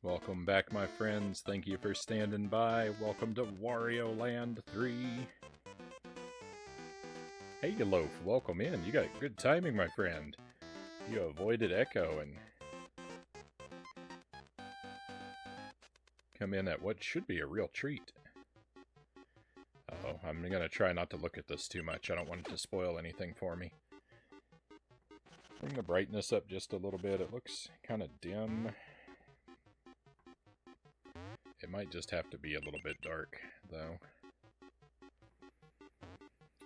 Welcome back, my friends. Thank you for standing by. Welcome to Wario Land 3. Hey, Loaf, welcome in. You got good timing, my friend. You avoided Echo and come in at what should be a real treat. Uh-oh, I'm gonna try not to look at this too much. I don't want it to spoil anything for me. Bring the brightness up just a little bit. It looks kind of dim. It might just have to be a little bit dark, though.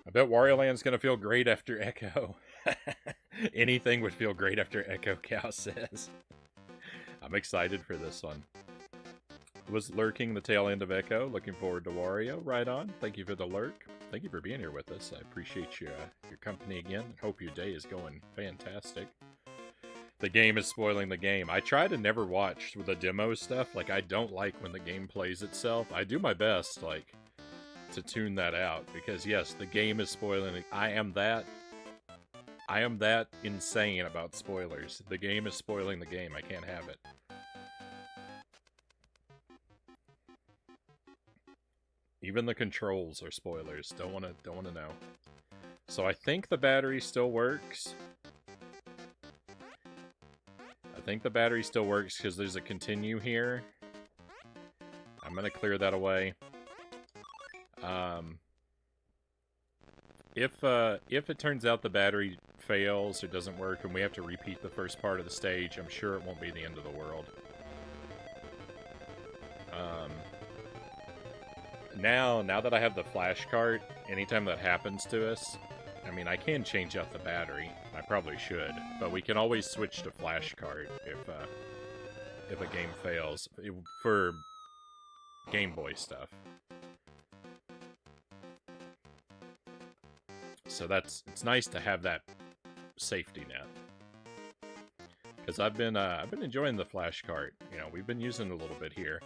I bet Wario Land's gonna feel great after Echo. Anything would feel great after Echo, Cow says. I'm excited for this one. Was lurking the tail end of Echo. Looking forward to Wario. Right on. Thank you for the lurk. Thank you for being here with us. I appreciate your company again. Hope your day is going fantastic. The game is spoiling the game. I try to never watch the demo stuff. Like, I don't like when the game plays itself. I do my best, like, to tune that out. Because, yes, the game is spoiling it. I am that insane about spoilers. The game is spoiling the game. I can't have it. Even the controls are spoilers. Don't wanna know. So I think the battery still works. I think the battery still works because there's a continue here. I'm gonna clear that away. If it turns out the battery fails or doesn't work and we have to repeat the first part of the stage, I'm sure it won't be the end of the world. Now that I have the flash cart, anytime that happens to us, I mean, I can change out the battery. I probably should, but we can always switch to flash cart if a game fails for Game Boy stuff. So it's nice to have that safety net. Because I've been enjoying the flash cart. You know, we've been using it a little bit here.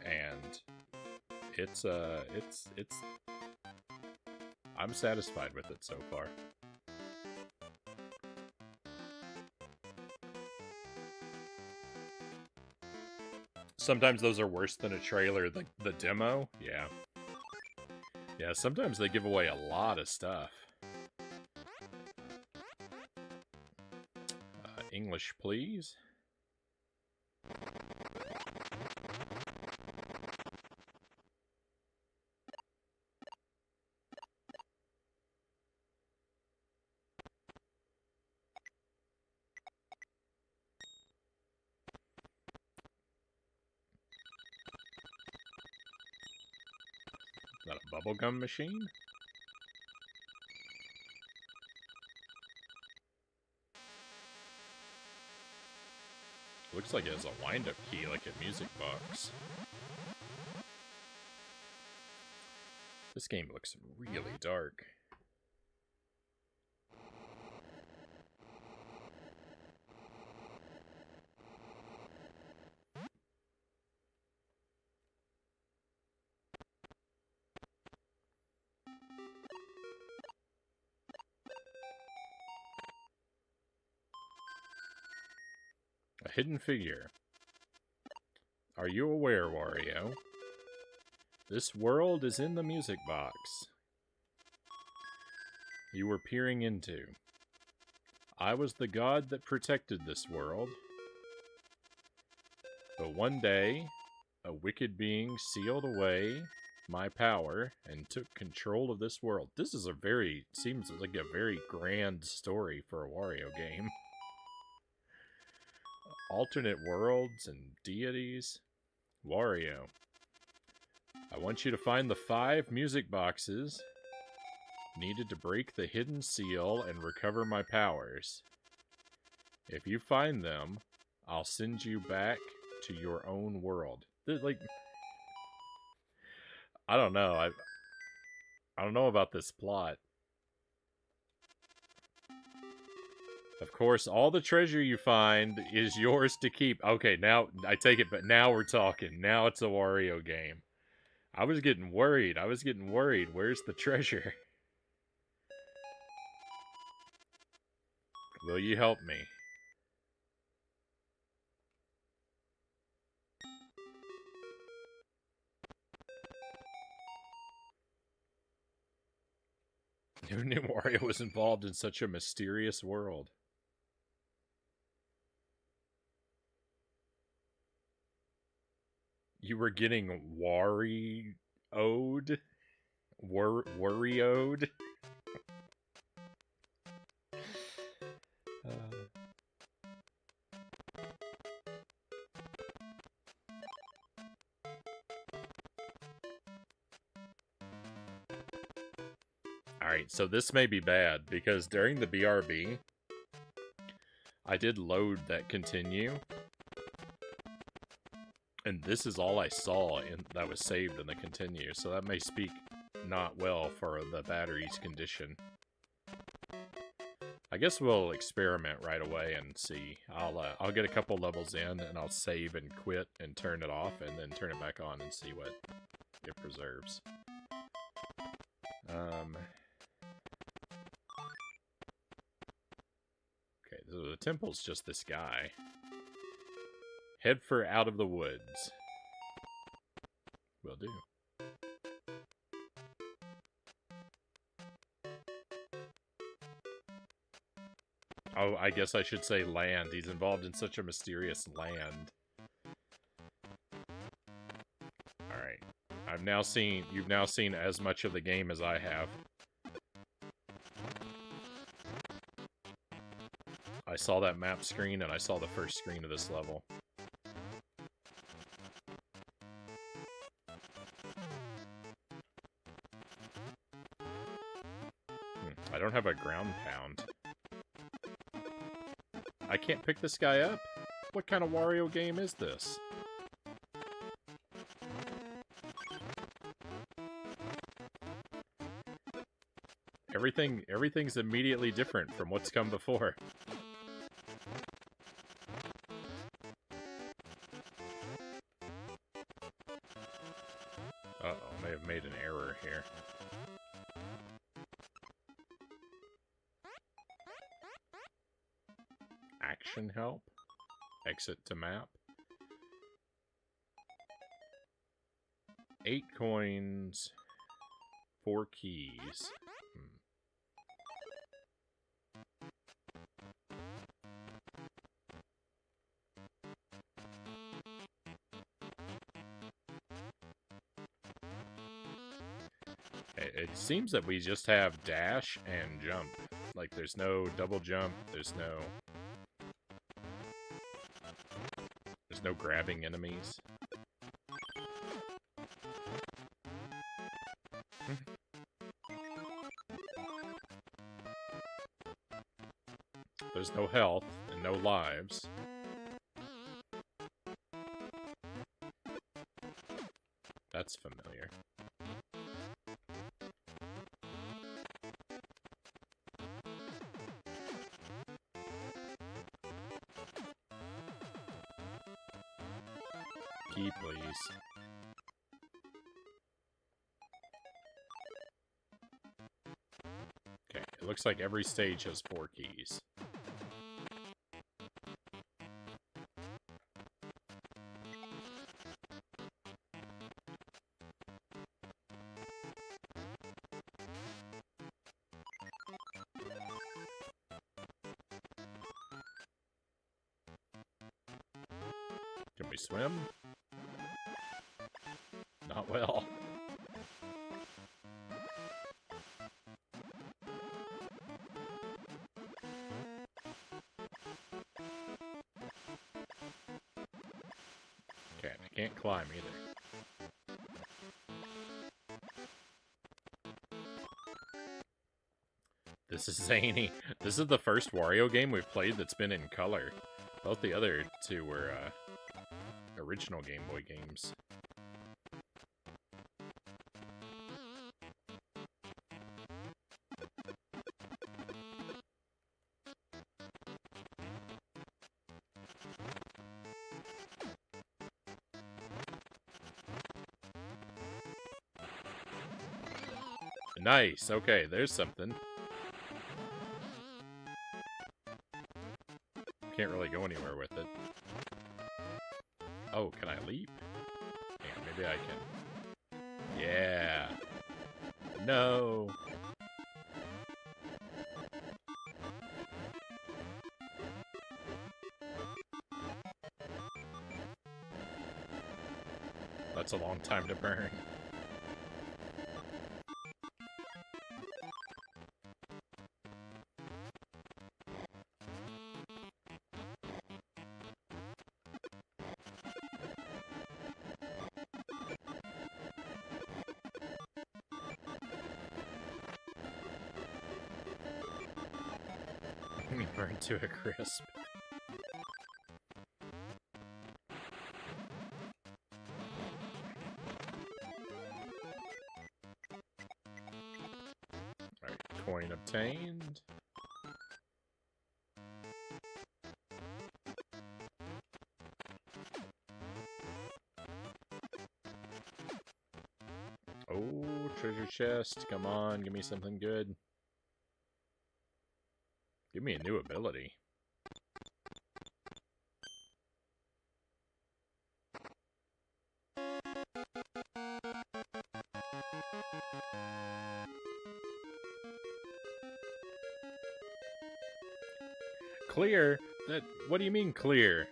And it's I'm satisfied with it so far. Sometimes those are worse than a trailer. The demo, yeah. Yeah, sometimes they give away a lot of stuff. English, please. Is that a bubblegum machine? Looks like it has a wind-up key, like a music box. This game looks really dark. A hidden figure. Are you aware, Wario? This world is in the music box you were peering into. I was the god that protected this world. But one day, a wicked being sealed away my power and took control of this world. This is seems like a very grand story for a Wario game. Alternate worlds and deities. Wario, I want you to find the 5 music boxes needed to break the hidden seal and recover my powers. If you find them, I'll send you back to your own world. Like, I don't know. I don't know about this plot. Of course, all the treasure you find is yours to keep. Okay, now, I take it, but now we're talking. Now it's a Wario game. I was getting worried. Where's the treasure? Will you help me? Who knew Wario was involved in such a mysterious world? You were getting worrioed? Worrioed? Alright, so this may be bad, because during the BRB, I did load that continue, and this is all I saw that was saved in the continue, so that may speak not well for the battery's condition. I guess we'll experiment right away and see. I'll get a couple levels in, and I'll save and quit and turn it off, and then turn it back on and see what it preserves. Okay, so the temple's just this guy. Head for out of the woods. Will do. Oh, I guess I should say land. He's involved in such a mysterious land. Alright. You've now seen as much of the game as I have. I saw that map screen, and I saw the first screen of this level. I don't have a ground pound. I can't pick this guy up? What kind of Wario game is this? Everything's immediately different from what's come before. Uh-oh, may have made an error here. Action help? Exit to map? 8 coins, 4 keys. It seems that we just have dash and jump. Like, there's no double jump, there's no grabbing enemies. There's no health and no lives. That's familiar. Key, please. Okay, it looks like every stage has 4 keys. Can we swim? Not well. Okay, I can't climb either. This is zany. This is the first Wario game we've played that's been in color. Both the other two were original Game Boy games. Nice, okay, there's something. Can't really go anywhere with it. Oh, can I leap? Yeah, maybe I can. Yeah. No. that's a long time to burn. You burn to a crisp. Alright, coin obtained. Oh, treasure chest. Come on, give me something good. Give me a new ability. Clear? What do you mean clear?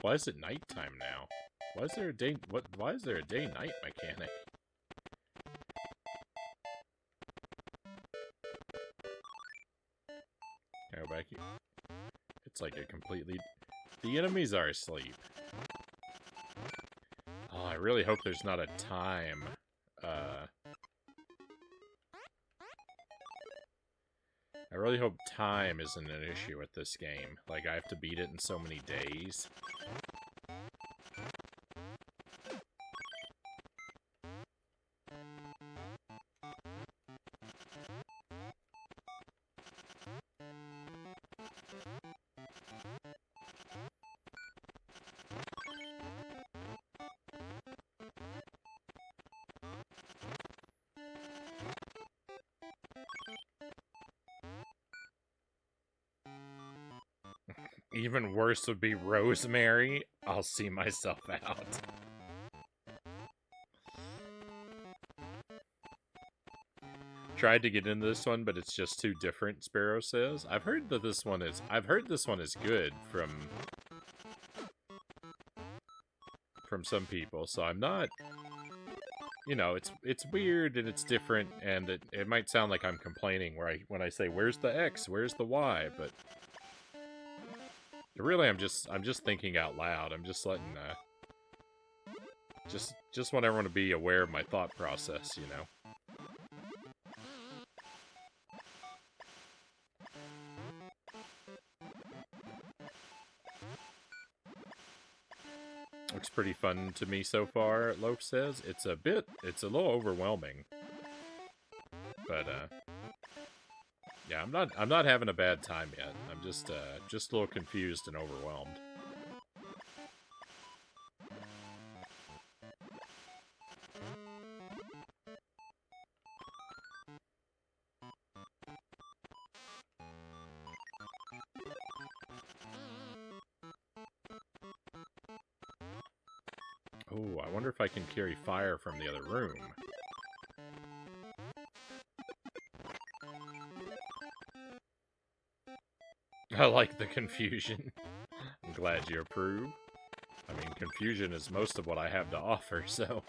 Why is it nighttime now? Why is there a day? Why is there a day-night mechanic? Go back here. It's like a completely. The enemies are asleep. Oh, I really hope there's not a time. I really hope time isn't an issue with this game. Like, I have to beat it in so many days. Even worse would be Rosemary. I'll see myself out. Tried to get into this one, but it's just too different, Sparrow says. I've heard this one is good from some people, so I'm not, you know, it's weird and it's different, and it might sound like I'm complaining when I say where's the X, where's the Y, but really I'm just thinking out loud. I'm just letting just want everyone to be aware of my thought process, you know. Looks pretty fun to me so far, Loaf says. It's a little overwhelming. But yeah, I'm not having a bad time yet. I'm just a little confused and overwhelmed. Oh, I wonder if I can carry fire from the other room. I like the confusion. I'm glad you approve. I mean, confusion is most of what I have to offer, so...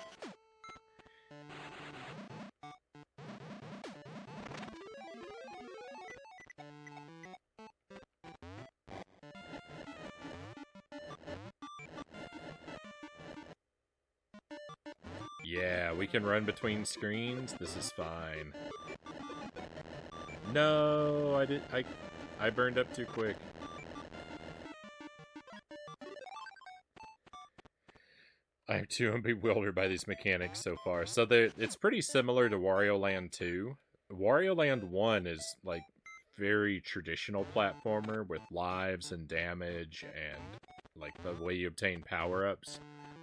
Yeah, we can run between screens. This is fine. No, I burned up too quick. I'm too bewildered by these mechanics so far. So it's pretty similar to Wario Land 2. Wario Land 1 is like very traditional platformer with lives and damage and like the way you obtain power-ups.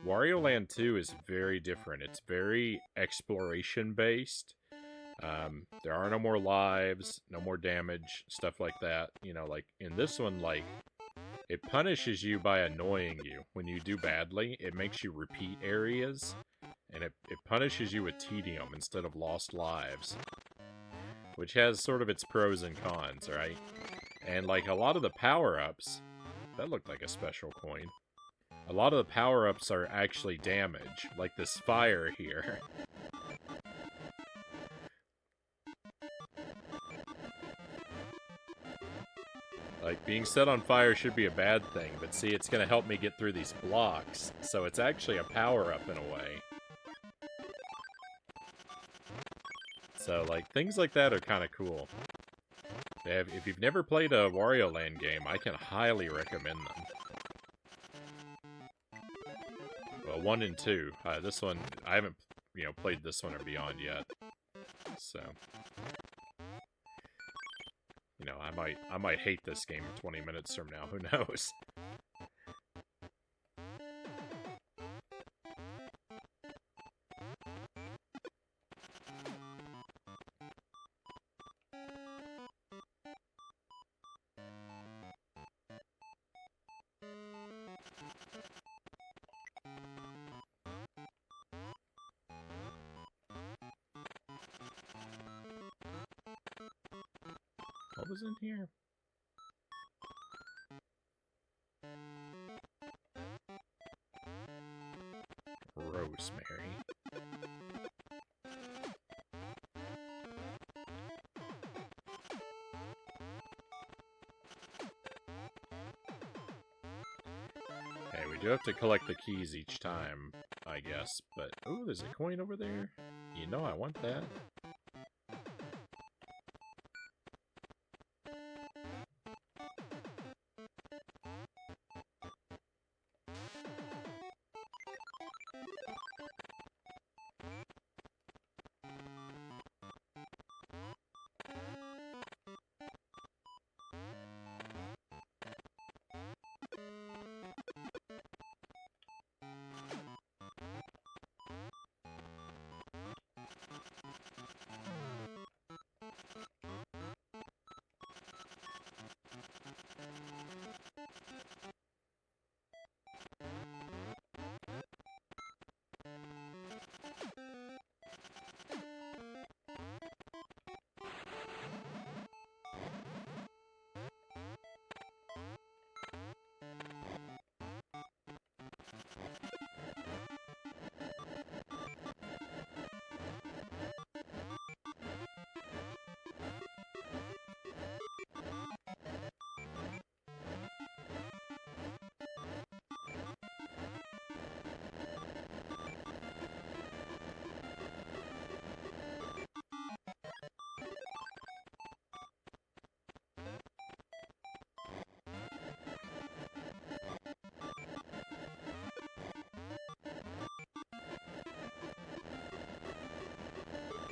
Wario Land 2 is very different. It's very exploration based. There are no more lives, no more damage, stuff like that. You know, like in this one, like it punishes you by annoying you. When you do badly, it makes you repeat areas, and it punishes you with tedium instead of lost lives, which has sort of its pros and cons, right? And like a lot of the power-ups, that looked like a special coin. A lot of the power-ups are actually damage, like this fire here. Like, being set on fire should be a bad thing, but see, it's going to help me get through these blocks, so it's actually a power-up in a way. So, like, things like that are kind of cool. If you've never played a Wario Land game, I can highly recommend them. Well, 1 and 2. This one, I haven't, played this one or Beyond yet. So, I might hate this game 20 minutes from now. Who knows? What was in here? Rosemary. Okay, we do have to collect the keys each time, I guess, but... Ooh, there's a coin over there. You know I want that.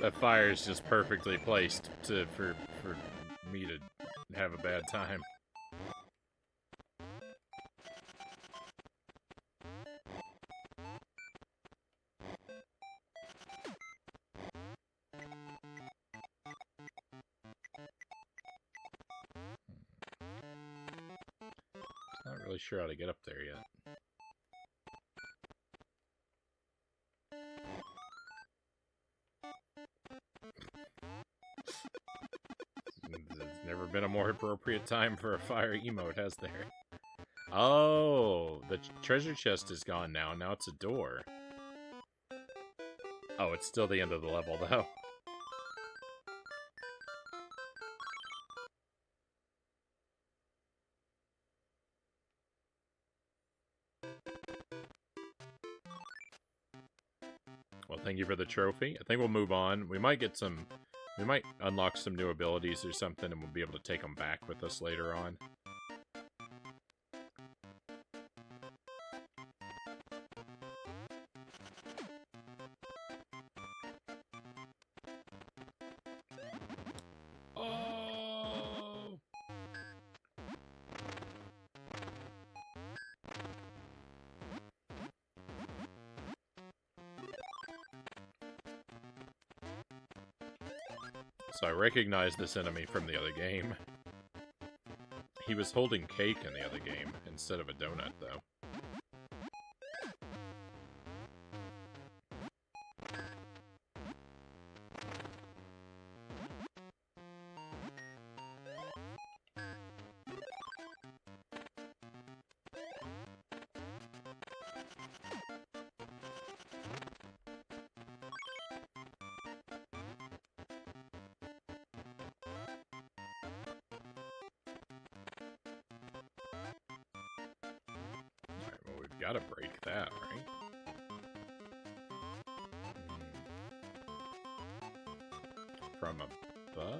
That fire is just perfectly placed for me to have a bad time. Not really sure how to get up there yet. There's never been a more appropriate time for a fire emote, has there? Oh, the treasure chest is gone now. Now it's a door. Oh, it's still the end of the level, though. Well, thank you for the trophy. I think we'll move on. We might get some... We might unlock some new abilities or something, and we'll be able to take them back with us later on. Oh! So I recognize this enemy from the other game. He was holding cake in the other game instead of a donut, though. Gotta break that, right? From above?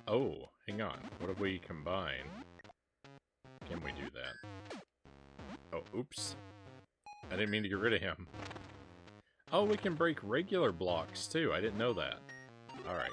Oh, hang on. What if we combine? Can we do that? Oh, oops. I didn't mean to get rid of him. Oh, we can break regular blocks, too. I didn't know that. Alright.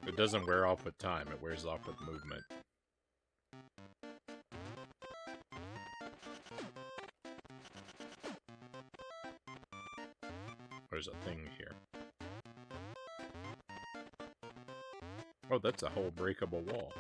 It doesn't wear off with time, it wears off with movement. There's a thing here. Oh, that's a whole breakable wall.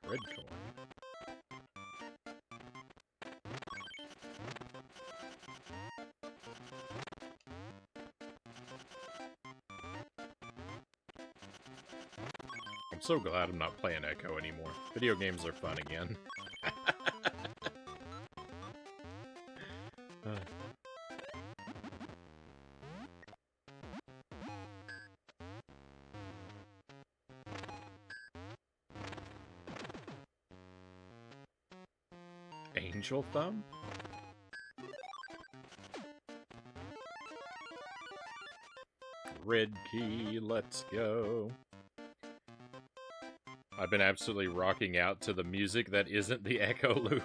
Red coin. I'm so glad I'm not playing Echo anymore. Video games are fun again. Angel Thumb? Red key, let's go. I've been absolutely rocking out to the music that isn't the Echo loop.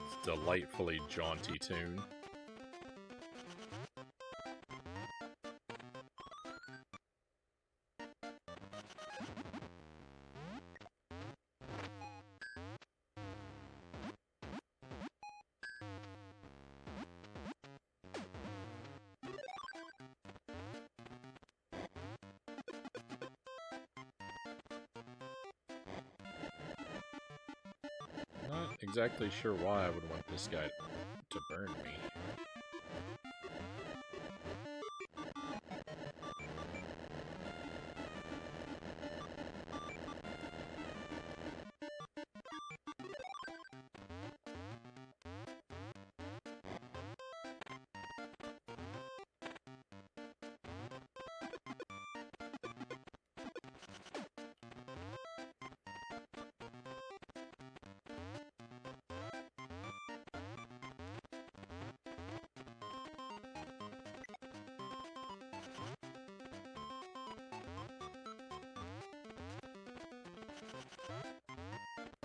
It's a delightfully jaunty tune. Not exactly sure why I would want this guy to burn me.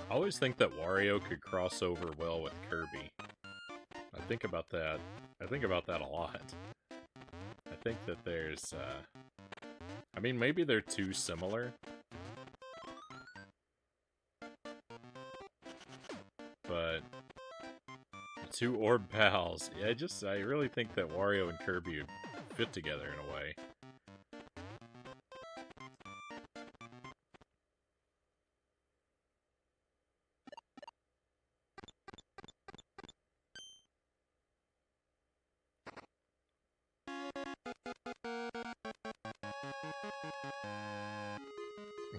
I always think that Wario could cross over well with Kirby. I think about that. I think about that a lot. I think that there's, I mean, maybe they're too similar. But two orb pals. Yeah, I really think that Wario and Kirby would fit together in a way.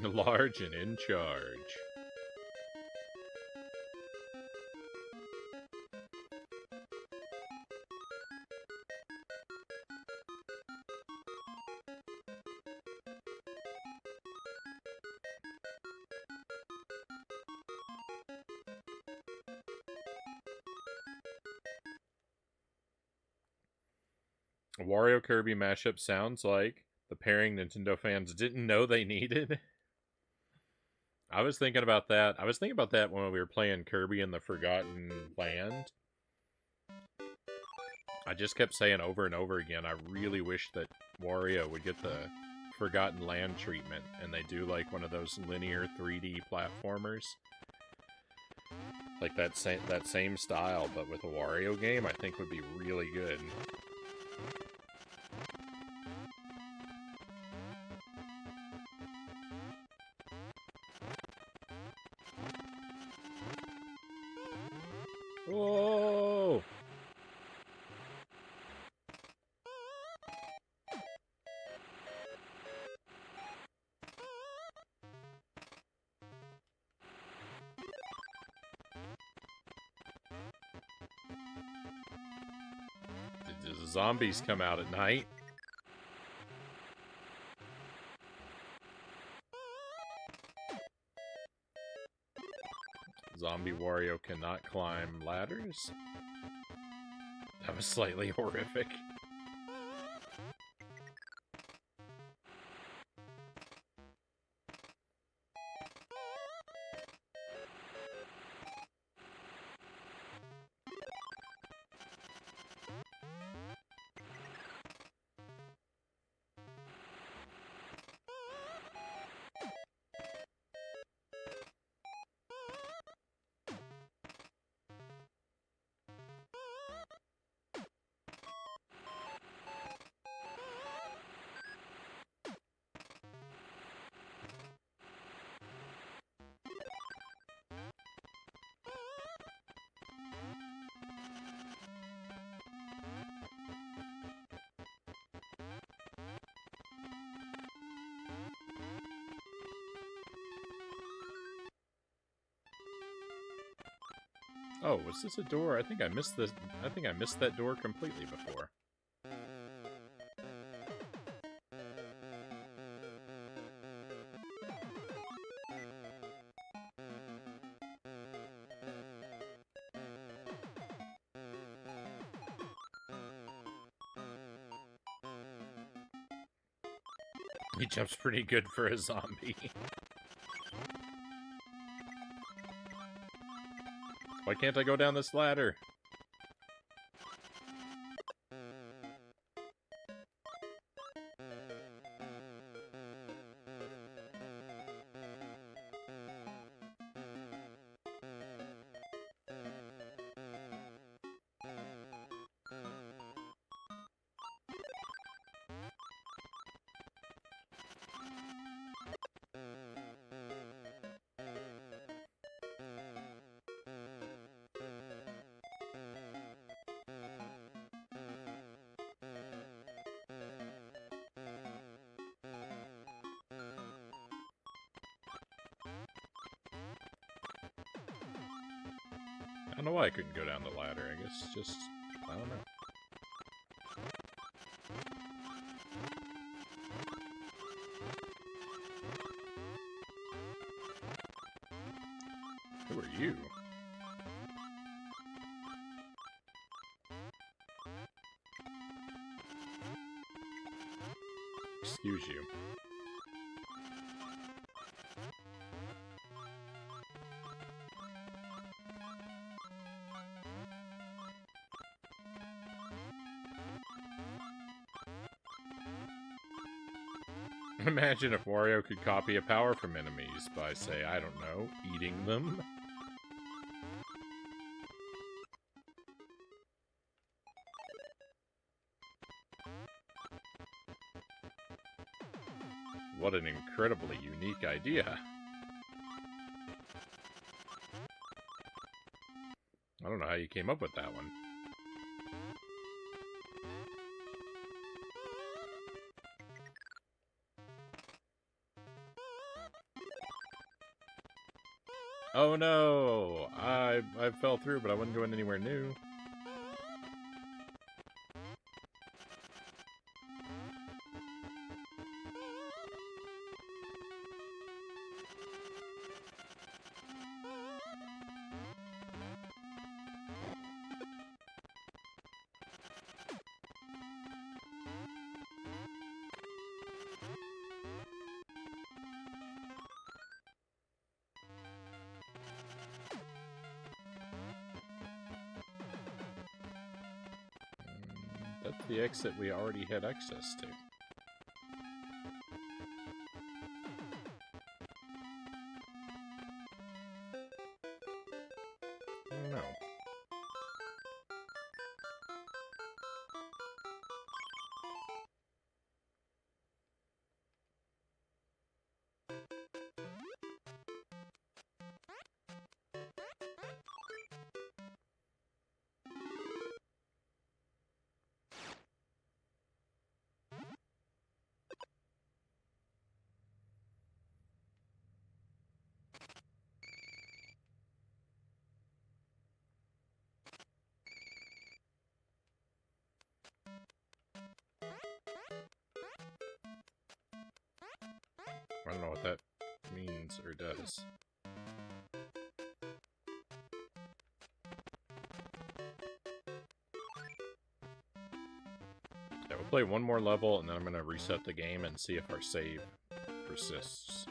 Large and in charge. A Wario Kirby mashup sounds like the pairing Nintendo fans didn't know they needed. I was thinking about that. I was thinking about that when we were playing Kirby in the Forgotten Land. I just kept saying over and over again, I really wish that Wario would get the Forgotten Land treatment, and they do like one of those linear 3D platformers. Like that same style, but with a Wario game, I think would be really good. Whoa! Did the zombies come out at night? Zombie Wario cannot climb ladders? That was slightly horrific. Oh, was this a door? I think I missed this. I think I missed that door completely before. He jumps pretty good for a zombie. Why can't I go down this ladder? I don't know why I couldn't go down the ladder. I guess just, I don't know. Who are you? Excuse you. Imagine if Wario could copy a power from enemies by, say, I don't know, eating them. What an incredibly unique idea. I don't know how you came up with that one. Oh no! I fell through, but I wasn't going anywhere new. That's the exit we already had access to. No. I don't know what that means or does. Yeah, we'll play one more level and then I'm going to reset the game and see if our save persists.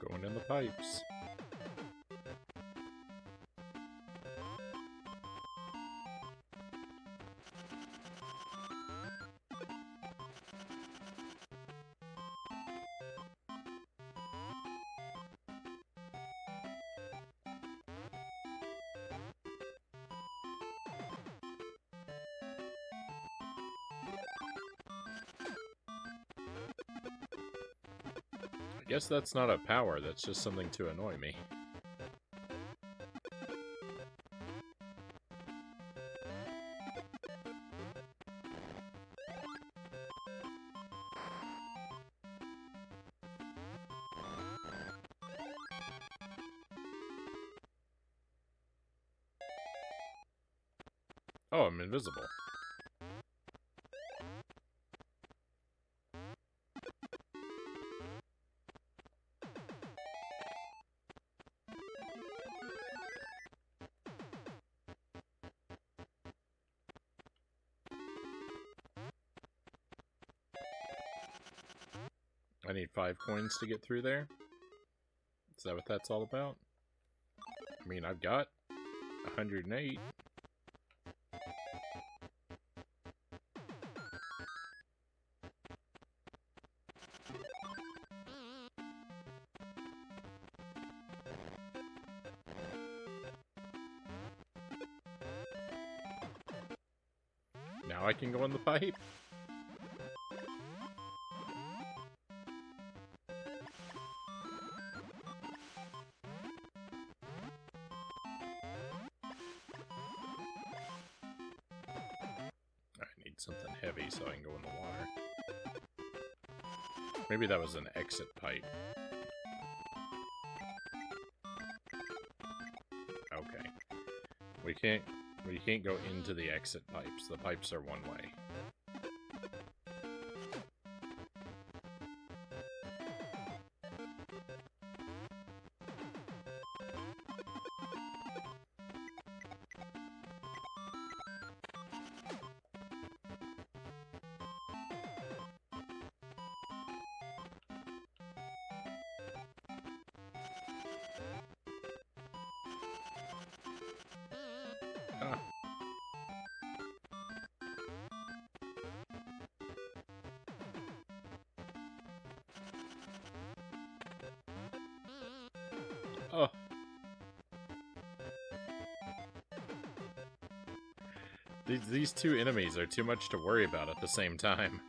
Going in the pipes. I guess that's not a power, that's just something to annoy me. Oh, I'm invisible. I need 5 coins to get through there? Is that what that's all about? I mean, I've got 108. Now I can go in the pipe? Something heavy so I can go in the water. Maybe that was an exit pipe. Okay. We can't Well, you can't go into the exit pipes. The pipes are one way. Ah. Oh. These two enemies are too much to worry about at the same time.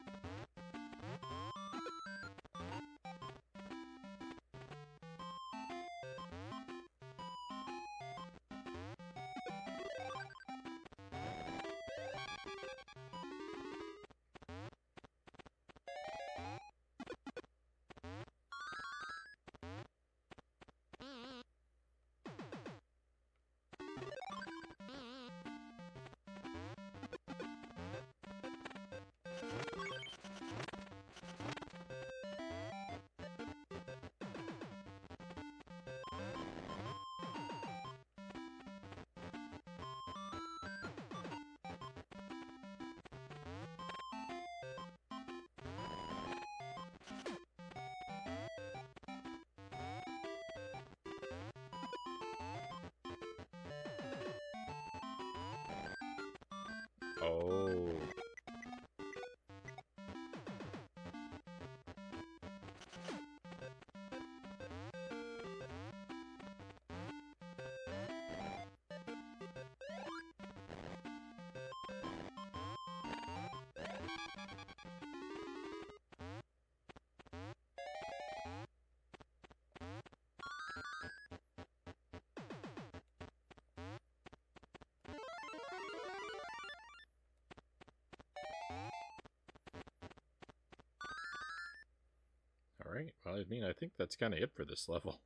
Oh. Alright, well, I mean, I think that's kind of it for this level.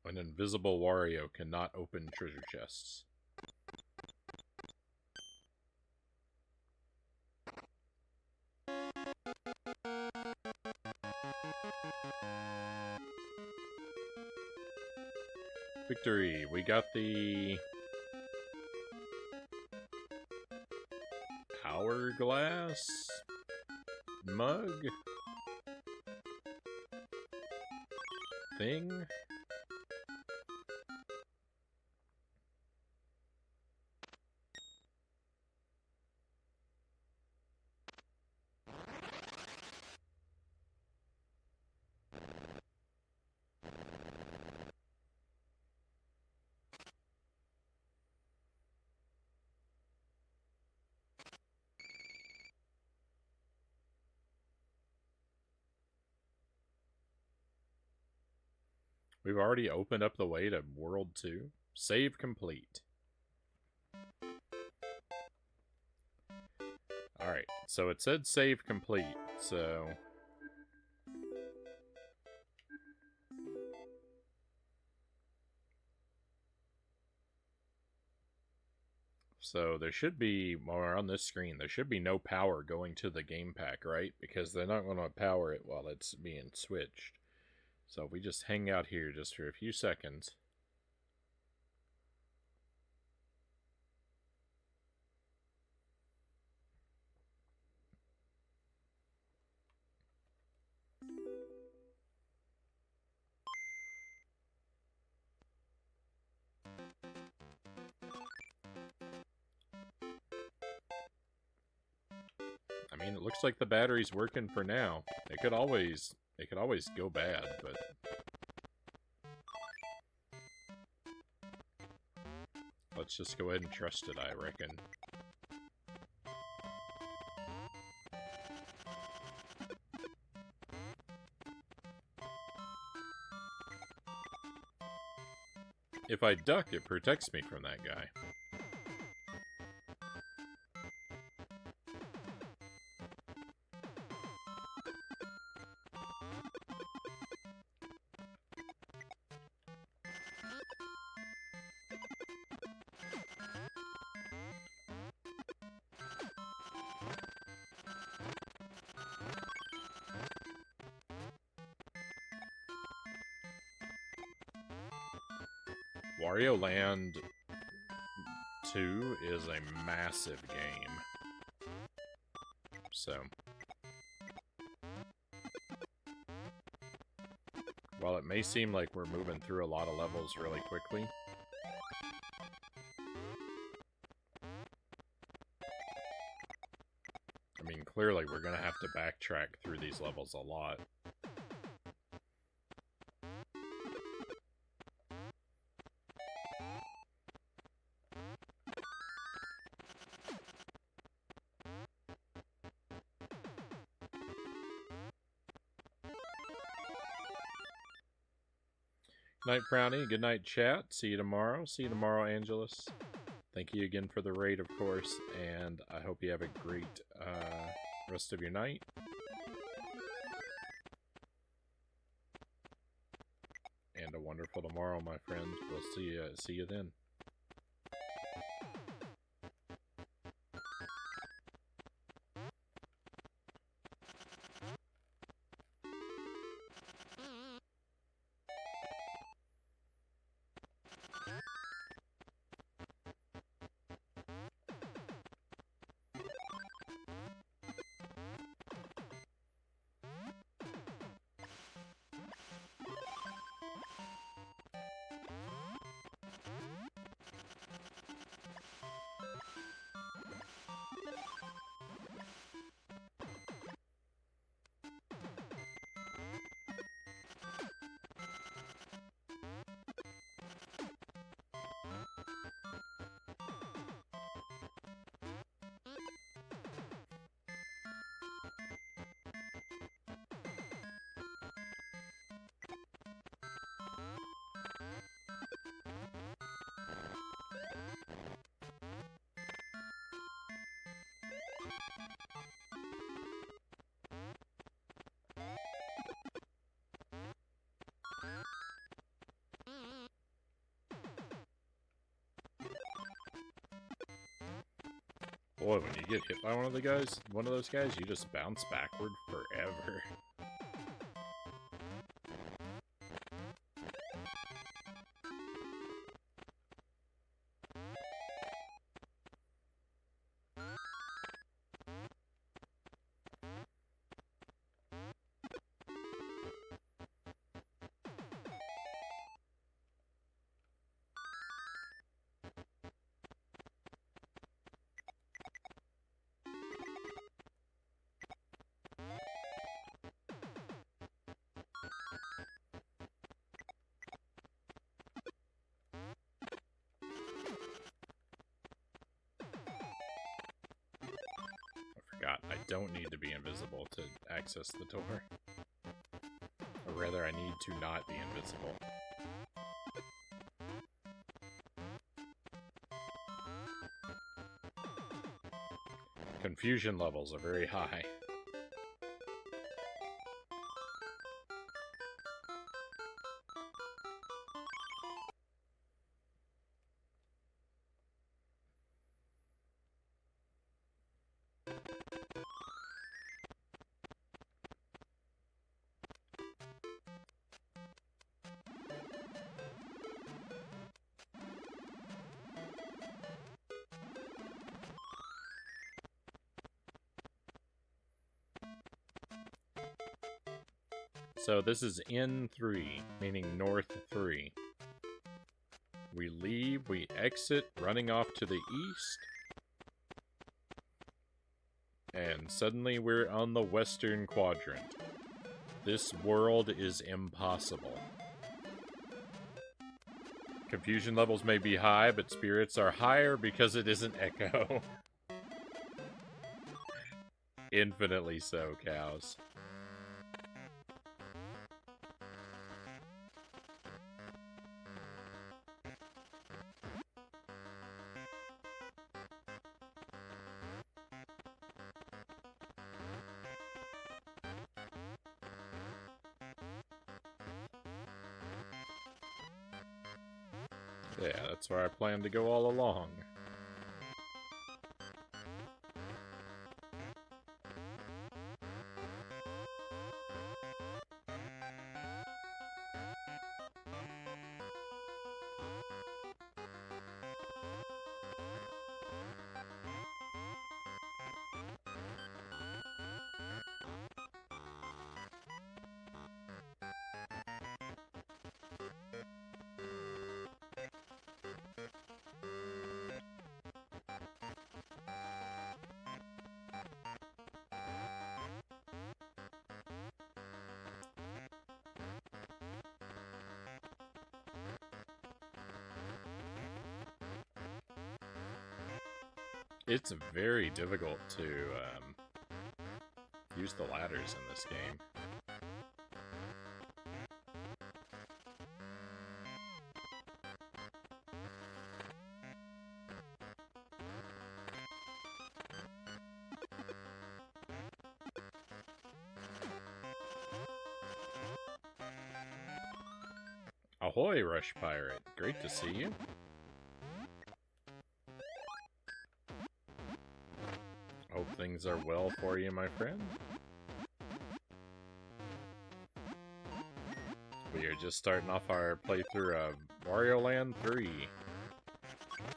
An invisible Wario cannot open treasure chests. Victory! We got the hourglass mug thing. We've already opened up the way to World 2. Save complete. Alright, so it said save complete, so... So there should be, or on this screen, there should be no power going to the game pack, right? Because they're not going to power it while it's being switched. So if we just hang out here just for a few seconds. I mean, it looks like the battery's working for now. It could always go bad, but let's just go ahead and trust it, I reckon. If I duck, it protects me from that guy. Wario Land 2 is a massive game. So, while it may seem like we're moving through a lot of levels really quickly, I mean, clearly we're going to have to backtrack through these levels a lot. Good night, Frownie. Good night, chat. See you tomorrow. See you tomorrow, Angelus. Thank you again for the raid, of course, and I hope you have a great rest of your night. And a wonderful tomorrow, my friend. We'll see you then. Boy, when you get hit by one of those guys, you just bounce backward forever. I don't need to be invisible to access the door. Or rather, I need to not be invisible. Confusion levels are very high. So this is N3, meaning North 3. We leave, we exit, running off to the east. And suddenly we're on the western quadrant. This world is impossible. Confusion levels may be high, but spirits are higher because it isn't Echo. Infinitely so, cows. Yeah, that's where I plan to go all along. It's very difficult to use the ladders in this game. Ahoy, Rush Pirate. Great to see you. Hope things are well for you, my friend. We are just starting off our playthrough of Wario Land 3.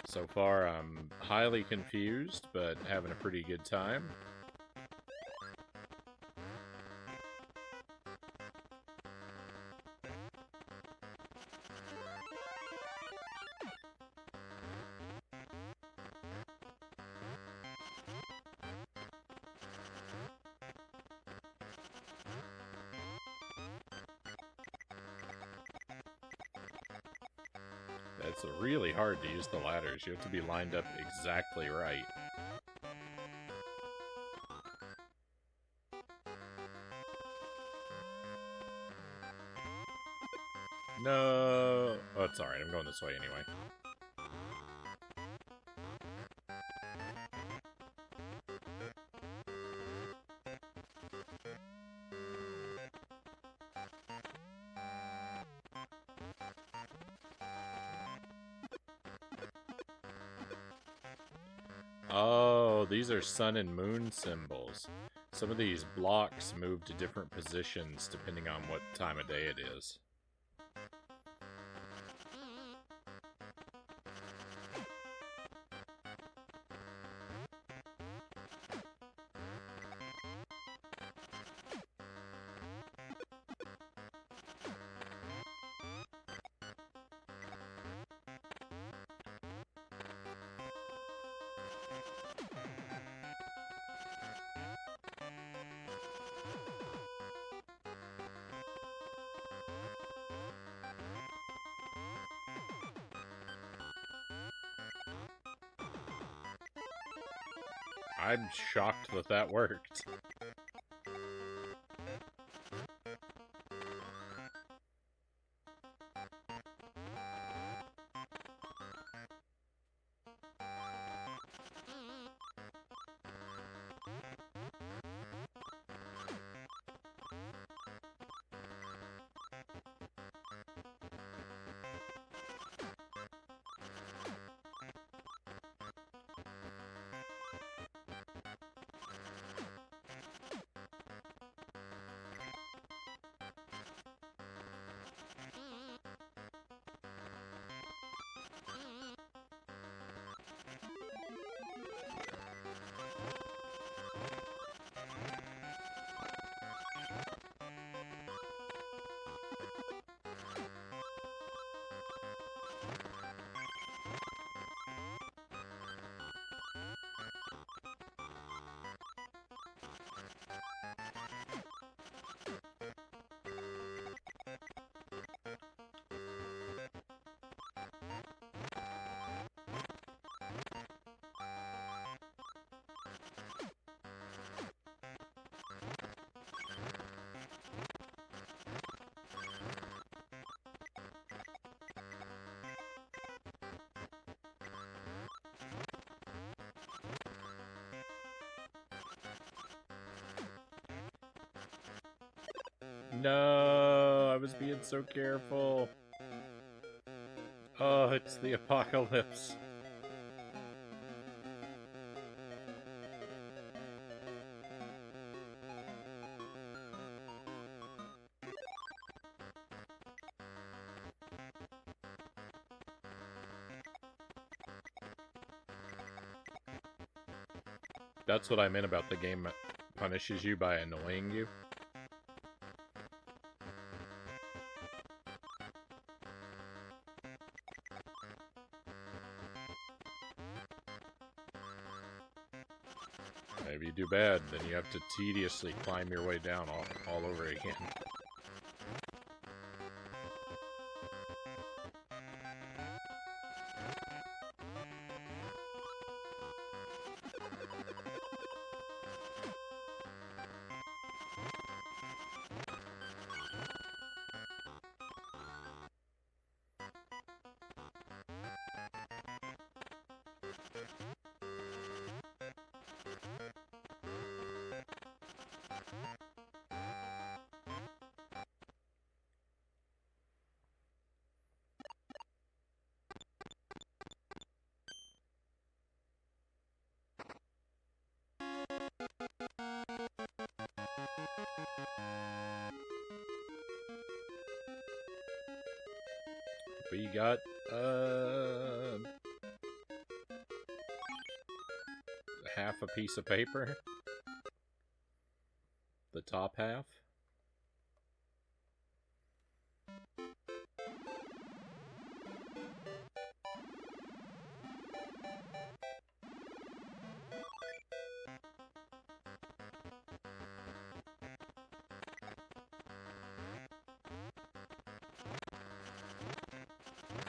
So far, I'm highly confused, but having a pretty good time. It's really hard to use the ladders. You have to be lined up exactly right. No! Oh, it's alright. I'm going this way anyway. Oh, these are sun and moon symbols. Some of these blocks move to different positions depending on what time of day it is. I'm shocked that that worked. No, I was being so careful. Oh, it's the apocalypse. That's what I meant about the game punishes you by annoying you. If you do bad, then you have to tediously climb your way down all over again. We got, half a piece of paper. The top half.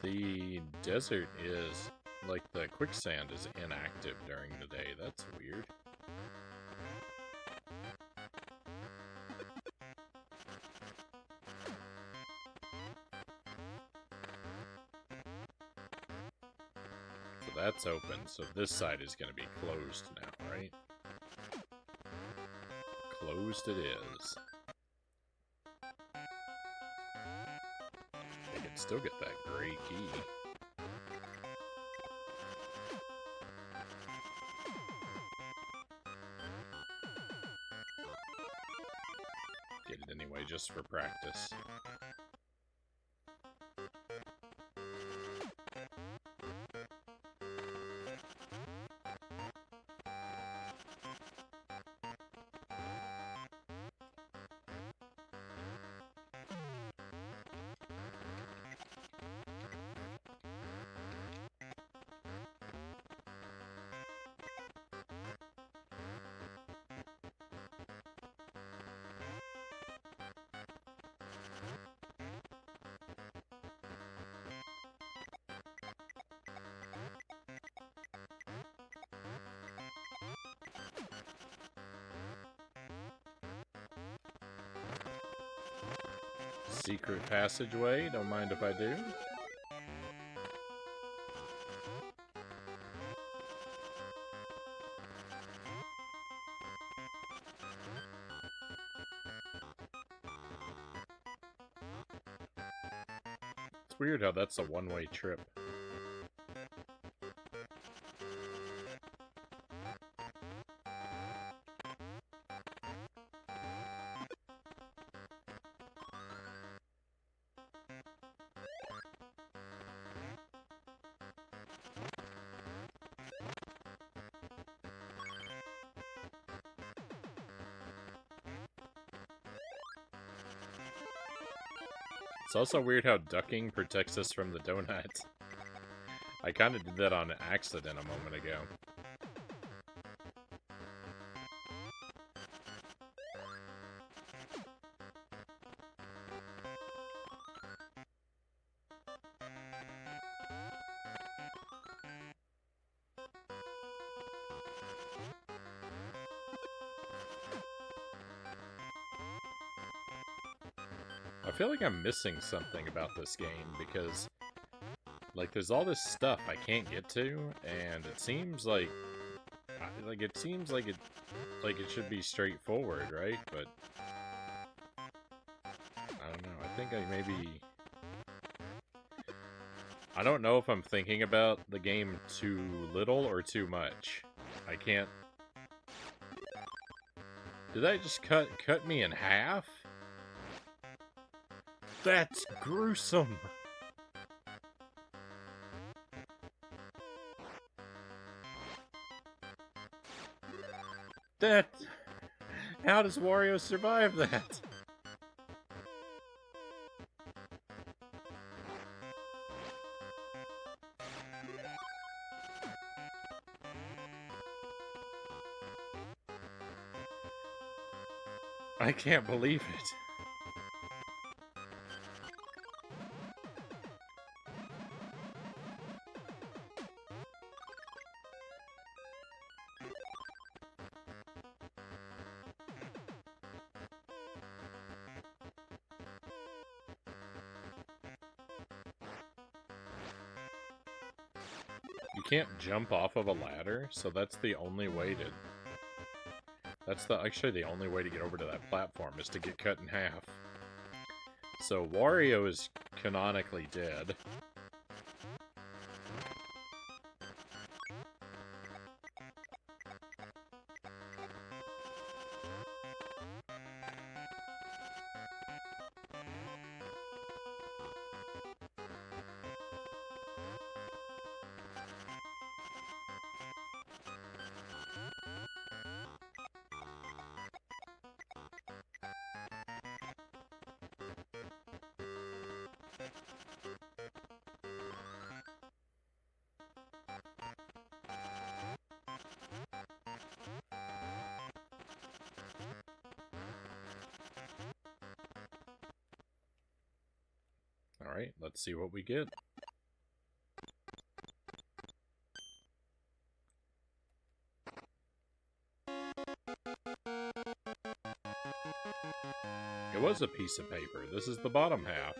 The desert is, like, the quicksand is inactive during the day. That's weird. So that's open, so this side is going to be closed now, right? Closed it is. I can still get that gray key. Get it anyway, just for practice. Secret passageway, don't mind if I do. It's weird how that's a one-way trip. It's also weird how ducking protects us from the donuts. I kind of did that on accident a moment ago. I feel like I'm missing something about this game because, like, there's all this stuff I can't get to, and it seems like it should be straightforward, right? But don't know. I think I maybe... I don't know if I'm thinking about the game too little or too much. I can't... Did that just cut me in half? That's gruesome! That... How does Wario survive that? I can't believe it. You can't jump off of a ladder, so that's the only way to... That's actually the only way to get over to that platform, is to get cut in half. So Wario is canonically dead. Alright, let's see what we get. It was a piece of paper. This is the bottom half.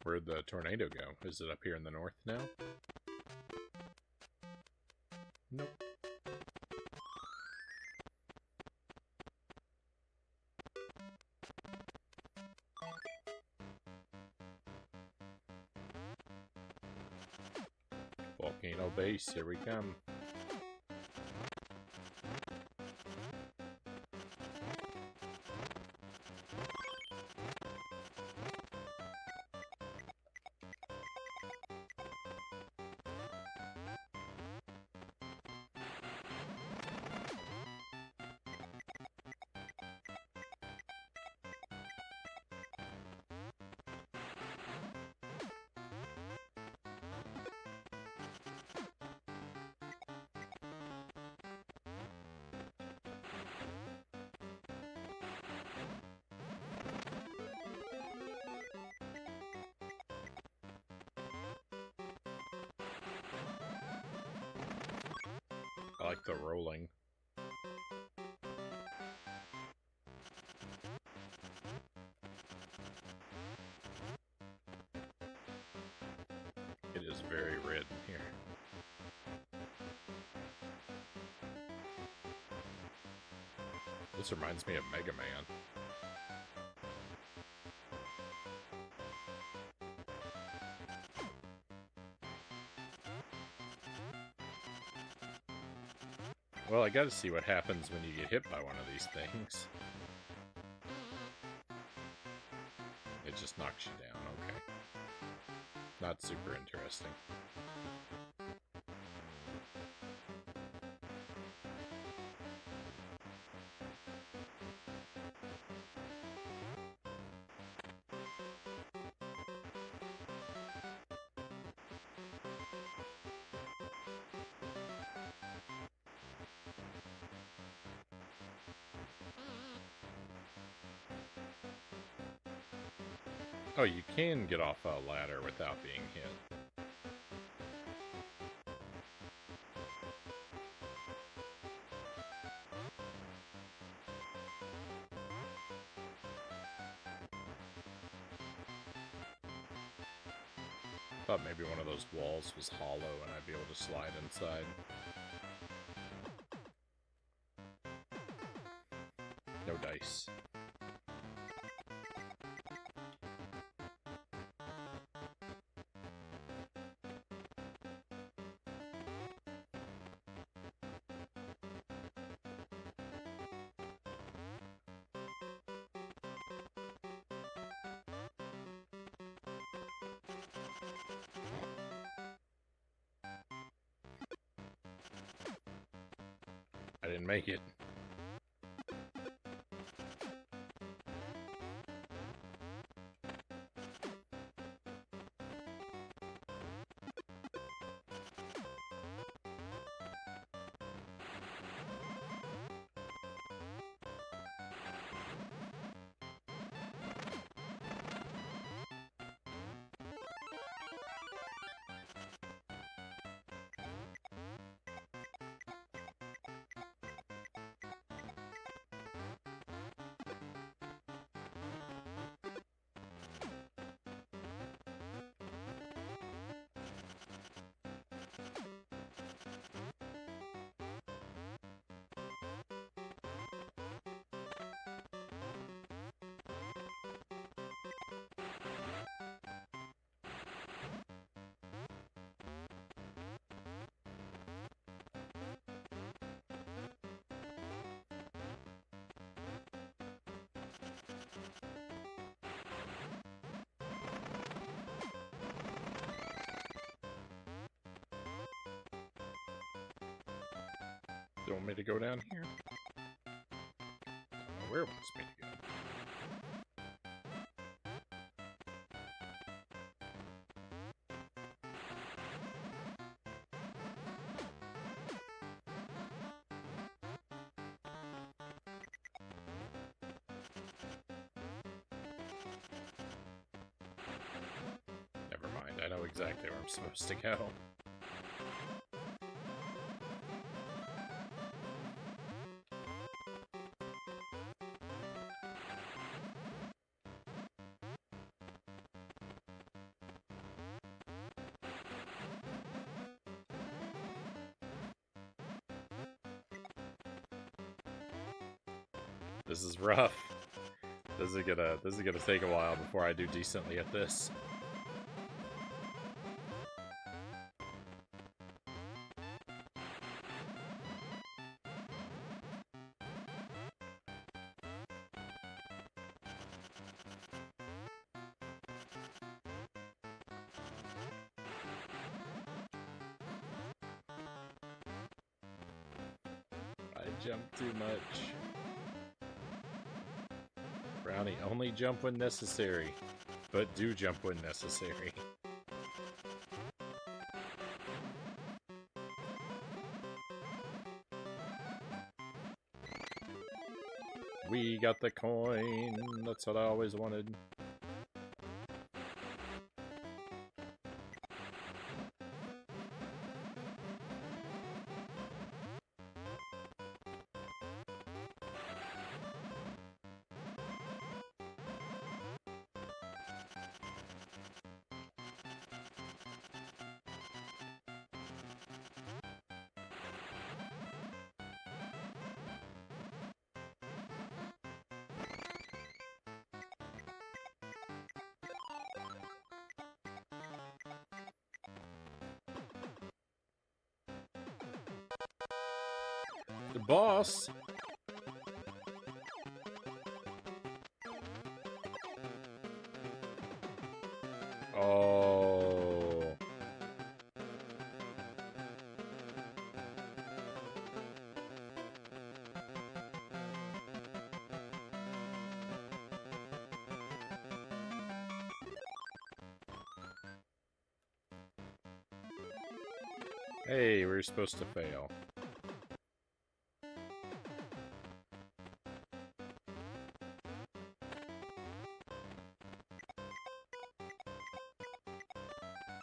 Where'd the tornado go? Is it up here in the north now? Nope. Volcano base, here we come. I like the rolling. It is very red in here. This reminds me of Mega Man. Well, I gotta see what happens when you get hit by one of these things. It just knocks you down, okay. Not super interesting. Oh, you can get off a ladder without being hit. Thought maybe one of those walls was hollow and I'd be able to slide inside. No dice. I didn't make it. Do you want me to go down here? I don't know where it wants me to go. Never mind, I know exactly where I'm supposed to go. This is rough. This is gonna take a while before I do decently at this. I jumped too much. Frownie, only jump when necessary, but do jump when necessary. We got the coin. That's what I always wanted. The boss? Oh. Hey, we were supposed to fail.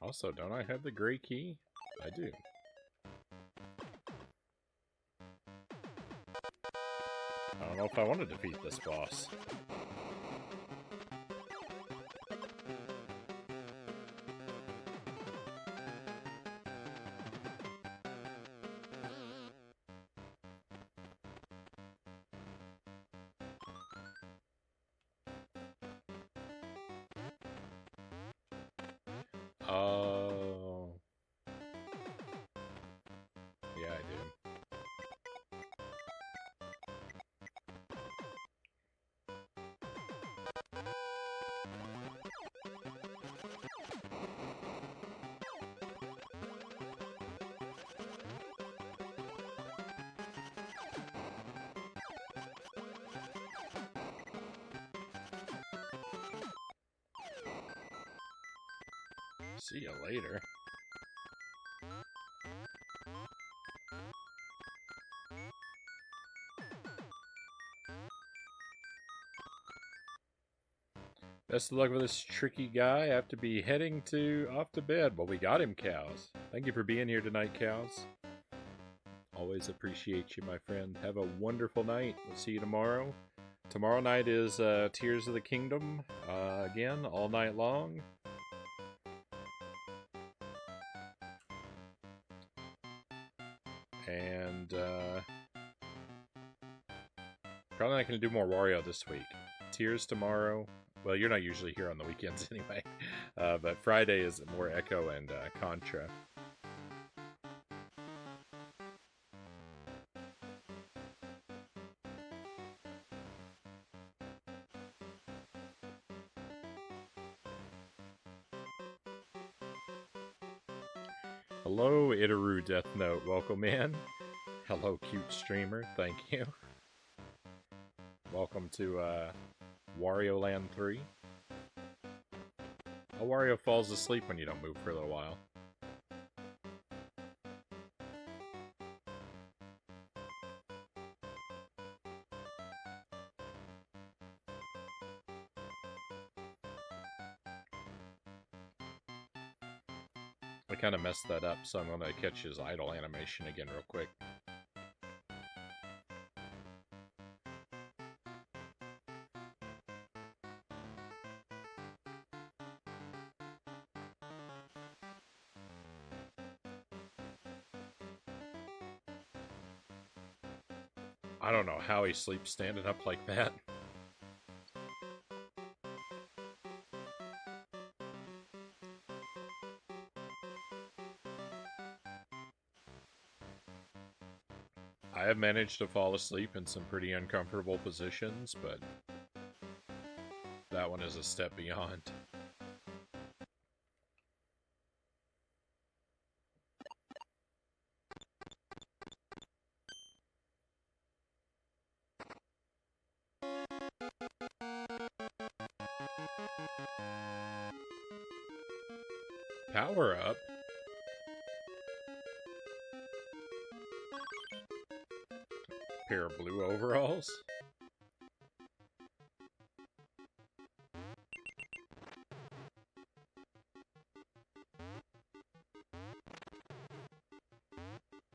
Also, don't I have the gray key? I do. I don't know if I want to defeat this boss. Oh. Yeah, I do. See you later. Best of luck with this tricky guy. I have to be heading off to bed. Well, we got him, Cows. Thank you for being here tonight, Cows. Always appreciate you, my friend. Have a wonderful night. We'll see you tomorrow. Tomorrow night is Tears of the Kingdom. Again, all night long. And probably not going to do more Wario this week. Tears tomorrow. Well, you're not usually here on the weekends anyway. But Friday is more Echo and Contra. Hello, Itaru Death Note. Welcome in. Hello, cute streamer. Thank you. Welcome to Wario Land 3. Oh, Wario falls asleep when you don't move for a little while. I kind of messed that up, so I'm going to catch his idle animation again real quick. I don't know how he sleeps standing up like that. I have managed to fall asleep in some pretty uncomfortable positions, but that one is a step beyond. Power up? Pair of blue overalls?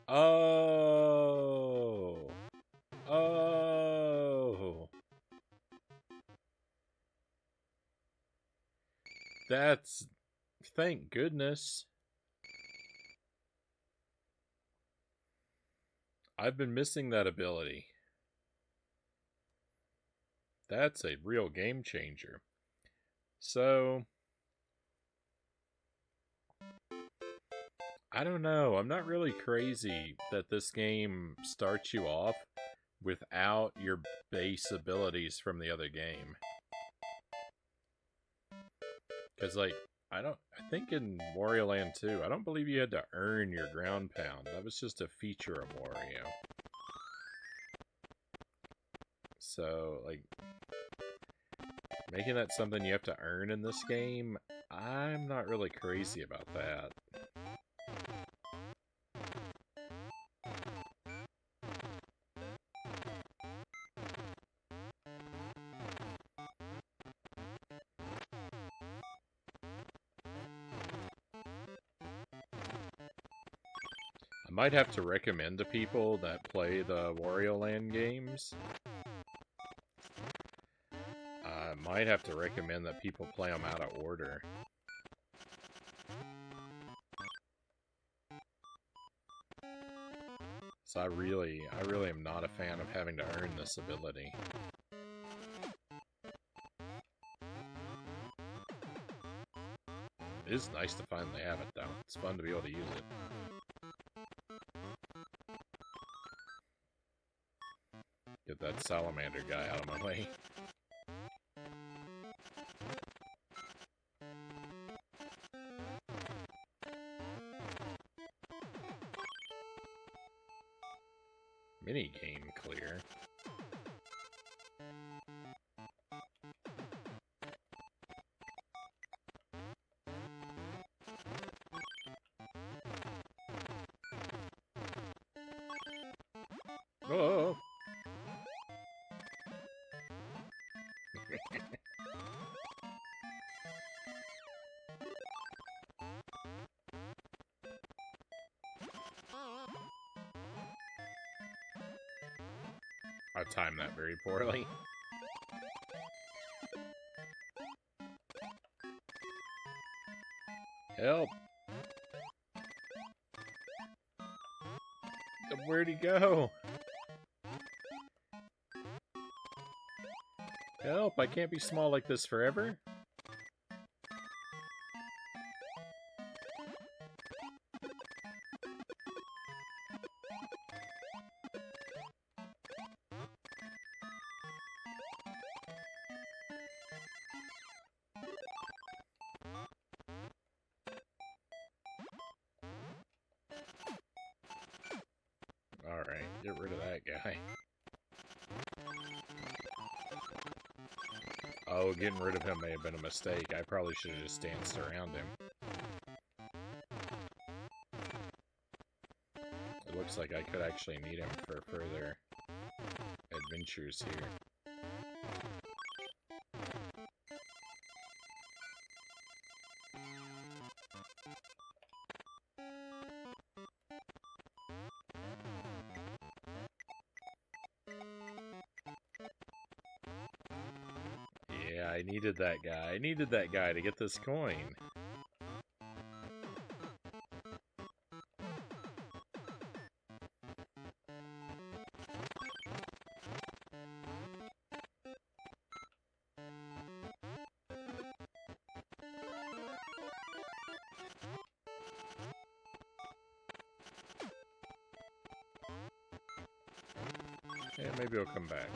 Oh. Oh. That's... Thank goodness. I've been missing that ability. That's a real game changer. So... I don't know. I'm not really crazy that this game starts you off without your base abilities from the other game. Because, like, I think in Wario Land 2, I don't believe you had to earn your ground pound. That was just a feature of Wario. So, like, making that something you have to earn in this game, I'm not really crazy about that. might have to recommend to people that play the Wario Land games. I might have to recommend that people play them out of order. So I really am not a fan of having to earn this ability. It is nice to finally have it, though. It's fun to be able to use it. Get that salamander guy out of my way. Mini-game clear. Oh! I timed that very poorly. Help! Where'd he go? Help! I can't be small like this forever. Alright, get rid of that guy. Oh, getting rid of him may have been a mistake. I probably should have just danced around him. It looks like I could actually need him for further adventures here. Yeah, I needed that guy. I needed that guy to get this coin. Yeah, maybe he'll come back.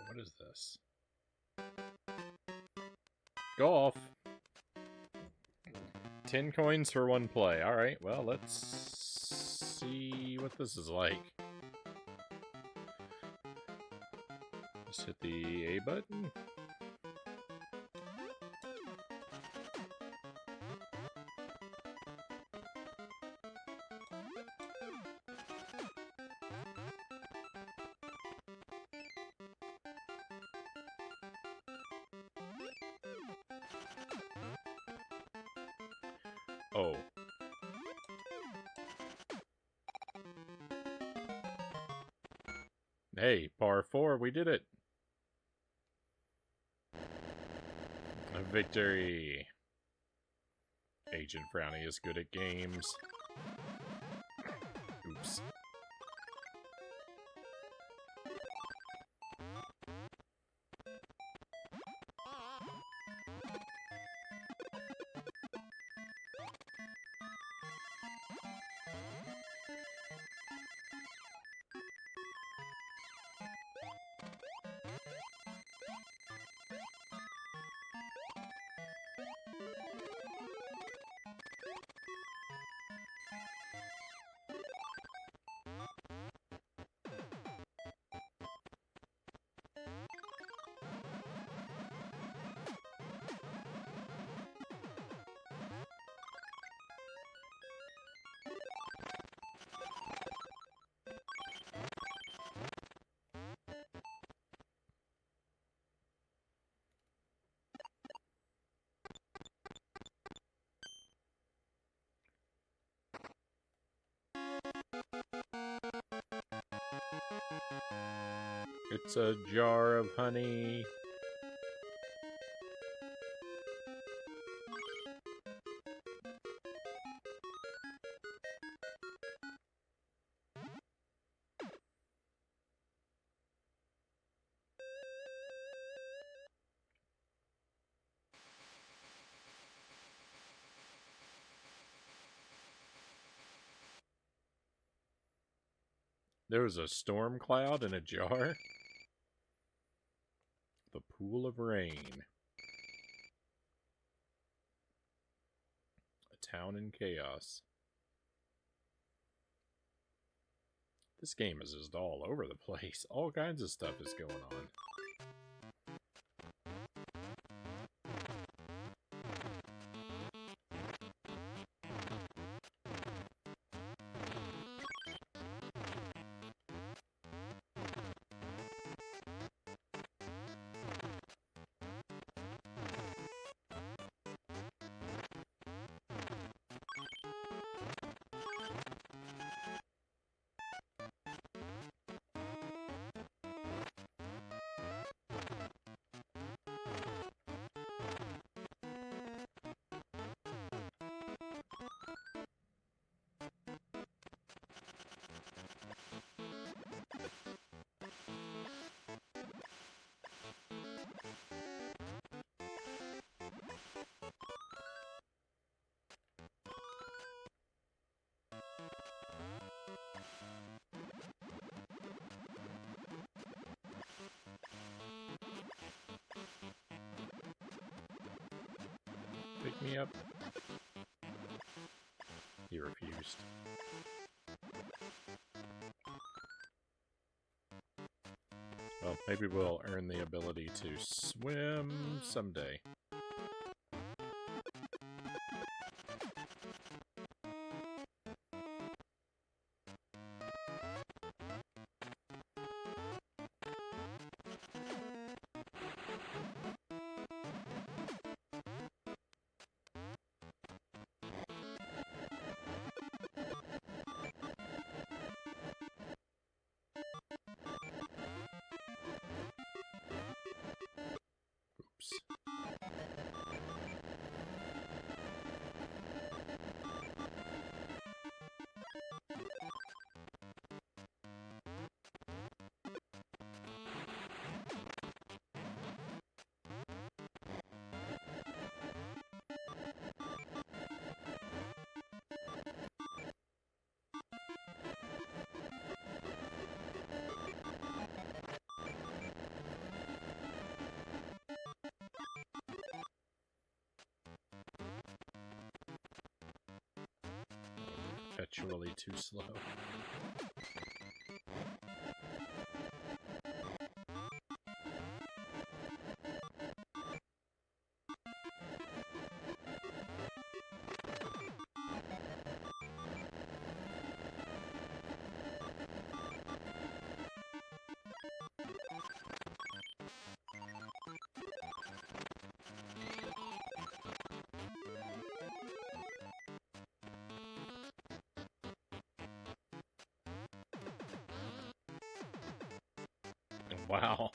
What is this? Golf. 10 coins for one play. Alright, well, let's see what this is like. Just hit the A button. Oh. Hey, par 4, we did it. A victory. Agent Frownie is good at games. Oops. It's a jar of honey. There was a storm cloud in a jar. The pool of rain. A town in chaos. This game is just all over the place. All kinds of stuff is going on. Pick me up. He refused. Well, maybe we'll earn the ability to swim someday. Oops. Perpetually too slow. Wow.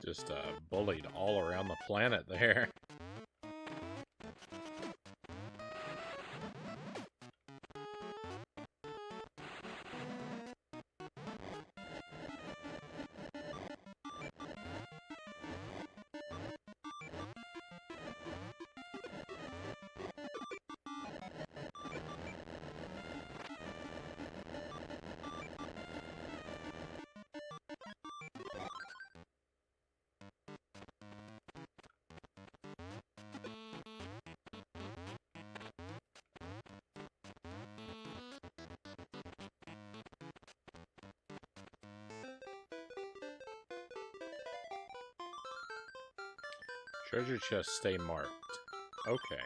Just bullied all around the planet there. Treasure chests stay marked. Okay.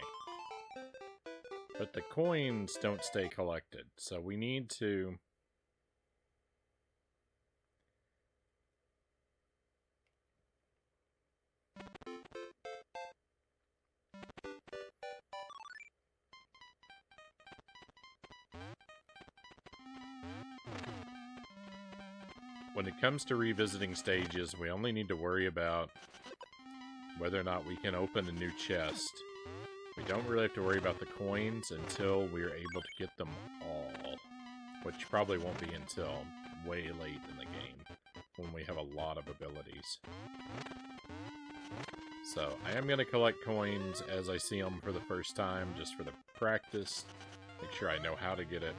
But the coins don't stay collected, so we need to... when it comes to revisiting stages, we only need to worry about whether or not we can open a new chest. We don't really have to worry about the coins until we're able to get them all, which probably won't be until way late in the game, when we have a lot of abilities. So, I am going to collect coins as I see them for the first time, just for the practice. Make sure I know how to get it.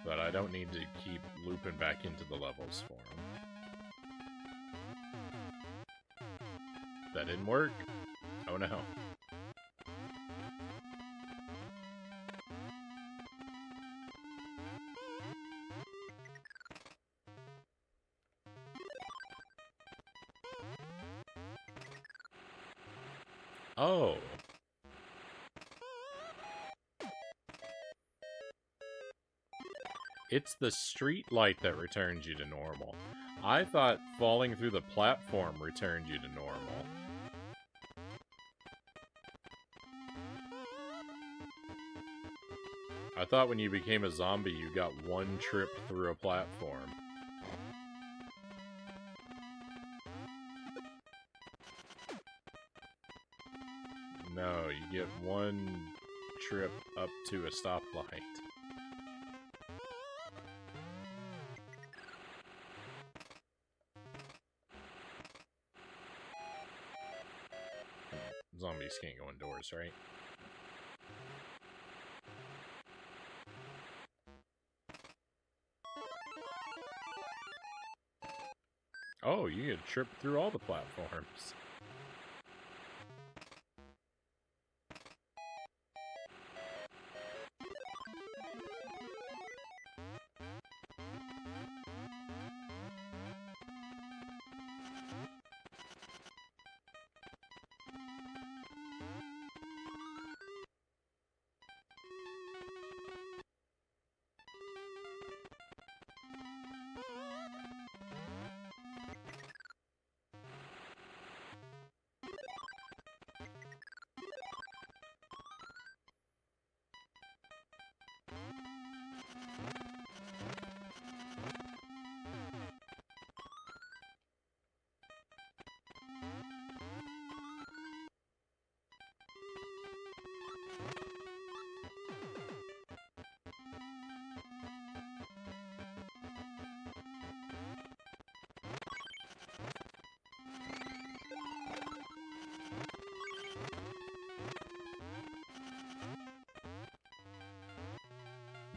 But I don't need to keep looping back into the levels for them. That didn't work? Oh no. Oh. It's the street light that returns you to normal. I thought falling through the platform returned you to normal. I thought when you became a zombie, you got one trip through a platform. No, you get one trip up to a stoplight. Zombies can't go indoors, right? Oh, you could trip through all the platforms.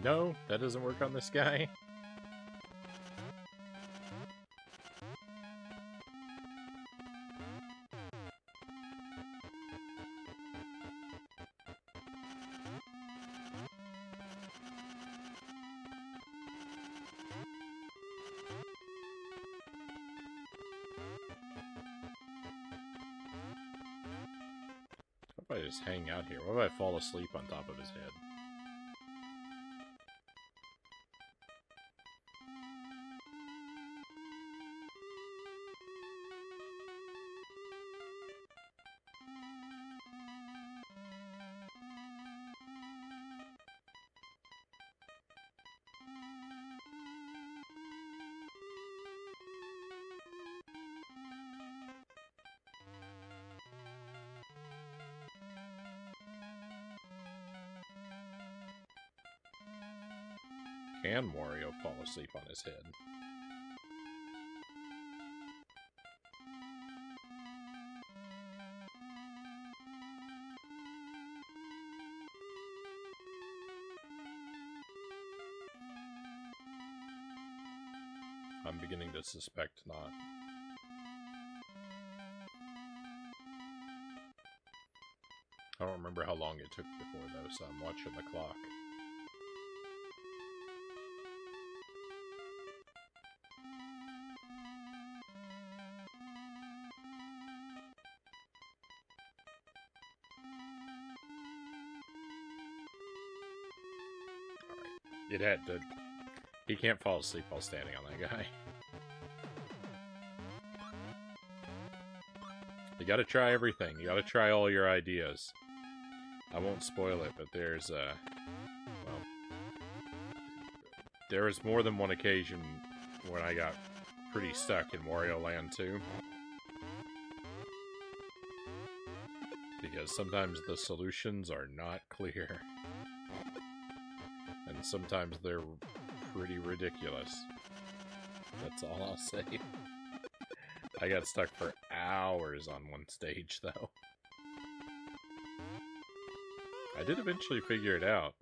No, that doesn't work on this guy. What if I just hang out here? What if I fall asleep on top of his head? Can Wario fall asleep on his head? I'm beginning to suspect not. I don't remember how long it took before though, so I'm watching the clock. It had to... He can't fall asleep while standing on that guy. You gotta try everything. You gotta try all your ideas. I won't spoil it, but there's well, there is more than one occasion when I got pretty stuck in Wario Land 2. Because sometimes the solutions are not clear. And sometimes they're pretty ridiculous. That's all I'll say. I got stuck for hours on one stage, though. I did eventually figure it out.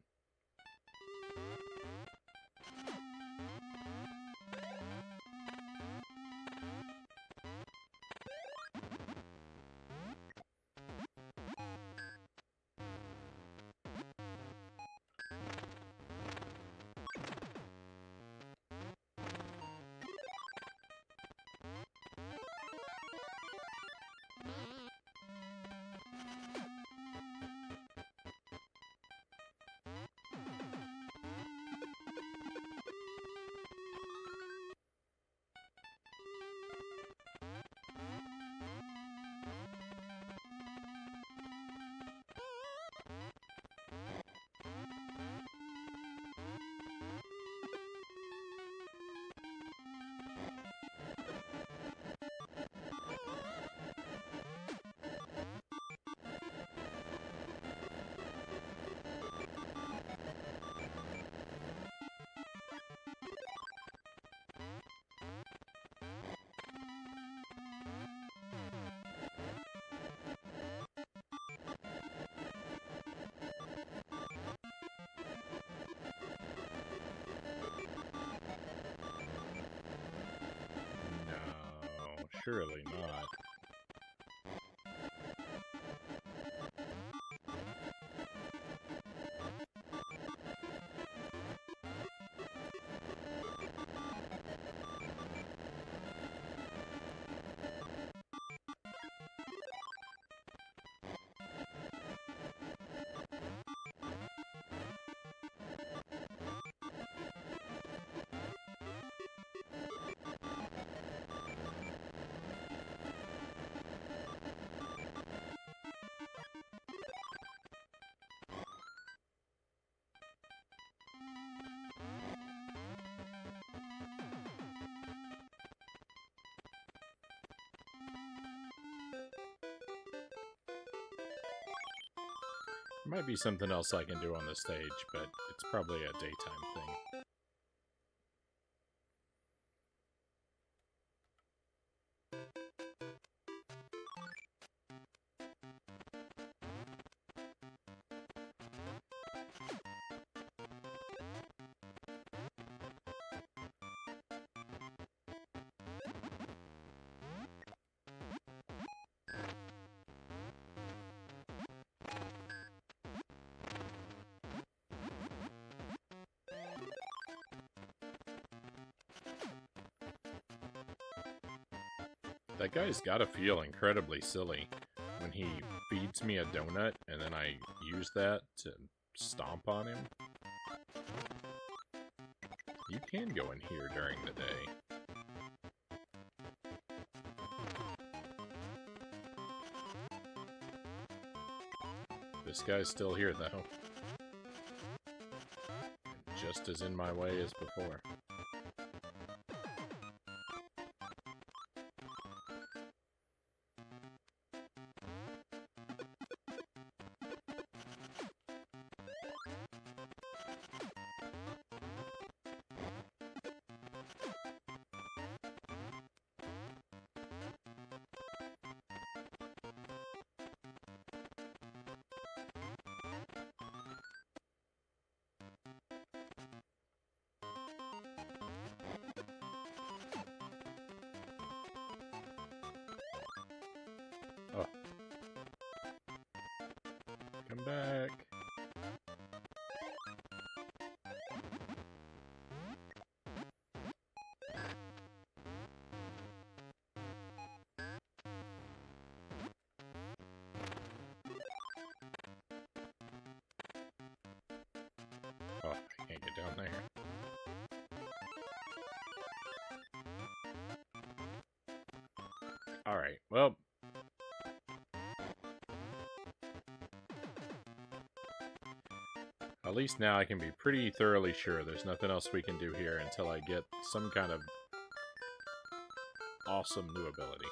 Surely not. Might be something else I can do on the stage, but it's probably a daytime thing. That guy's gotta feel incredibly silly when he feeds me a donut and then I use that to stomp on him. You can go in here during the day. This guy's still here, though. Just as in my way as before. Oh. Come back. Oh, I can't get down there. Alright, well. At least now I can be pretty thoroughly sure there's nothing else we can do here until I get some kind of awesome new ability.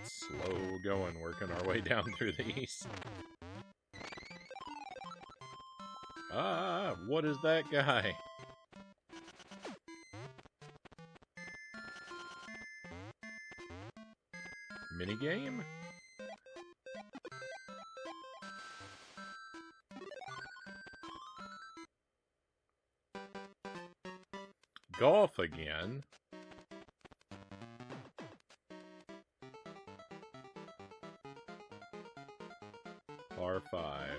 Slow going, working our way down through these. Ah, what is that guy? Minigame? Golf again? Par 5.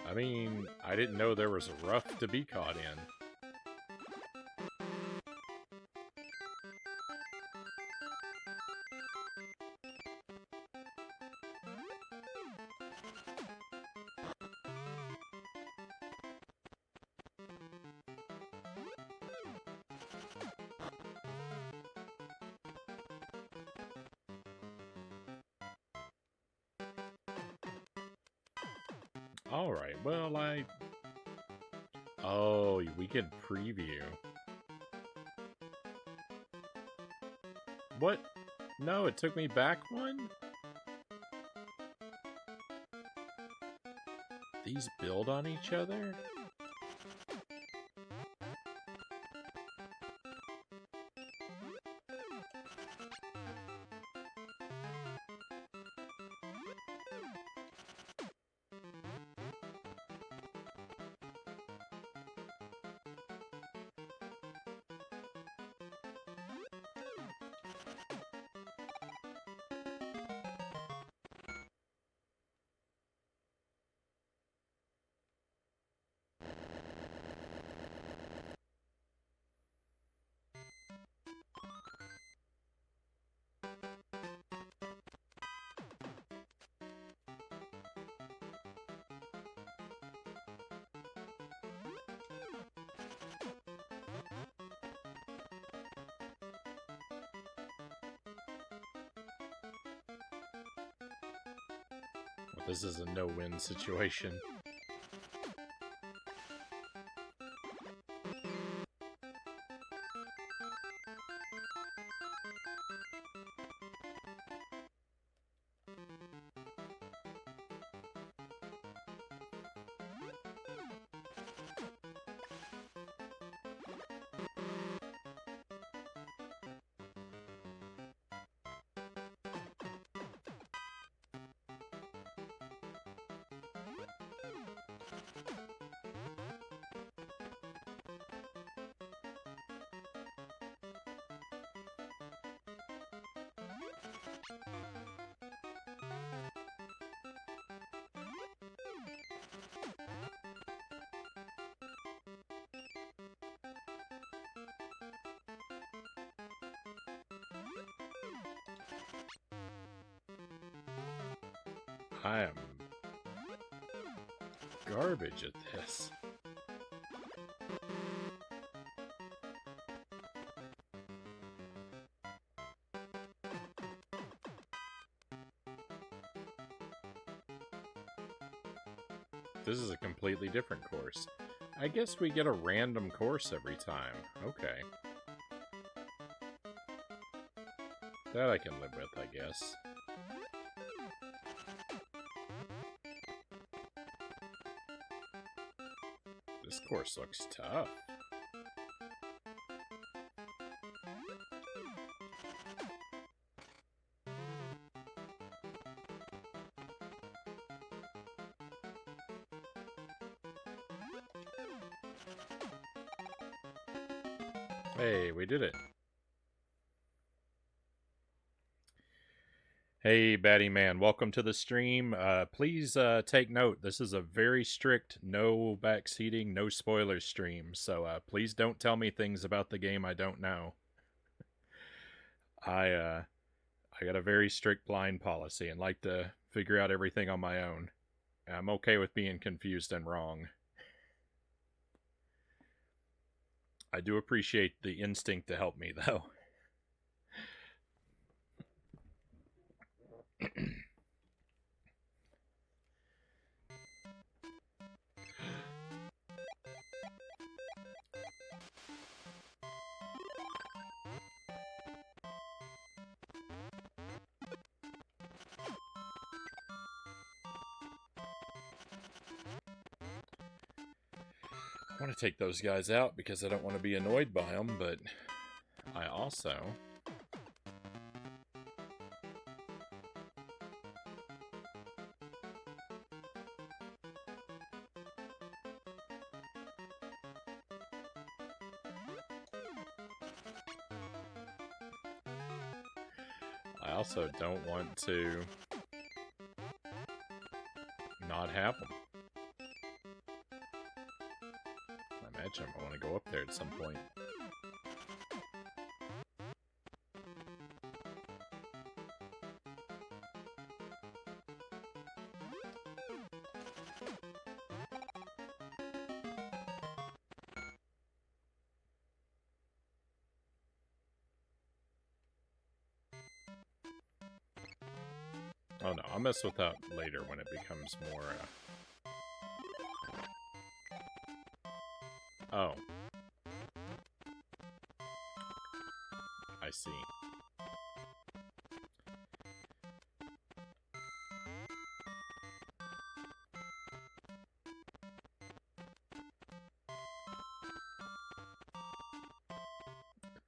I mean, I didn't know there was a rough to be caught in. Alright, well, oh, we can preview. What? No, it took me back one? These build on each other? Well, this is a no-win situation. I am garbage at this. This is a completely different course. I guess we get a random course every time. Okay. That I can live with, I guess. This course looks tough. Hey, we did it. Hey, Batty Man, welcome to the stream. Please take note, this is a very strict no backseating, no spoilers stream, so please don't tell me things about the game I don't know. I got a very strict blind policy and like to figure out everything on my own. I'm okay with being confused and wrong. I do appreciate the instinct to help me, though. I want to take those guys out because I don't want to be annoyed by them, but I also... don't want to not have them. I imagine I want to go up there at some point. Oh no, I'll mess with that later when it becomes more, Oh. I see.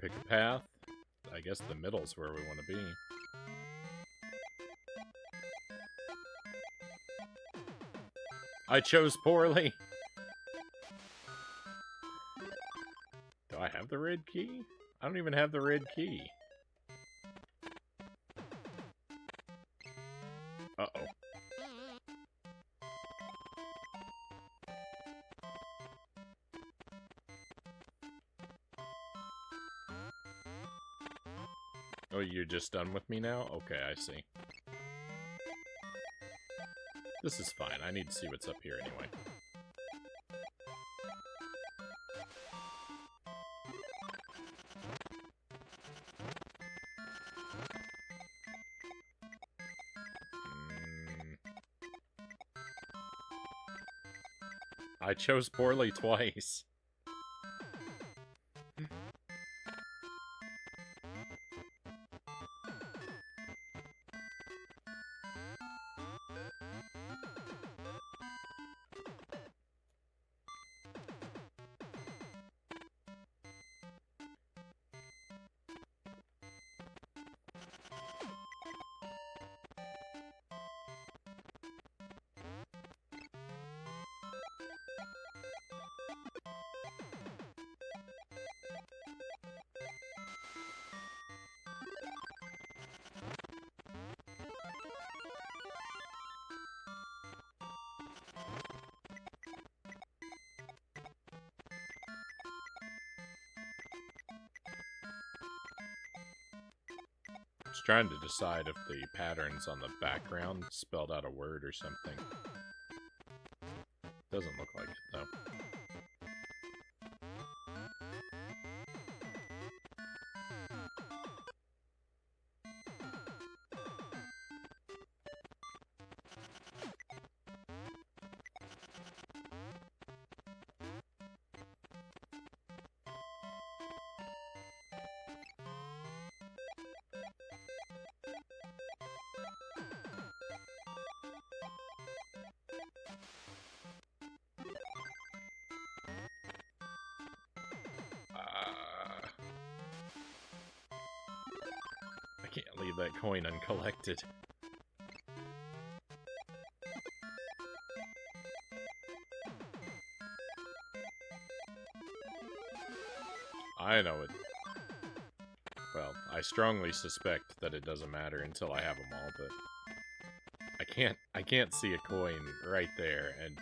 Pick a path. I guess the middle's where we want to be. I chose poorly. Do I have the red key? I don't even have the red key. Uh-oh. Oh, you're just done with me now? Okay, I see. This is fine. I need to see what's up here anyway. I chose poorly twice. I was trying to decide if the patterns on the background spelled out a word or something. Doesn't look like it, though. I can't leave that coin uncollected. I know it. Well, I strongly suspect that it doesn't matter until I have them all, but I can't see a coin right there and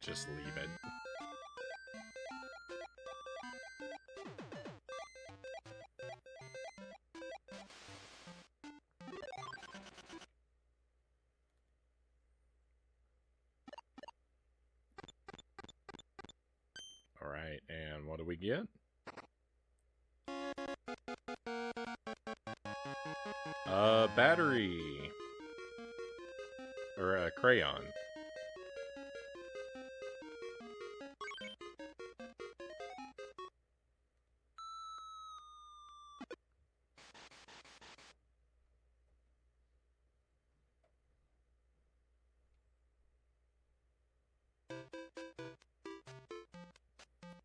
just leave it. Alright, and what do we get? A battery! Or a crayon.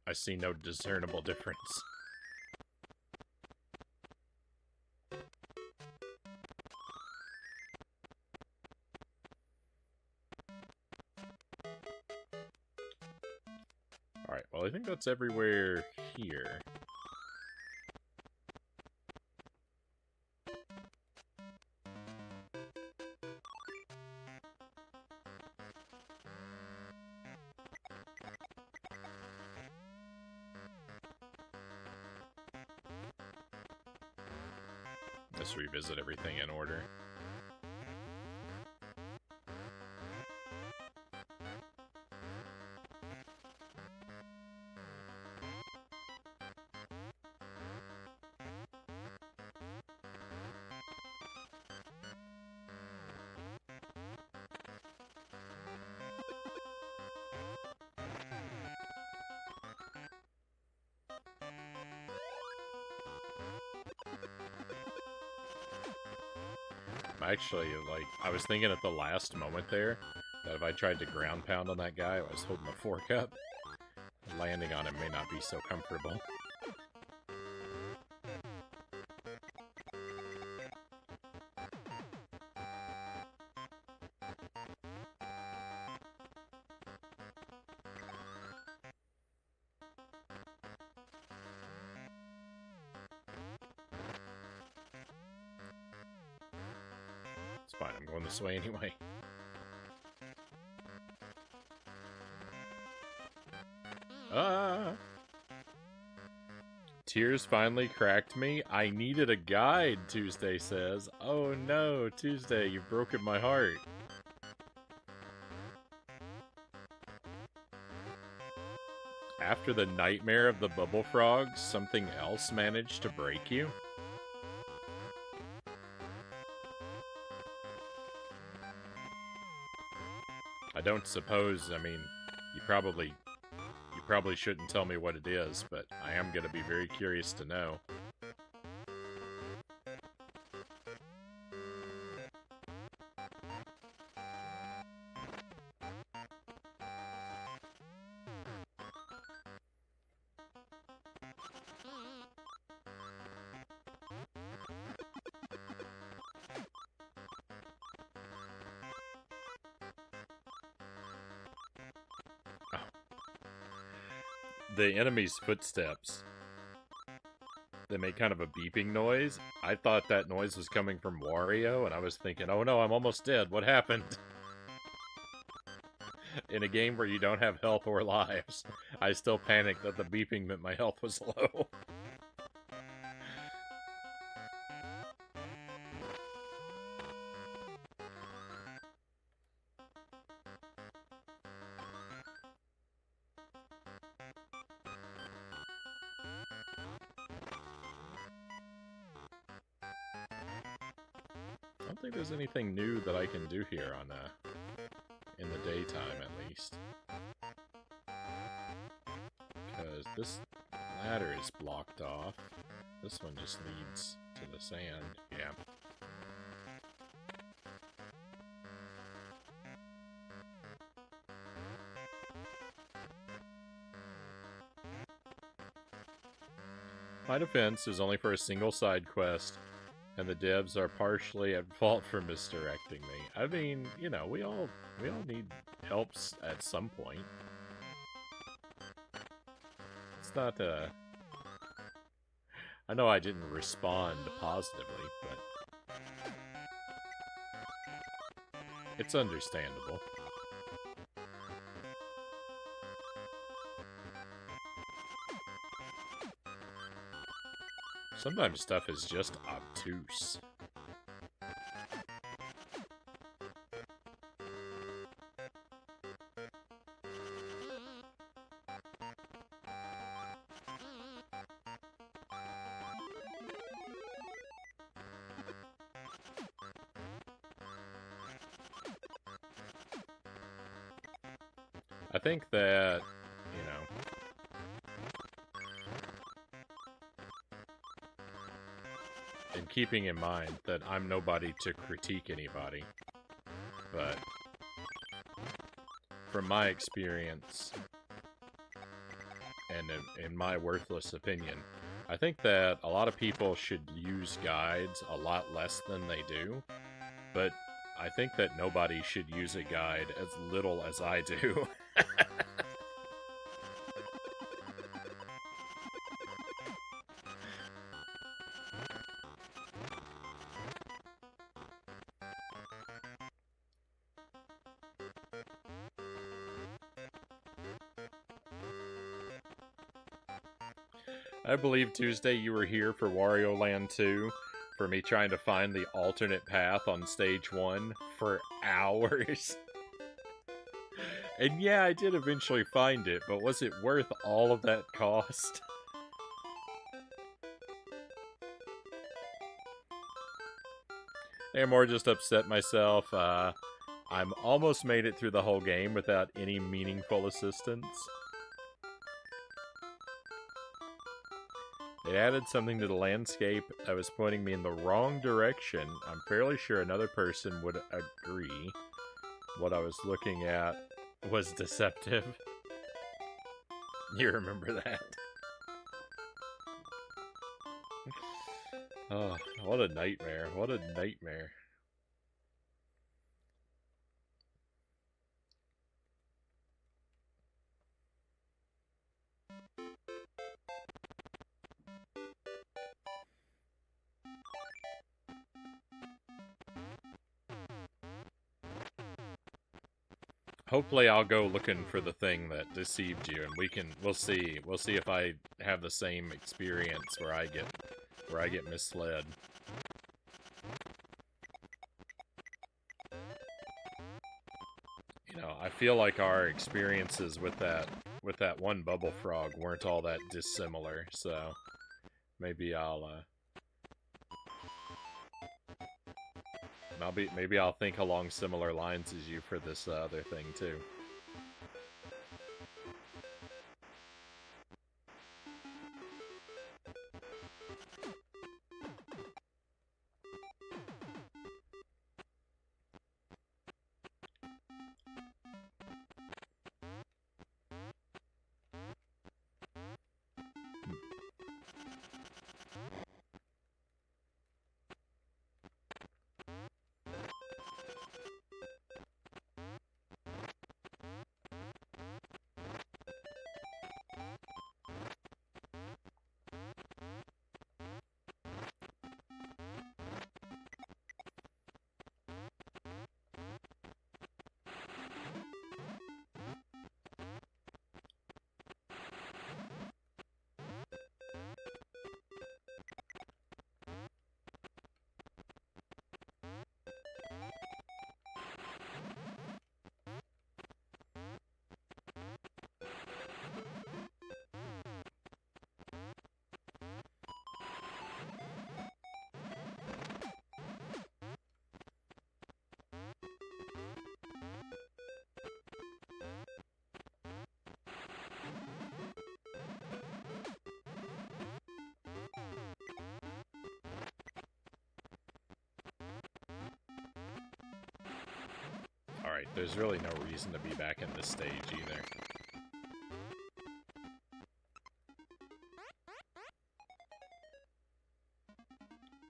I see no discernible difference. Alright, well I think that's everywhere here. Let's revisit everything in order. Actually, like, I was thinking at the last moment there that if I tried to ground pound on that guy, I was holding the fork up. Landing on him may not be so comfortable. It's fine, I'm going this way anyway. Ah! Tears finally cracked me. I needed a guide, Tuesday says. Oh no, Tuesday, you've broken my heart. After the nightmare of the bubble frogs, something else managed to break you? I don't suppose, I mean, you probably shouldn't tell me what it is, but I am going to be very curious to know. The enemy's footsteps, they make kind of a beeping noise. I thought that noise was coming from Wario, and I was thinking, oh no, I'm almost dead. What happened? In a game where you don't have health or lives, I still panicked that the beeping meant my health was low. I don't think there's anything new that I can do here on in the daytime, at least. Because this ladder is blocked off. This one just leads to the sand. Yeah. My defense is only for a single side quest, and the devs are partially at fault for misdirecting me. I mean, you know, we all need helps at some point. It's not I know I didn't respond positively, but it's understandable. Sometimes stuff is just obtuse. I think that, you know, and keeping in mind that I'm nobody to critique anybody, but from my experience and in my worthless opinion, I think that a lot of people should use guides a lot less than they do, but I think that nobody should use a guide as little as I do. I believe Tuesday you were here for Wario Land 2, for me trying to find the alternate path on stage 1 for hours. And yeah, I did eventually find it, but was it worth all of that cost? I'm more just upset myself. I'm almost made it through the whole game without any meaningful assistance. They added something to the landscape that was pointing me in the wrong direction. I'm fairly sure another person would agree. What I was looking at was deceptive. You remember that? Oh, what a nightmare. What a nightmare. Hopefully I'll go looking for the thing that deceived you, and we'll see if I have the same experience where I get misled. You know, I feel like our experiences with that one bubble frog weren't all that dissimilar, so maybe maybe I'll think along similar lines as you for this other thing too. Alright, there's really no reason to be back in this stage either.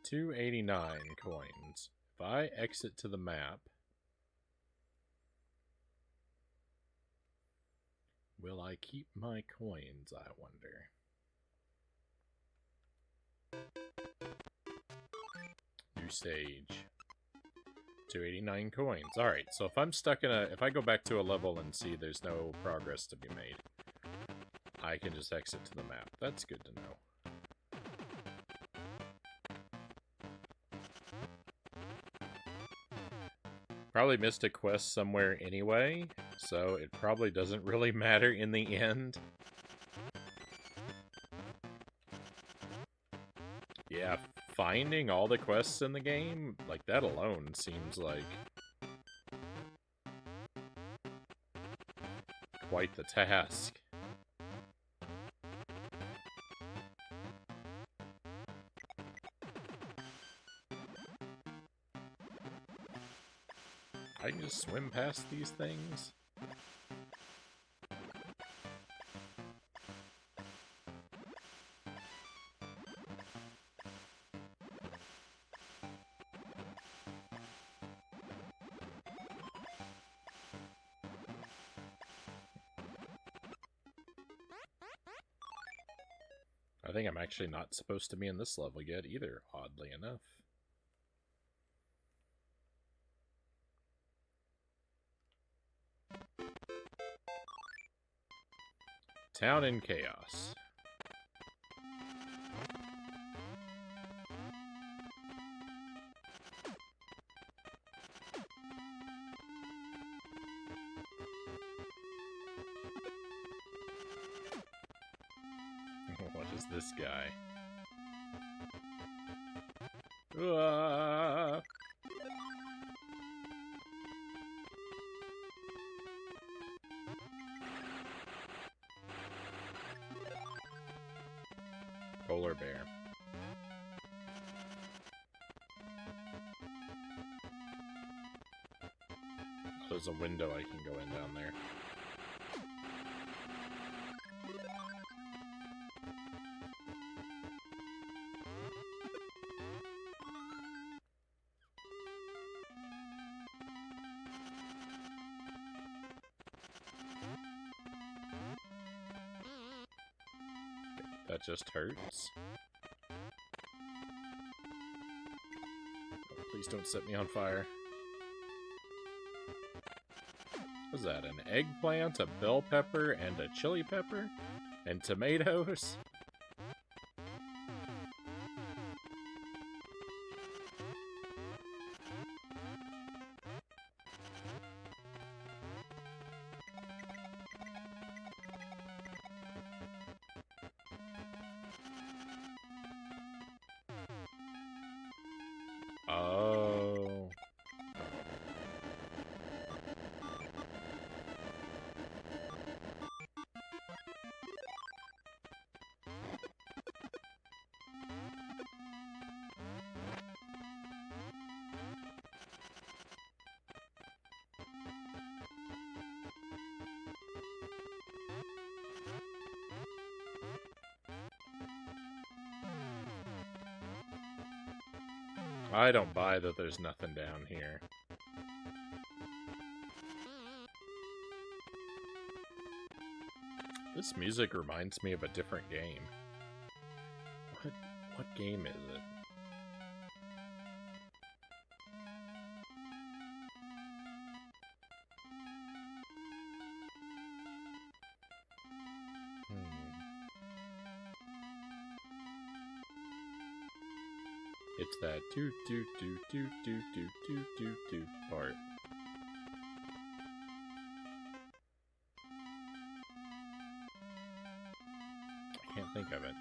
$289 coins. If I exit to the map, will I keep my coins, I wonder? New stage. 289 coins. Alright, so if I'm stuck in if I go back to a level and see there's no progress to be made, I can just exit to the map. That's good to know. Probably missed a quest somewhere anyway, so it probably doesn't really matter in the end. Yeah, finding all the quests in the game, like that alone seems like quite the task. I can just swim past these things? I think I'm actually not supposed to be in this level yet either, oddly enough. Town in Chaos. What is this guy? Polar bear. There's a window I can go in down there. That just hurts. Oh, please don't set me on fire. What's that? An eggplant, a bell pepper, and a chili pepper? And tomatoes? Oh. I don't buy that there's nothing down here. This music reminds me of a different game. What game is it? It's that do do do do do do do do do part. I can't think of it.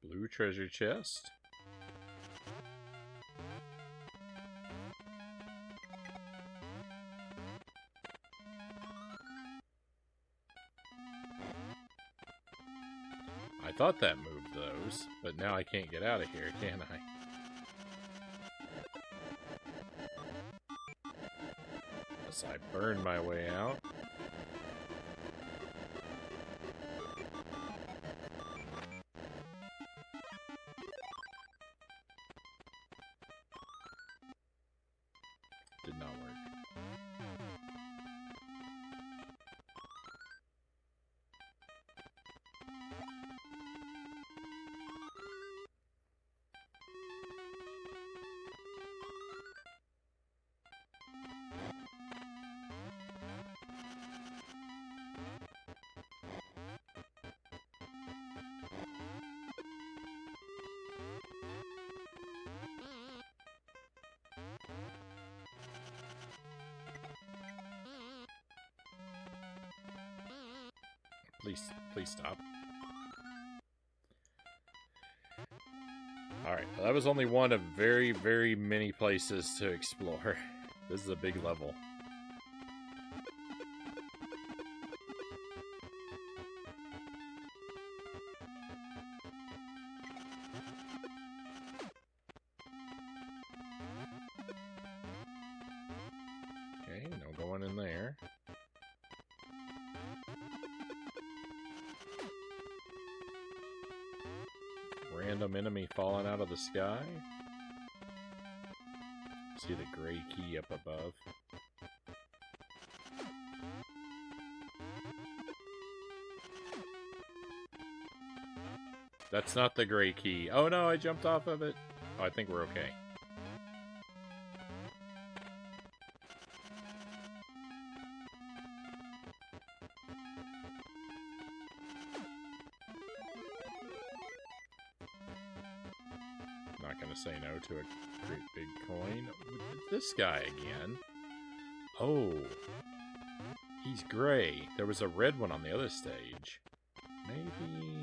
Blue treasure chest. I thought that moved those, but now I can't get out of here, can I? A as I burn my way out. Did not work. Please stop. Alright, well, that was only one of very, very many places to explore. This is a big level. Okay, no going in there. Random enemy falling out of the sky. See the gray key up above. That's not the gray key. Oh no, I jumped off of it. Oh, I think we're okay. Not gonna say no to a great big coin. This guy again. Oh. He's gray. There was a red one on the other stage. Maybe...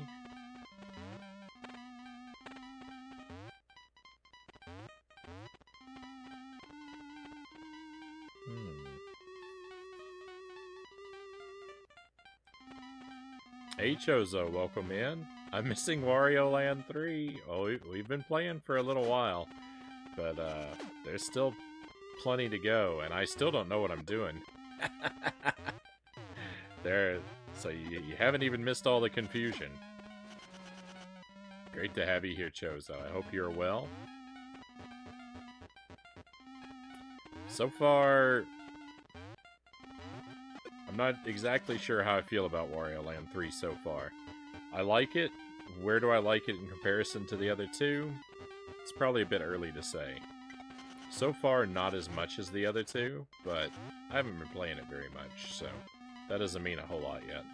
Hey Chozo, welcome in. I'm missing Wario Land 3. Oh, we've been playing for a little while, but there's still plenty to go, and I still don't know what I'm doing. So you haven't even missed all the confusion. Great to have you here, Chozo. I hope you're well. So far, I'm not exactly sure how I feel about Wario Land 3 so far. I like it. Where do I like it in comparison to the other two? It's probably a bit early to say. So far, not as much as the other two, but I haven't been playing it very much, so that doesn't mean a whole lot yet.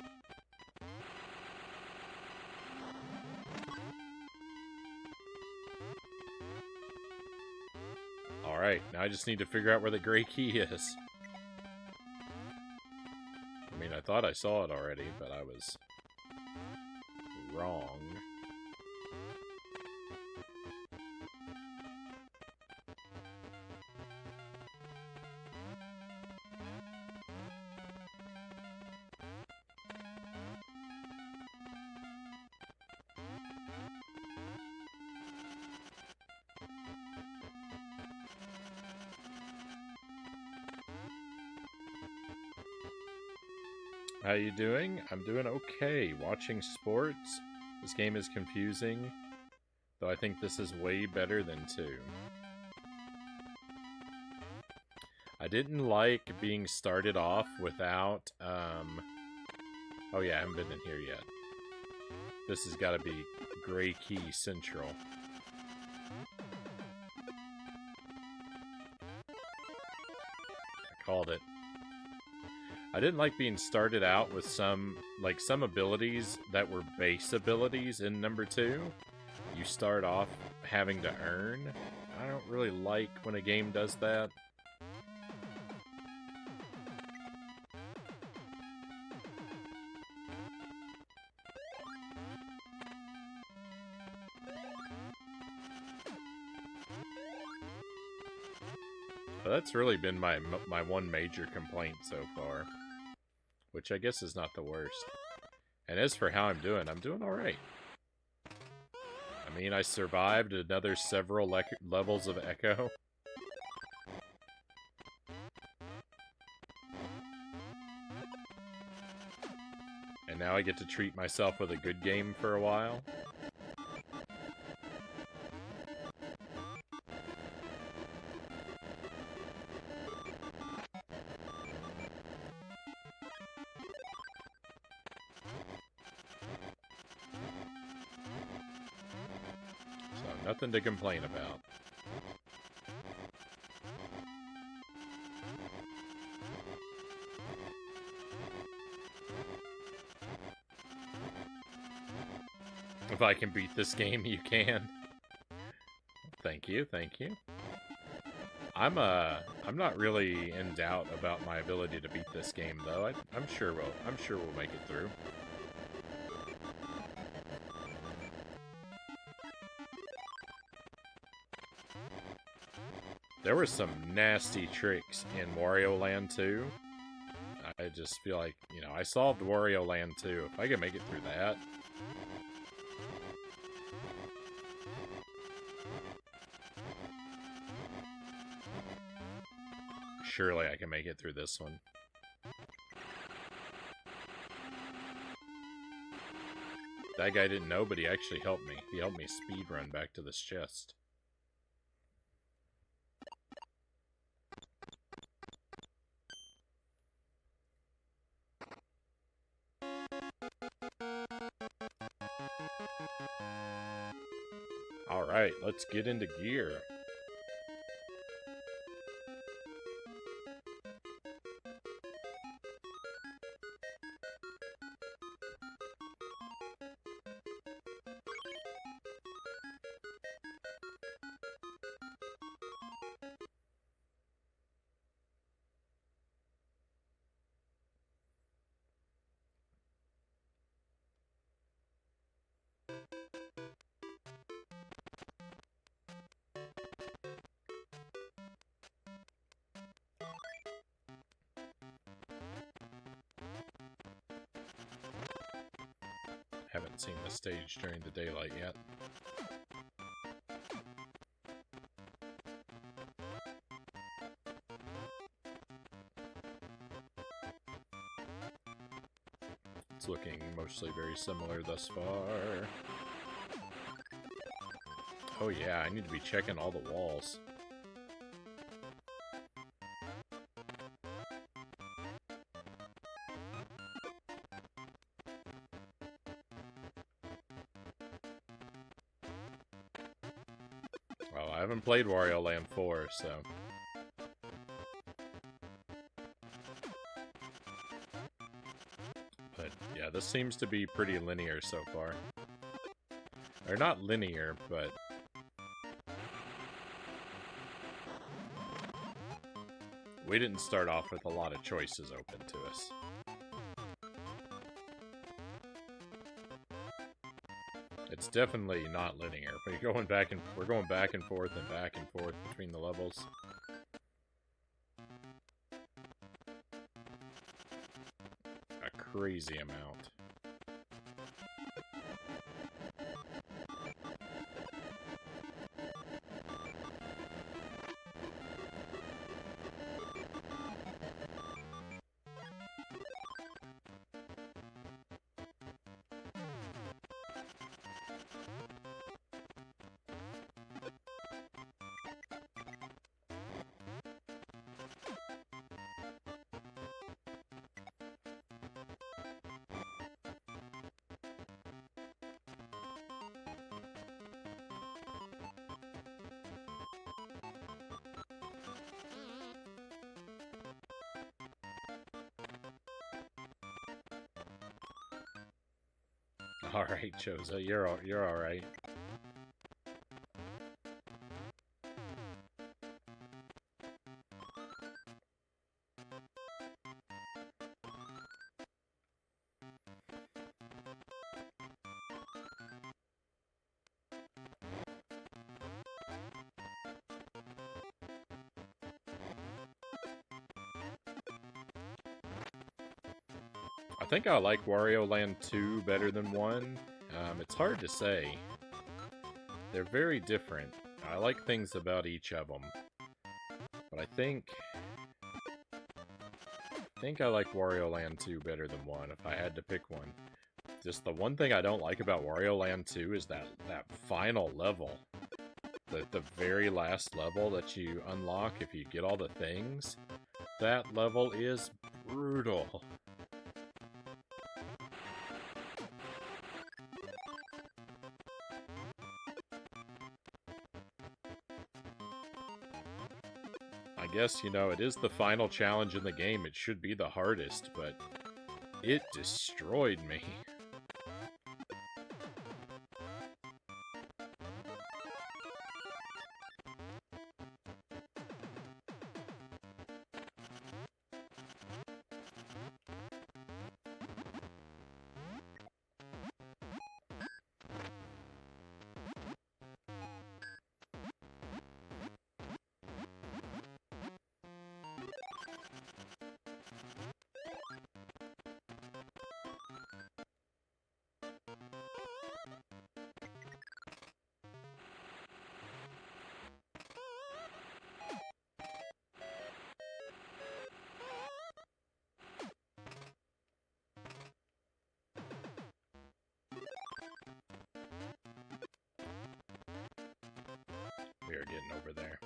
Alright, now I just need to figure out where the gray key is. I mean, I thought I saw it already, but I was wrong. How you doing? I'm doing okay. Watching sports. This game is confusing, though I think this is way better than 2. I didn't like being started off without, oh yeah, I haven't been in here yet. This has got to be Gray Key Central. I called it. I didn't like being started out with some abilities that were base abilities in number 2. You start off having to earn. I don't really like when a game does that. But that's really been my one major complaint so far. Which I guess is not the worst. And as for how I'm doing alright. I mean, I survived another several levels of Echo. now I get to treat myself with a good game for a while. So, nothing to complain about. If I can beat this game, you can. Thank you, thank you. I'm not really in doubt about my ability to beat this game, though. I'm sure we'll make it through. There were some nasty tricks in Wario Land 2. I just feel like, you know, I solved Wario Land 2. If I can make it through that. Surely I can make it through this one. That guy didn't know, but he actually helped me. He helped me speedrun back to this chest. Alright, let's get into gear. Haven't seen the stage during the daylight yet. It's looking mostly very similar thus far. Oh yeah, I need to be checking all the walls. Well, I haven't played Wario Land 4, so... But, yeah, this seems to be pretty linear so far. Or not linear, but... we didn't start off with a lot of choices open to us. It's definitely not linear. We're going back and forth between the levels. A crazy amount. Alright, Choza, you're alright. I think I like Wario Land 2 better than 1. It's hard to say. They're very different. I like things about each of them. But I think think I like Wario Land 2 better than 1 if I had to pick one. Just the one thing I don't like about Wario Land 2 is that final level. The very last level that you unlock if you get all the things. That level is brutal. I guess, you know, it is the final challenge in the game. It should be the hardest, but it destroyed me. We are getting over there.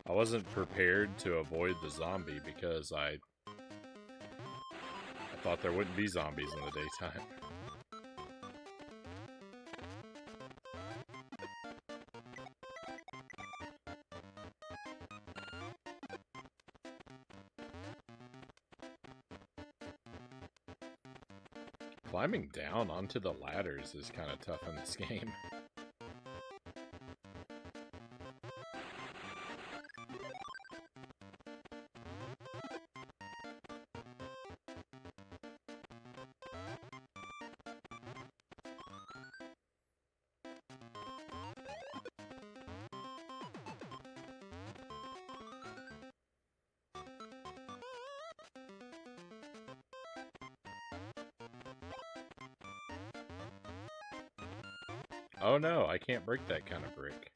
I wasn't prepared to avoid the zombie because I thought there wouldn't be zombies in the daytime. Climbing down onto the ladders is kind of tough in this game. Oh no, I can't break that kind of brick.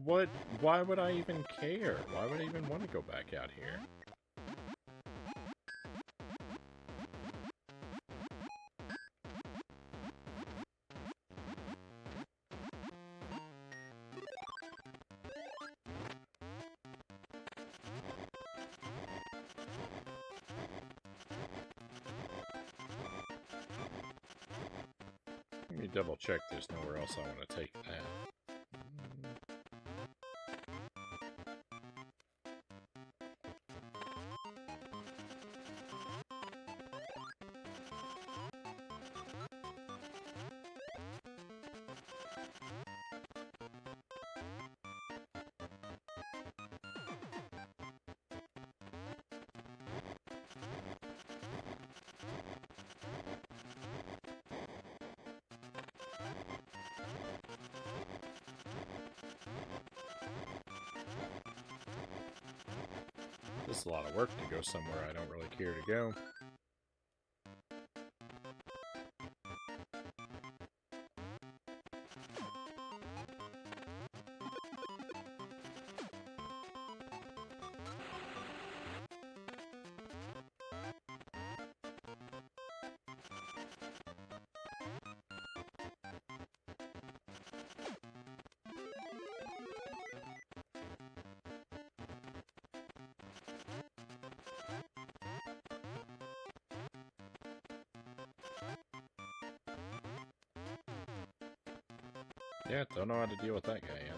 What? Why would I even care? Why would I even want to go back out here? Let me double check there's nowhere else I want to take that. This is a lot of work to go somewhere I don't really care to go. Yeah, don't know how to deal with that guy yet.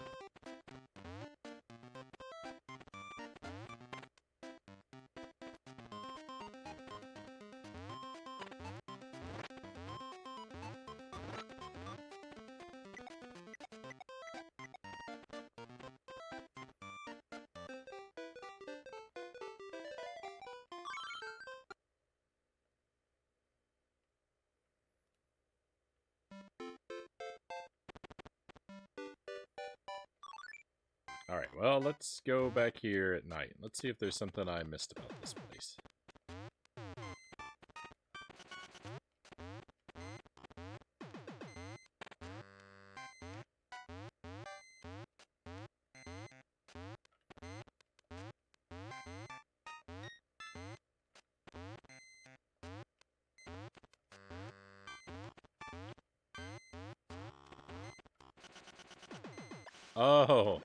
Alright, well, let's go back here at night. Let's see if there's something I missed about this place. Oh,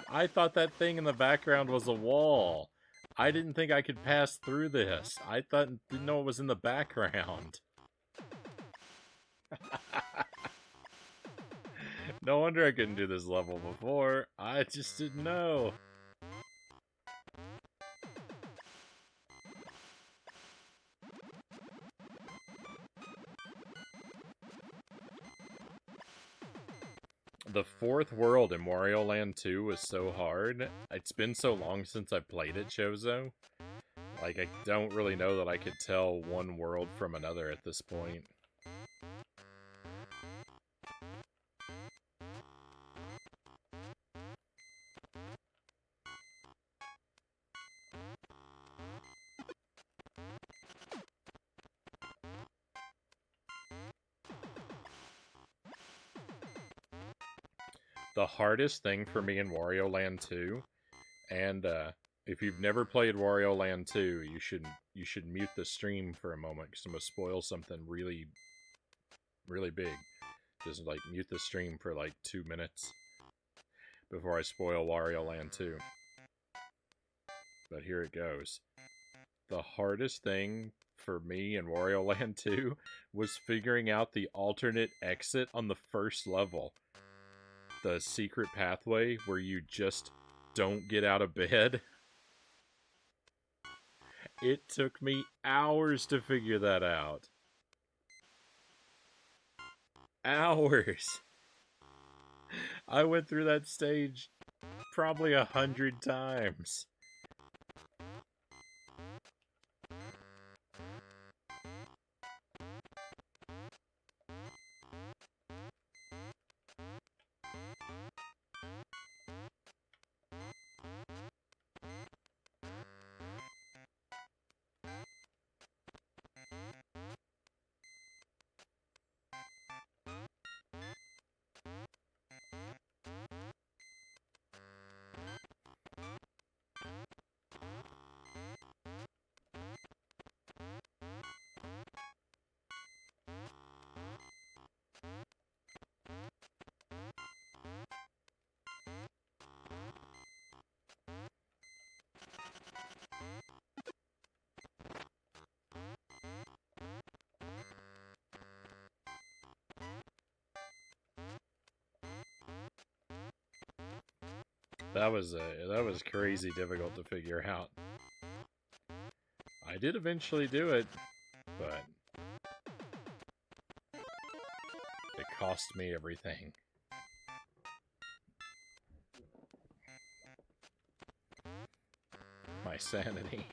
I thought that thing in the background was a wall. I didn't think I could pass through this. I didn't know it was in the background. No wonder I couldn't do this level before. I just didn't know. The fourth world in Wario Land 2 was so hard. It's been so long since I played it, Chozo. Like, I don't really know that I could tell one world from another at this point. The hardest thing for me in Wario Land 2, and if you've never played Wario Land 2, you should mute the stream for a moment because I'm gonna spoil something really, really big. Just like mute the stream for like 2 minutes before I spoil Wario Land 2. But here it goes. The hardest thing for me in Wario Land 2 was figuring out the alternate exit on the first level. The secret pathway where you just don't get out of bed. It took me hours to figure that out. Hours! I went through that stage probably 100 times. That was crazy difficult to figure out. I did eventually do it, but it cost me everything. My sanity.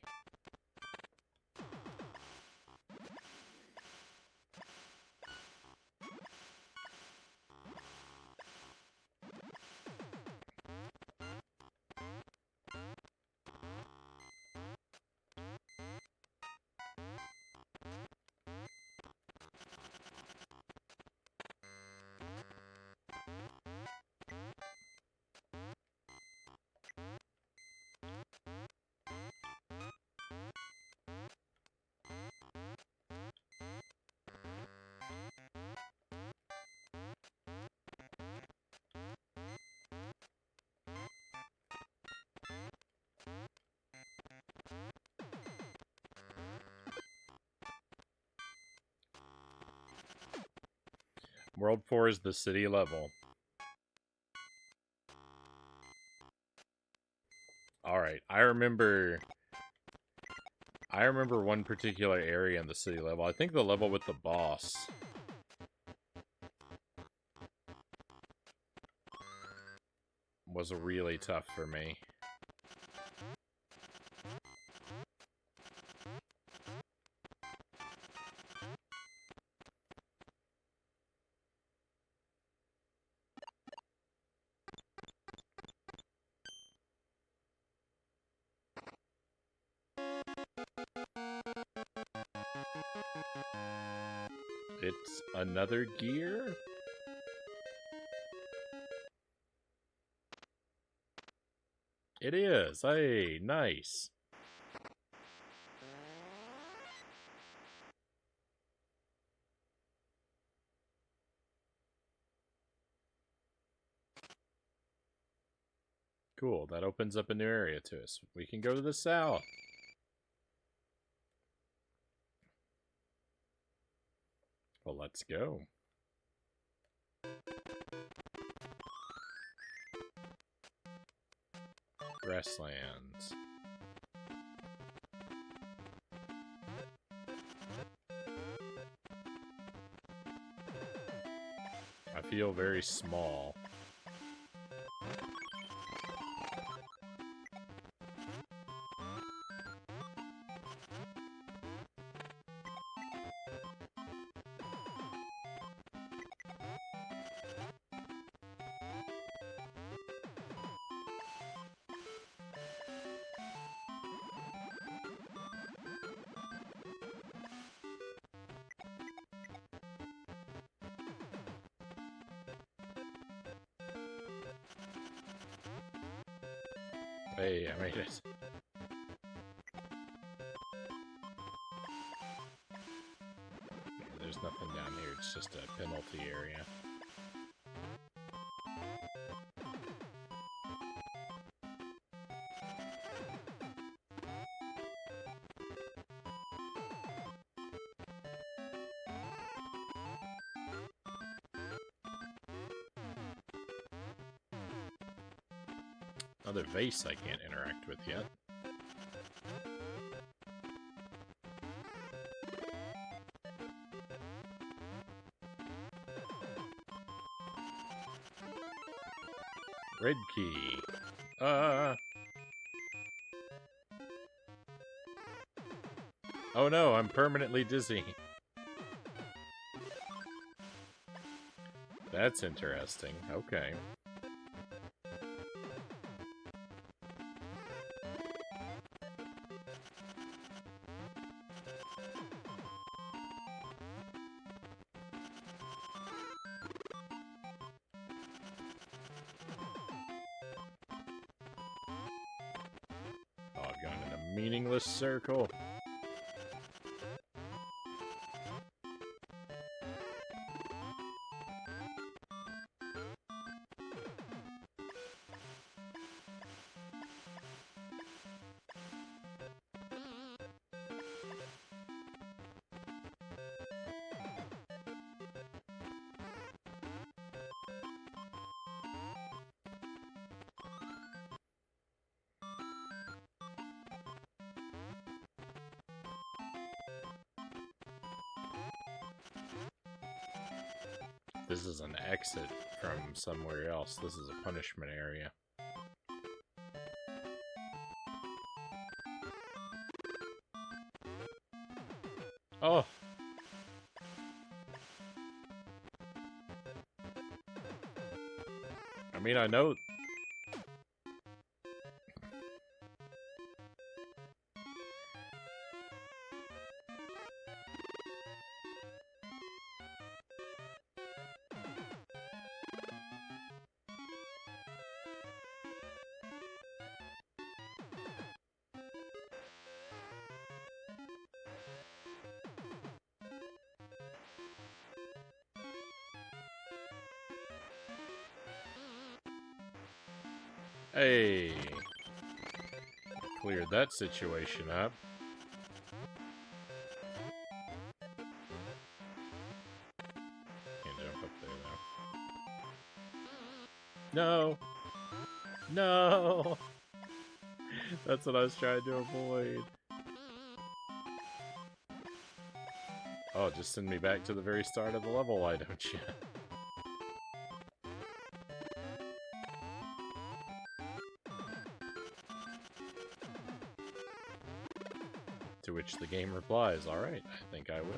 World 4 is the city level. Alright, I remember one particular area in the city level. I think the level with the boss. Was really tough for me. It's another gear? It is. Hey, nice. Cool, that opens up a new area to us. We can go to the south. Well, let's go. Grasslands. I feel very small. Hey, I made it. There's nothing down here, it's just a penalty area. Another vase I can't interact with yet. Red key. Oh no, I'm permanently dizzy. That's interesting. Okay. Oh, I've gone in a meaningless circle. This is an exit from somewhere else. This is a punishment area. Oh! I mean, I know... Hey! Cleared that situation up. Can't jump up there, though. No! No! That's what I was trying to avoid. Oh, just send me back to the very start of the level, why don't you? To which the game replies, alright, I think I will.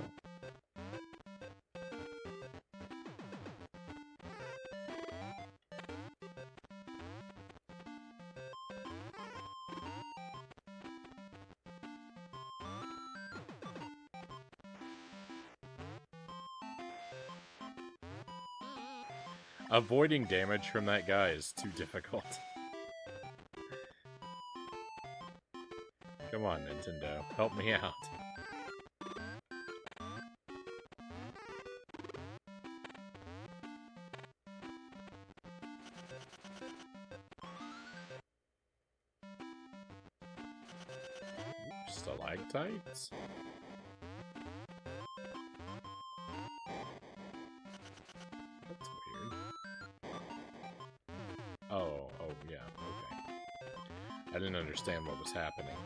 Avoiding damage from that guy is too difficult. Come on, Nintendo. Help me out. Stalactites? That's weird. Oh, yeah, okay. I didn't understand what was happening.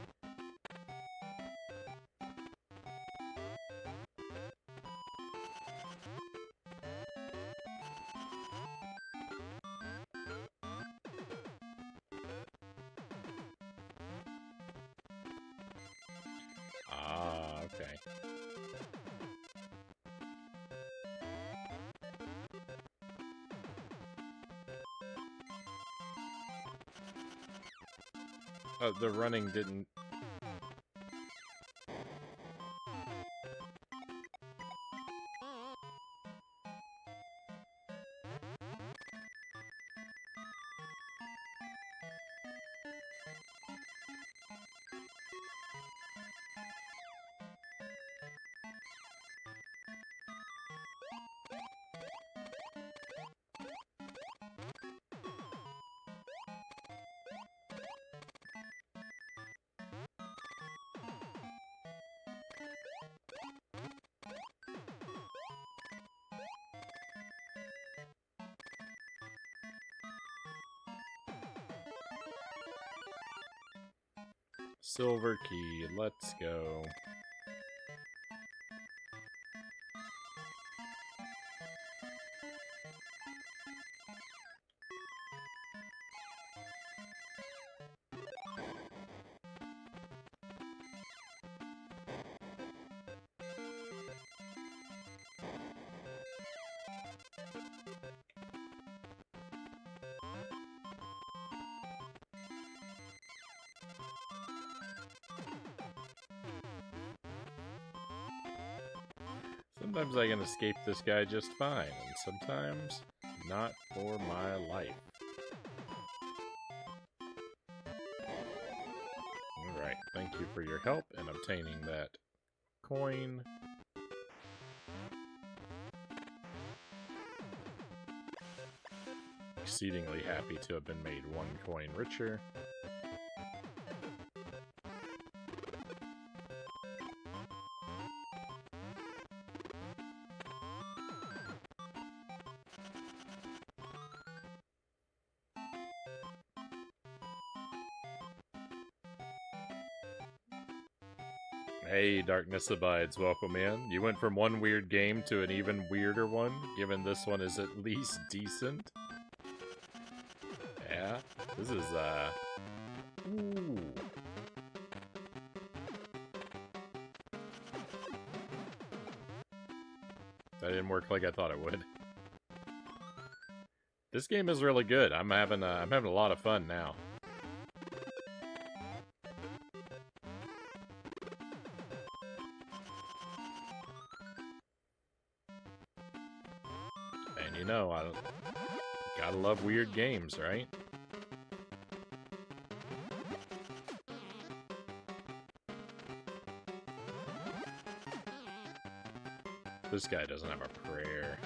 Ah, okay. Oh, the running didn't... Silver key, let's go. Sometimes I can escape this guy just fine, and sometimes not for my life. Alright, thank you for your help in obtaining that coin. Exceedingly happy to have been made 1 coin richer. Hey, Darkness Abides, welcome in. You went from one weird game to an even weirder one, given this one is at least decent. Yeah, this is, ooh. That didn't work like I thought it would. This game is really good. I'm having a lot of fun now. And you know, I gotta love weird games, right? This guy doesn't have a prayer.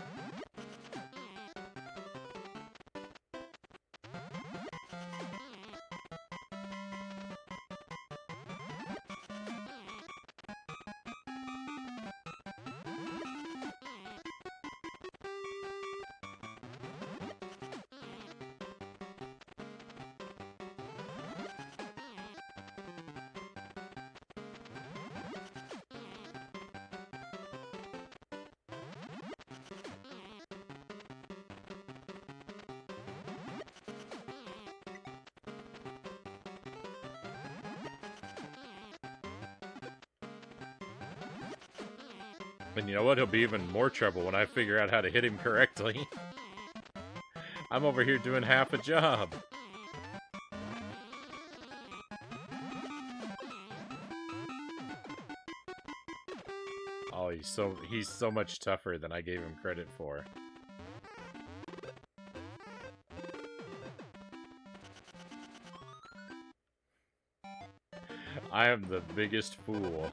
And you know what? He'll be even more trouble when I figure out how to hit him correctly. I'm over here doing half a job. Oh, he's so much tougher than I gave him credit for. I am the biggest fool.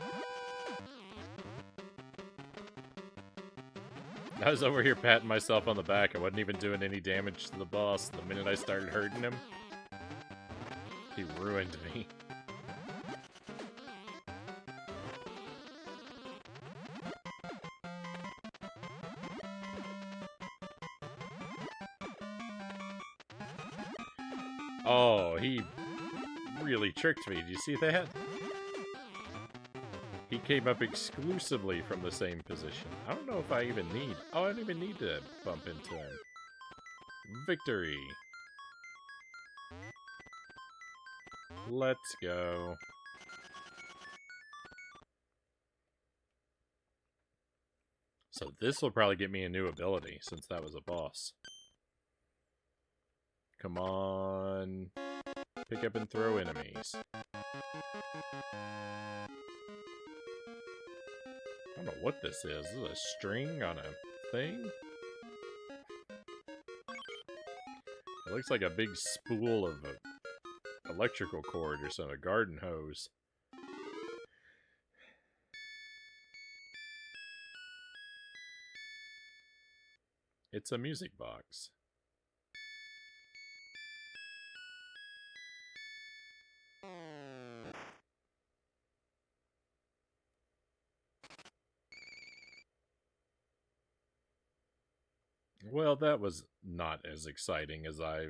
I was over here patting myself on the back. I wasn't even doing any damage to the boss. The minute I started hurting him, he ruined me. Oh, he really tricked me. Do you see that? He came up exclusively from the same position. I don't know if I even need... Oh, I don't even need to bump into him. Victory! Let's go. So this will probably get me a new ability, since that was a boss. Come on. Pick up and throw enemies. I don't know what this is. Is this a string on a thing? It looks like a big spool of a electrical cord or some, a garden hose. It's a music box. Well, that was not as exciting as I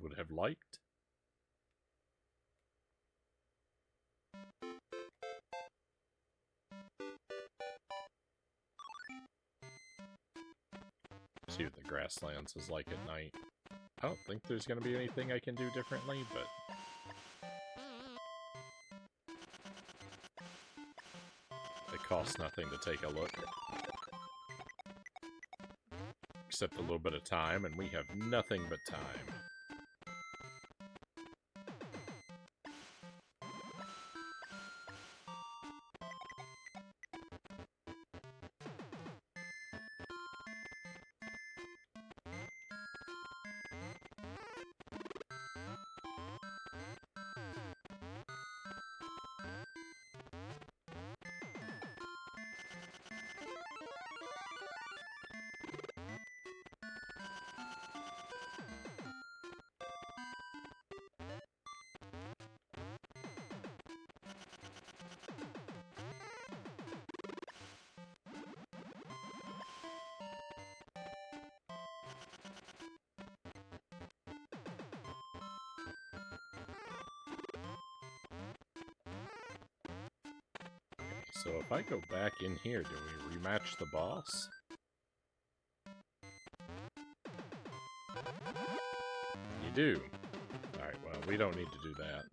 would have liked. See what the grasslands is like at night. I don't think there's going to be anything I can do differently, but... It costs nothing to take a look. Except a little bit of time, and we have nothing but time. So if I go back in here, do we rematch the boss? You do. Alright, well, we don't need to do that.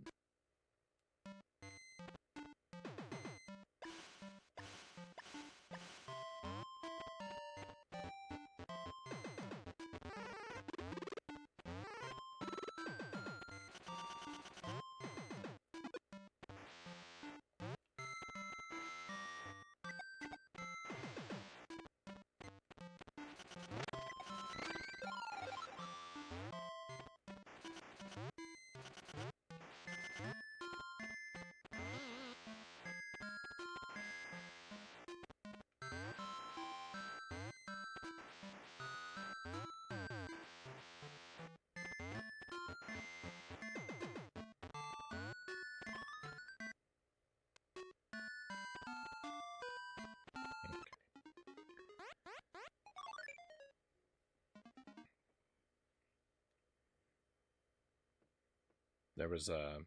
There was a,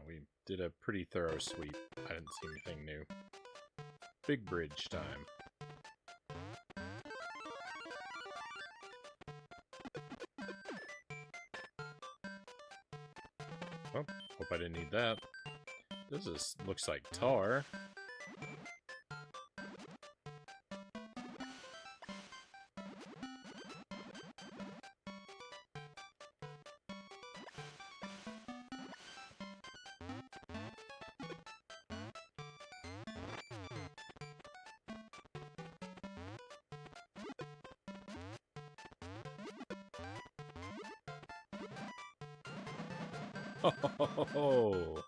we did a pretty thorough sweep. I didn't see anything new. Big bridge time. Oh, hope I didn't need that. This looks like tar. Oh,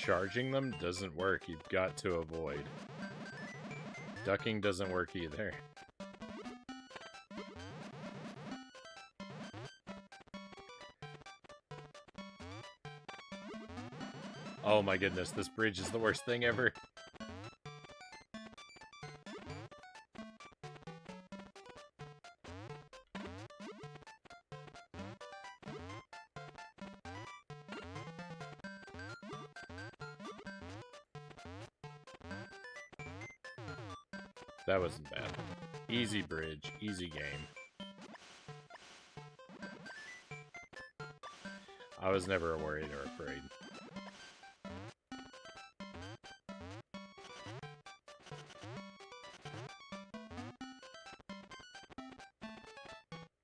charging them doesn't work. You've got to avoid. Ducking doesn't work either. Oh my goodness, this bridge is the worst thing ever. That wasn't bad. Easy bridge, easy game. I was never worried or afraid.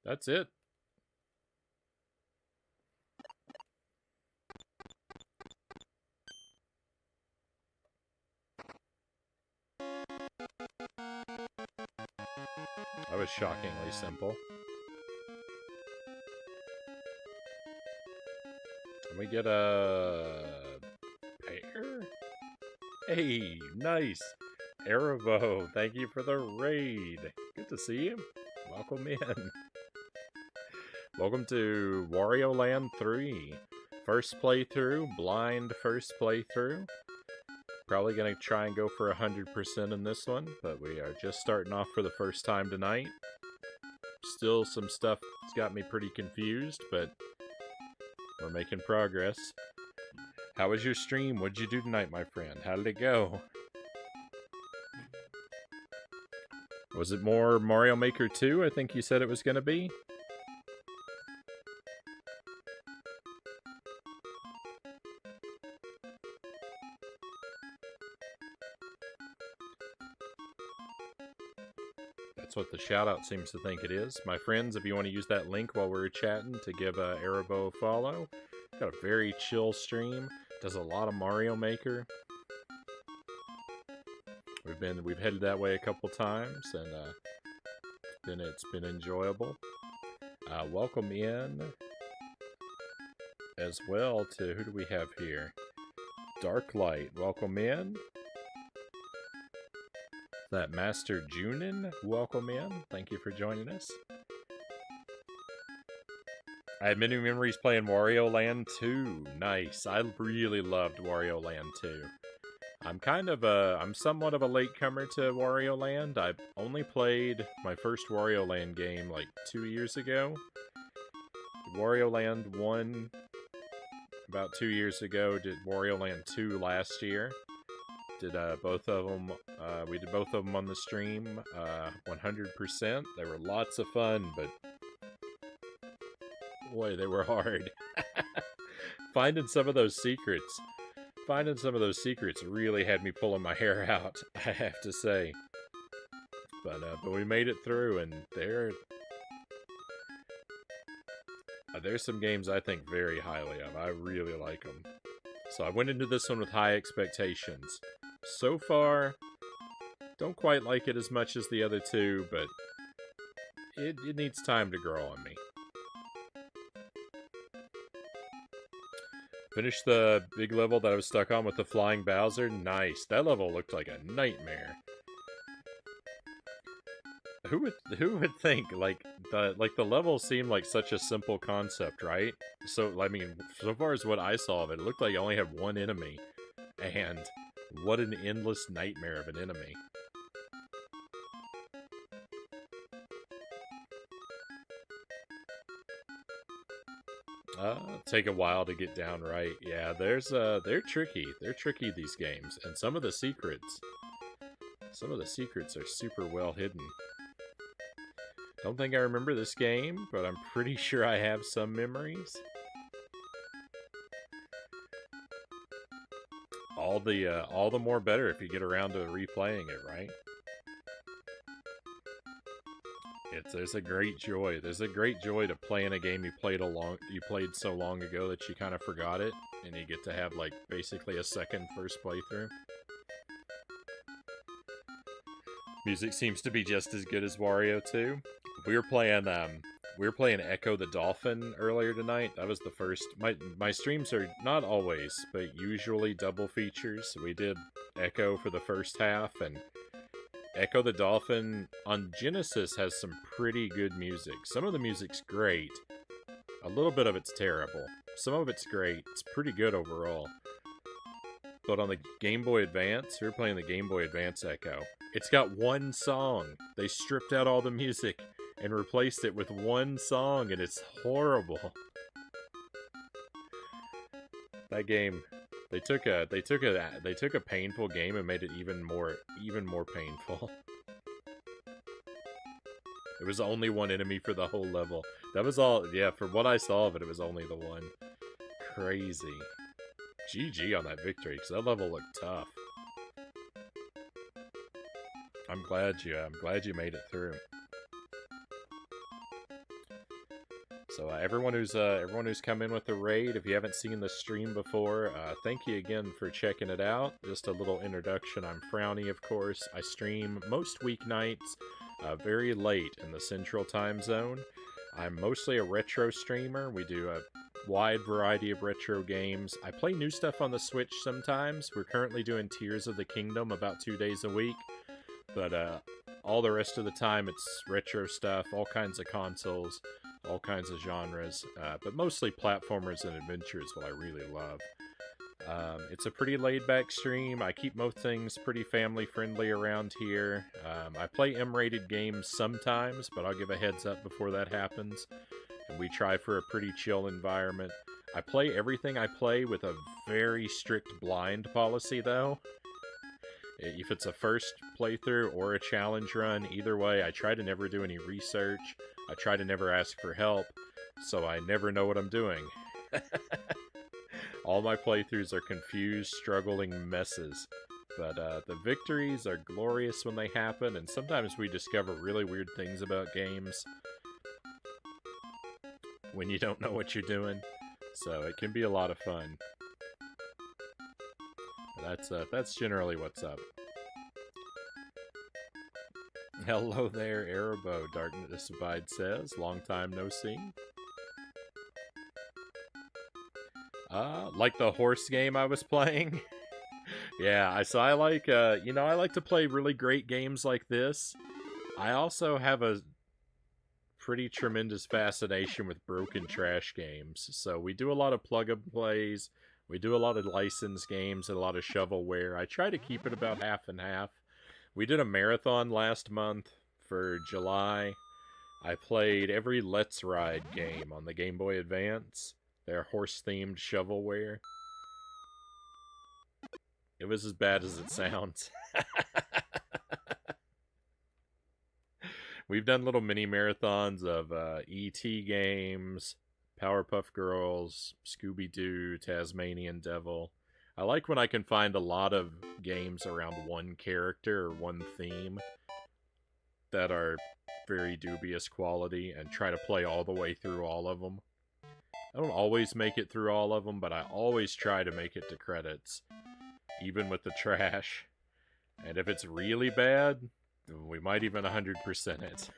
That's it. That was shockingly simple. Can we get a pair? Hey, nice. Erebos, thank you for the raid. Good to see you. Welcome in. Welcome to Wario Land 3. First playthrough, blind first playthrough. Probably gonna try and go for 100% in this one, but we are just starting off for the first time tonight. Still some stuff that's got me pretty confused, but we're making progress. How was your stream? What'd you do tonight, my friend? How did it go? Was it more Mario Maker 2? I think you said it was gonna be. That's what the shoutout seems to think it is. My friends, if you want to use that link while we're chatting to give Erebos a follow. Got a very chill stream. Does a lot of Mario Maker. We've headed that way a couple times, and it's been enjoyable. Welcome in as well to, who do we have here? Darklight, welcome in. That Master Junin, welcome in. Thank you for joining us. I had many memories playing Wario Land 2. Nice. I really loved Wario Land 2. I'm somewhat of a latecomer to Wario Land. I only played my first Wario Land game like 2 years ago. Wario Land 1 about 2 years ago. Did Wario Land 2 last year. Did both of them. We did both of them on the stream, 100%. They were lots of fun, but boy, they were hard. Finding some of those secrets really had me pulling my hair out, I have to say. But we made it through, and there's some games I think very highly of. I really like them. So I went into this one with high expectations. So far, don't quite like it as much as the other two, but it needs time to grow on me. Finished the big level that I was stuck on with the flying Bowser. Nice. That level looked like a nightmare. Who would think like the level seemed like such a simple concept, right? So I mean, so far as what I saw of it, it looked like you only had one enemy, and what an endless nightmare of an enemy. Take a while to get down right. Yeah, they're tricky. They're tricky, these games, and some of the secrets are super well hidden. Don't think I remember this game, but I'm pretty sure I have some memories. All the more better if you get around to replaying it, right? There's a great joy. There's a great joy to playing a game you played so long ago that you kind of forgot it, and you get to have like basically a second first playthrough. Music seems to be just as good as Wario 2. We were playing We were playing Echo the Dolphin earlier tonight. That was the first. My streams are not always, but usually double features. We did Echo for the first half, and Echo the Dolphin on Genesis has some pretty good music. Some of the music's great. A little bit of it's terrible. Some of it's great. It's pretty good overall. But on the Game Boy Advance, we were playing the Game Boy Advance Echo. It's got one song. They stripped out all the music and replaced it with one song, and it's horrible. That game, they took a painful game and made it even more painful. It was only one enemy for the whole level. That was all. Yeah, from what I saw of it, it was only the one. Crazy. GG on that victory, because that level looked tough. I'm glad you made it through. So everyone who's come in with the raid, if you haven't seen the stream before, thank you again for checking it out. Just a little introduction. I'm Frownie, of course. I stream most weeknights, very late in the Central Time Zone. I'm mostly a retro streamer. We do a wide variety of retro games. I play new stuff on the Switch sometimes. We're currently doing Tears of the Kingdom about 2 days a week. But all the rest of the time, it's retro stuff, all kinds of consoles, all kinds of genres, but mostly platformers and adventures, what I really love. It's a pretty laid-back stream. I keep most things pretty family-friendly around here. I play M-rated games sometimes, but I'll give a heads up before that happens. And we try for a pretty chill environment. I play everything I play with a very strict blind policy, though. If it's a first playthrough or a challenge run, either way, I try to never do any research. I try to never ask for help, so I never know what I'm doing. All my playthroughs are confused, struggling messes. But the victories are glorious when they happen, and sometimes we discover really weird things about games when you don't know what you're doing. So it can be a lot of fun. That's generally what's up. Hello there, Erebos, Darkness Abide says. Long time no see. Like the horse game I was playing? Yeah, I like, I like to play really great games like this. I also have a pretty tremendous fascination with broken trash games. So we do a lot of plug-and plays. We do a lot of licensed games and a lot of shovelware. I try to keep it about half and half. We did a marathon last month for July. I played every Let's Ride game on the Game Boy Advance. Their horse-themed shovelware. It was as bad as it sounds. We've done little mini marathons of E.T. games, Powerpuff Girls, Scooby-Doo, Tasmanian Devil. I like when I can find a lot of games around one character or one theme that are very dubious quality and try to play all the way through all of them. I don't always make it through all of them, but I always try to make it to credits, even with the trash. And if it's really bad, we might even 100% it.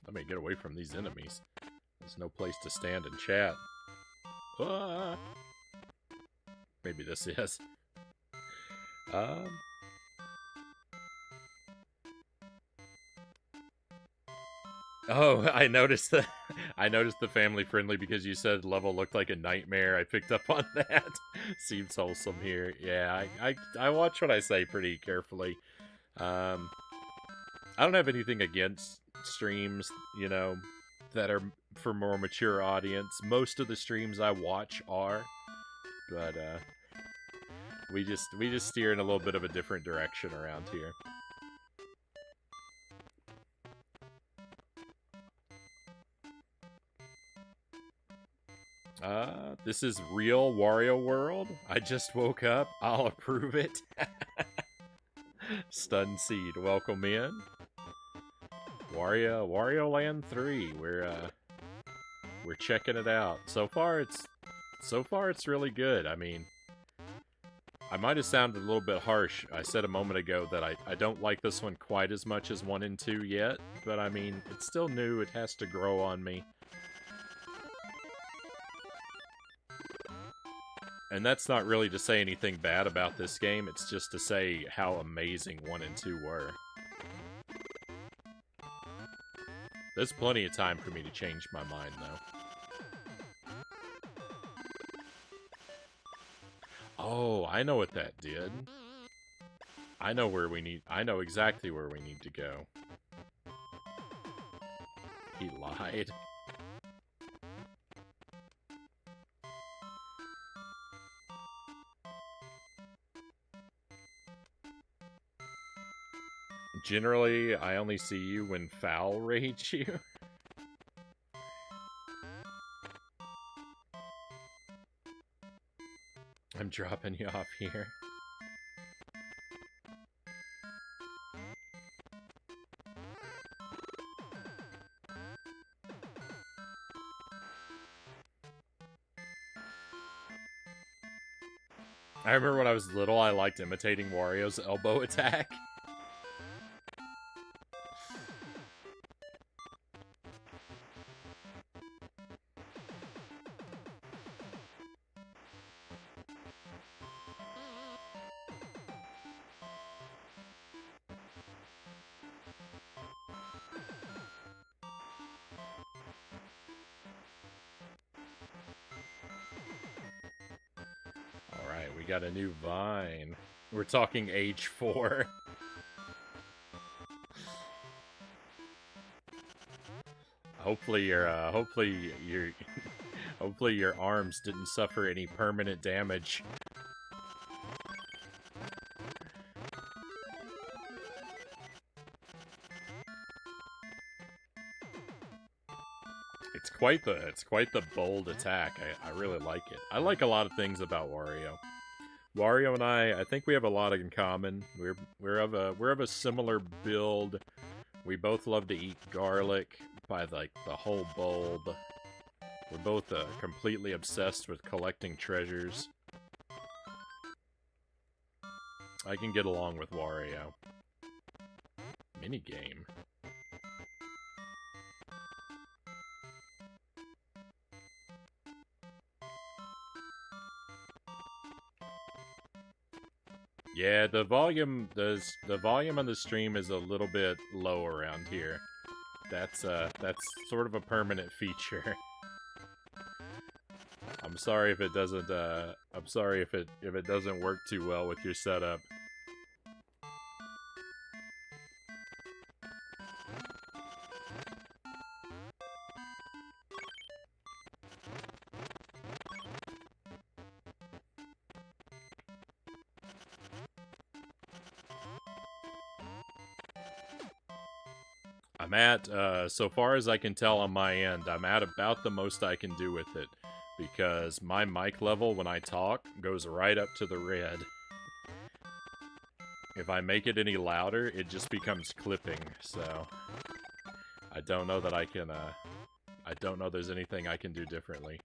Let me get away from these enemies. There's no place to stand and chat. Ah! Maybe this is. Oh, I noticed the family friendly because you said level looked like a nightmare. I picked up on that. Seems wholesome here. Yeah, I watch what I say pretty carefully. I don't have anything against streams, that are for more mature audience. Most of the streams I watch are, but we just steer in a little bit of a different direction around here. This is real Wario World. I just woke up. I'll approve it. Stun Seed, welcome in. Wario Land 3. We're checking it out. So far, it's So far, it's really good. I mean, I might have sounded a little bit harsh. I said a moment ago that I don't like this one quite as much as 1 and 2 yet, but I mean, it's still new. It has to grow on me. And that's not really to say anything bad about this game, it's just to say how amazing 1 and 2 were. There's plenty of time for me to change my mind, though. Oh, I know what that did. I know exactly where we need to go. He lied. Generally, I only see you when foul rage you. I'm dropping you off here. I remember when I was little, I liked imitating Wario's elbow attack. Alright, we got a new vine. We're talking age 4. Hopefully your arms didn't suffer any permanent damage. It's quite the bold attack. I really like it. I like a lot of things about Wario. Wario and I think we have a lot in common. We're of a similar build. We both love to eat garlic by like the whole bulb. We're both completely obsessed with collecting treasures. I can get along with Wario. Minigame. Yeah, the volume on the stream is a little bit low around here. That's sort of a permanent feature. I'm sorry if it doesn't if it doesn't work too well with your setup. I'm at, so far as I can tell on my end, I'm at about the most I can do with it. Because my mic level when I talk goes right up to the red. If I make it any louder, it just becomes clipping, so... I don't know that I can, I don't know there's anything I can do differently.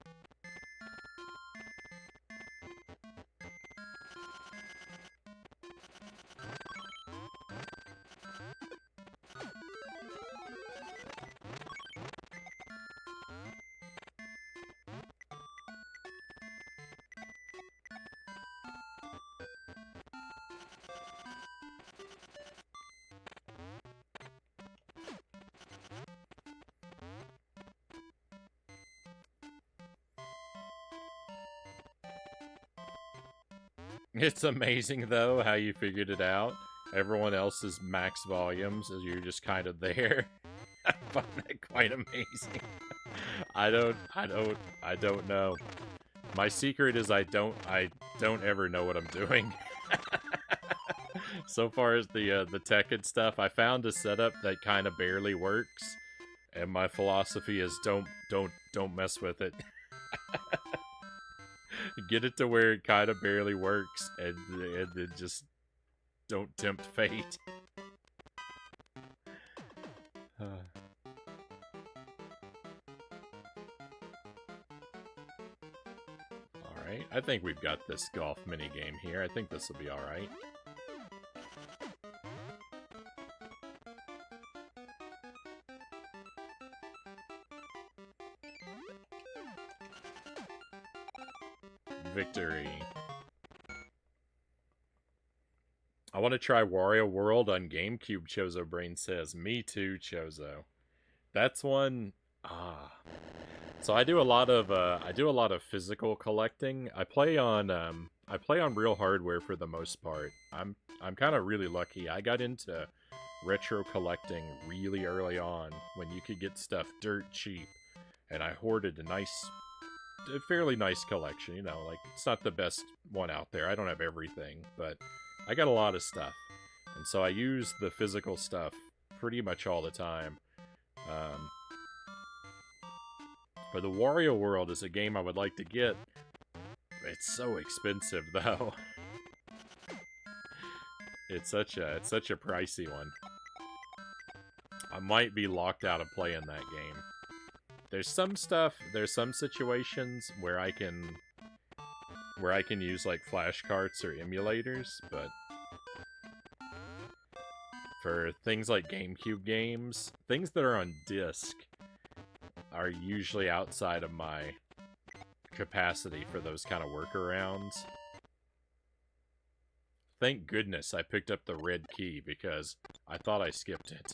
It's amazing, though, how you figured it out. Everyone else is max volumes, as you're just kind of there. I find that quite amazing. I don't know. My secret is I don't ever know what I'm doing. So far as the tech and stuff, I found a setup that kind of barely works, and my philosophy is don't mess with it. Get it to where it kind of barely works, and then just don't tempt fate. I think we've got this golf minigame here. I think this will be alright. Victory. I want to try Wario World on GameCube, Chozo Brain says. Me too, Chozo. That's one... So I do a lot of physical collecting. I play on real hardware for the most part. I'm kind of really lucky. I got into retro collecting really early on when you could get stuff dirt cheap, and I hoarded a fairly nice collection. You know, like it's not the best one out there. I don't have everything, but I got a lot of stuff, and so I use the physical stuff pretty much all the time. But the Wario World is a game I would like to get. It's so expensive, though. It's such a pricey one. I might be locked out of playing that game. There's some situations where I can use like flashcards or emulators, but for things like GameCube games, things that are on disc are usually outside of my capacity for those kind of workarounds. Thank goodness I picked up the red key because I thought I skipped it.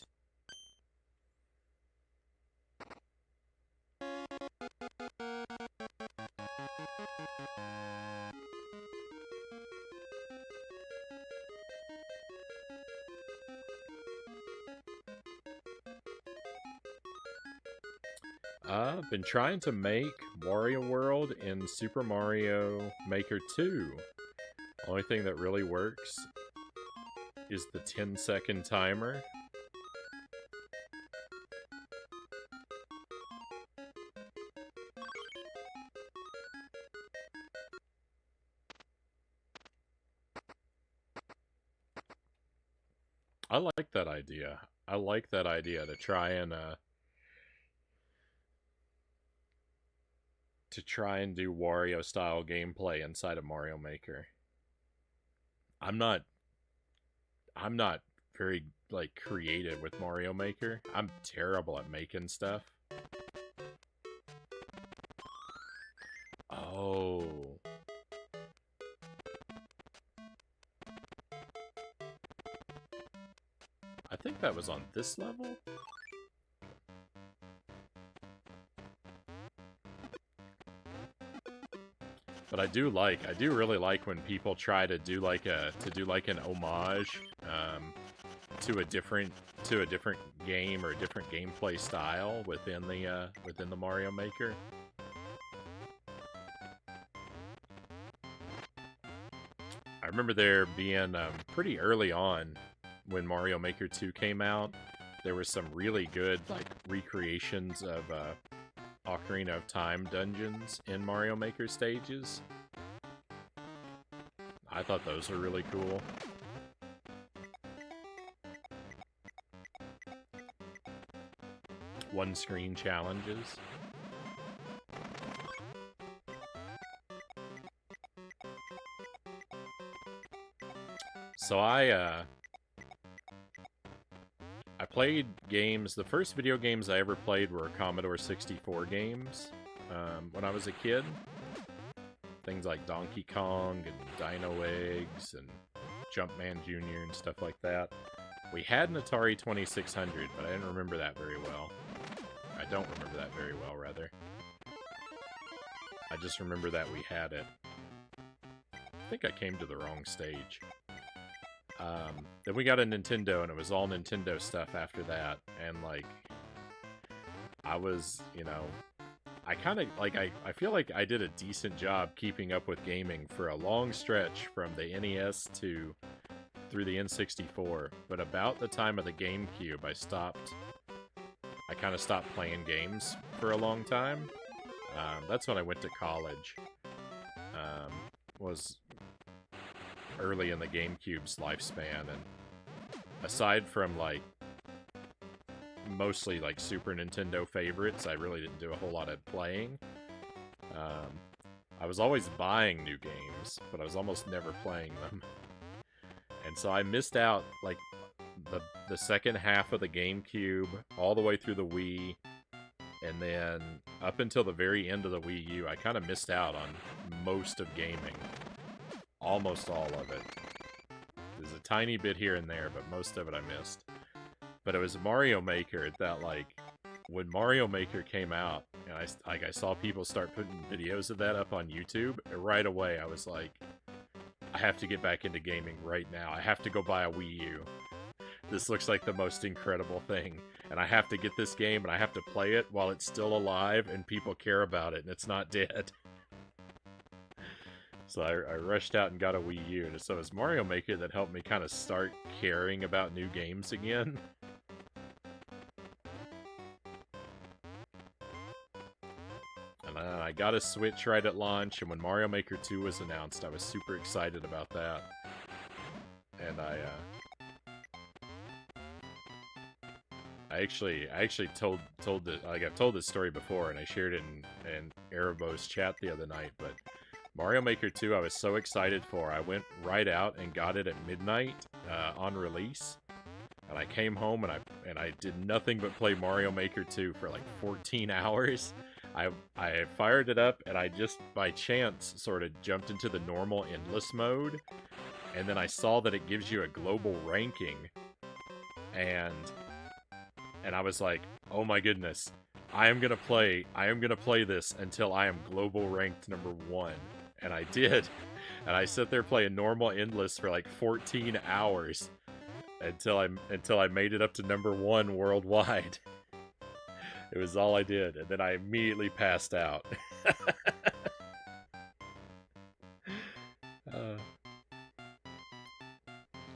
I've been trying to make Wario World in Super Mario Maker 2. Only thing that really works is the 10-second timer. I like that idea. I like that idea to try and do Wario-style gameplay inside of Mario Maker. I'm not very, like, creative with Mario Maker. I'm terrible at making stuff. Oh. I think that was on this level? But I do really like when people try to do like an homage to a different game or a different gameplay style within the Mario Maker. I remember there being pretty early on when Mario Maker 2 came out, there were some really good like recreations of Ocarina of Time dungeons in Mario Maker stages. I thought those were really cool. One-screen challenges. So I played games. The first video games I ever played were Commodore 64 games when I was a kid. Things like Donkey Kong and Dino Eggs and Jumpman Jr. and stuff like that. We had an Atari 2600, but I didn't remember that very well. I don't remember that very well, rather. I just remember that we had it. I think I came to the wrong stage. Then we got a Nintendo, and it was all Nintendo stuff after that. And, like, I was, you know, I kind of, like, I feel like I did a decent job keeping up with gaming for a long stretch from the NES through the N64. But about the time of the GameCube, I kind of stopped playing games for a long time. That's when I went to college. Was early in the GameCube's lifespan, and aside from like mostly like Super Nintendo favorites, I really didn't do a whole lot of playing. I was always buying new games, but I was almost never playing them. And so I missed out, like, the second half of the GameCube, all the way through the Wii, and then up until the very end of the Wii U, I kind of missed out on most of gaming. Almost all of it. There's a tiny bit here and there, but most of it I missed. But it was Mario Maker that, like, when Mario Maker came out, and I saw people start putting videos of that up on YouTube, right away I was like, I have to get back into gaming right now. I have to go buy a Wii U. This looks like the most incredible thing. And I have to get this game, and I have to play it while it's still alive, and people care about it, and it's not dead. So I rushed out and got a Wii U. And so it was Mario Maker that helped me kind of start caring about new games again. And I got a Switch right at launch, and when Mario Maker 2 was announced, I was super excited about that. And I actually told I've told this story before, and I shared it in Erebos chat the other night, but Mario Maker 2 I was so excited for. I went right out and got it at midnight on release. And I came home and I did nothing but play Mario Maker 2 for like 14 hours. I fired it up, and I just by chance sort of jumped into the normal endless mode, and then I saw that it gives you a global ranking, and I was like, oh my goodness, I am gonna play this until I am global ranked #1, and I did, and I sat there playing normal endless for like 14 hours until I made it up to #1 worldwide. It was all I did, and then I immediately passed out.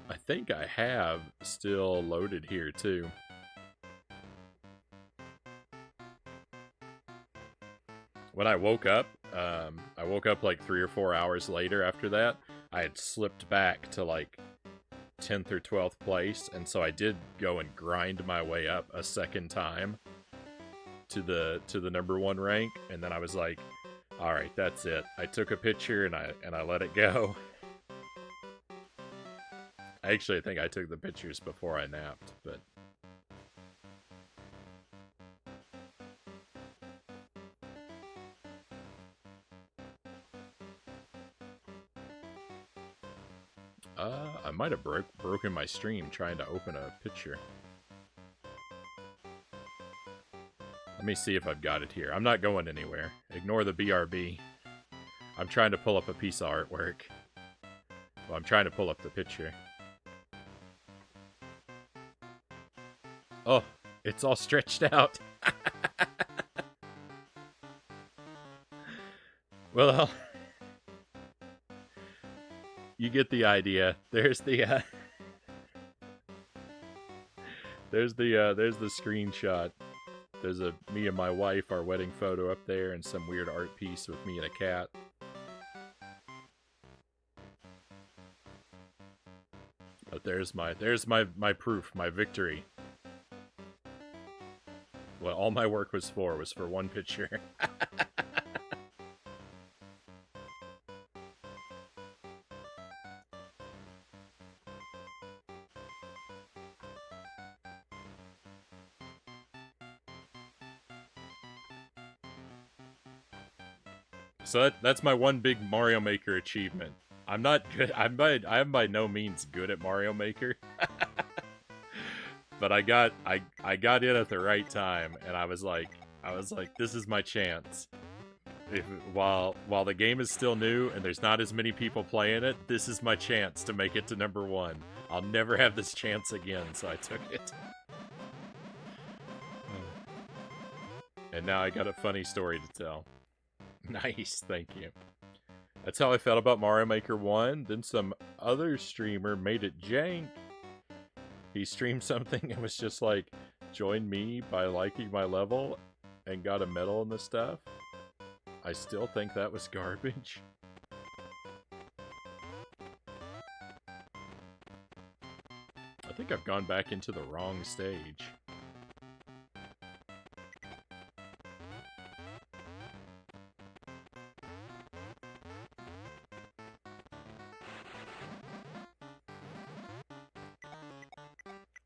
I think I have still loaded here, too. When I woke up like 3 or 4 hours later after that. I had slipped back to like 10th or 12th place, and so I did go and grind my way up a second time to the #1 rank, and then I was like, all right, that's it. I took a picture and I let it go. I actually think I took the pictures before I napped, but I might have broken my stream trying to open a picture. Let me see if I've got it here. I'm not going anywhere. Ignore the BRB. I'm trying to pull up a piece of artwork. Well, I'm trying to pull up the picture. Oh, it's all stretched out. Well, you get the idea. There's the there's the screenshot. There's me and my wife, our wedding photo up there, and some weird art piece with me and a cat. But there's my proof, my victory. What all my work was for one picture. So that's my one big Mario Maker achievement. I'm not good. I'm by no means good at Mario Maker. But I got in at the right time, and I was like, this is my chance. While the game is still new and there's not as many people playing it, this is my chance to make it to #1. I'll never have this chance again, so I took it. And now I got a funny story to tell. Nice, thank you. That's how I felt about Mario Maker 1. Then some other streamer made it jank. He streamed something and was just like, join me by liking my level, and got a medal and the stuff. I still think that was garbage. I think I've gone back into the wrong stage.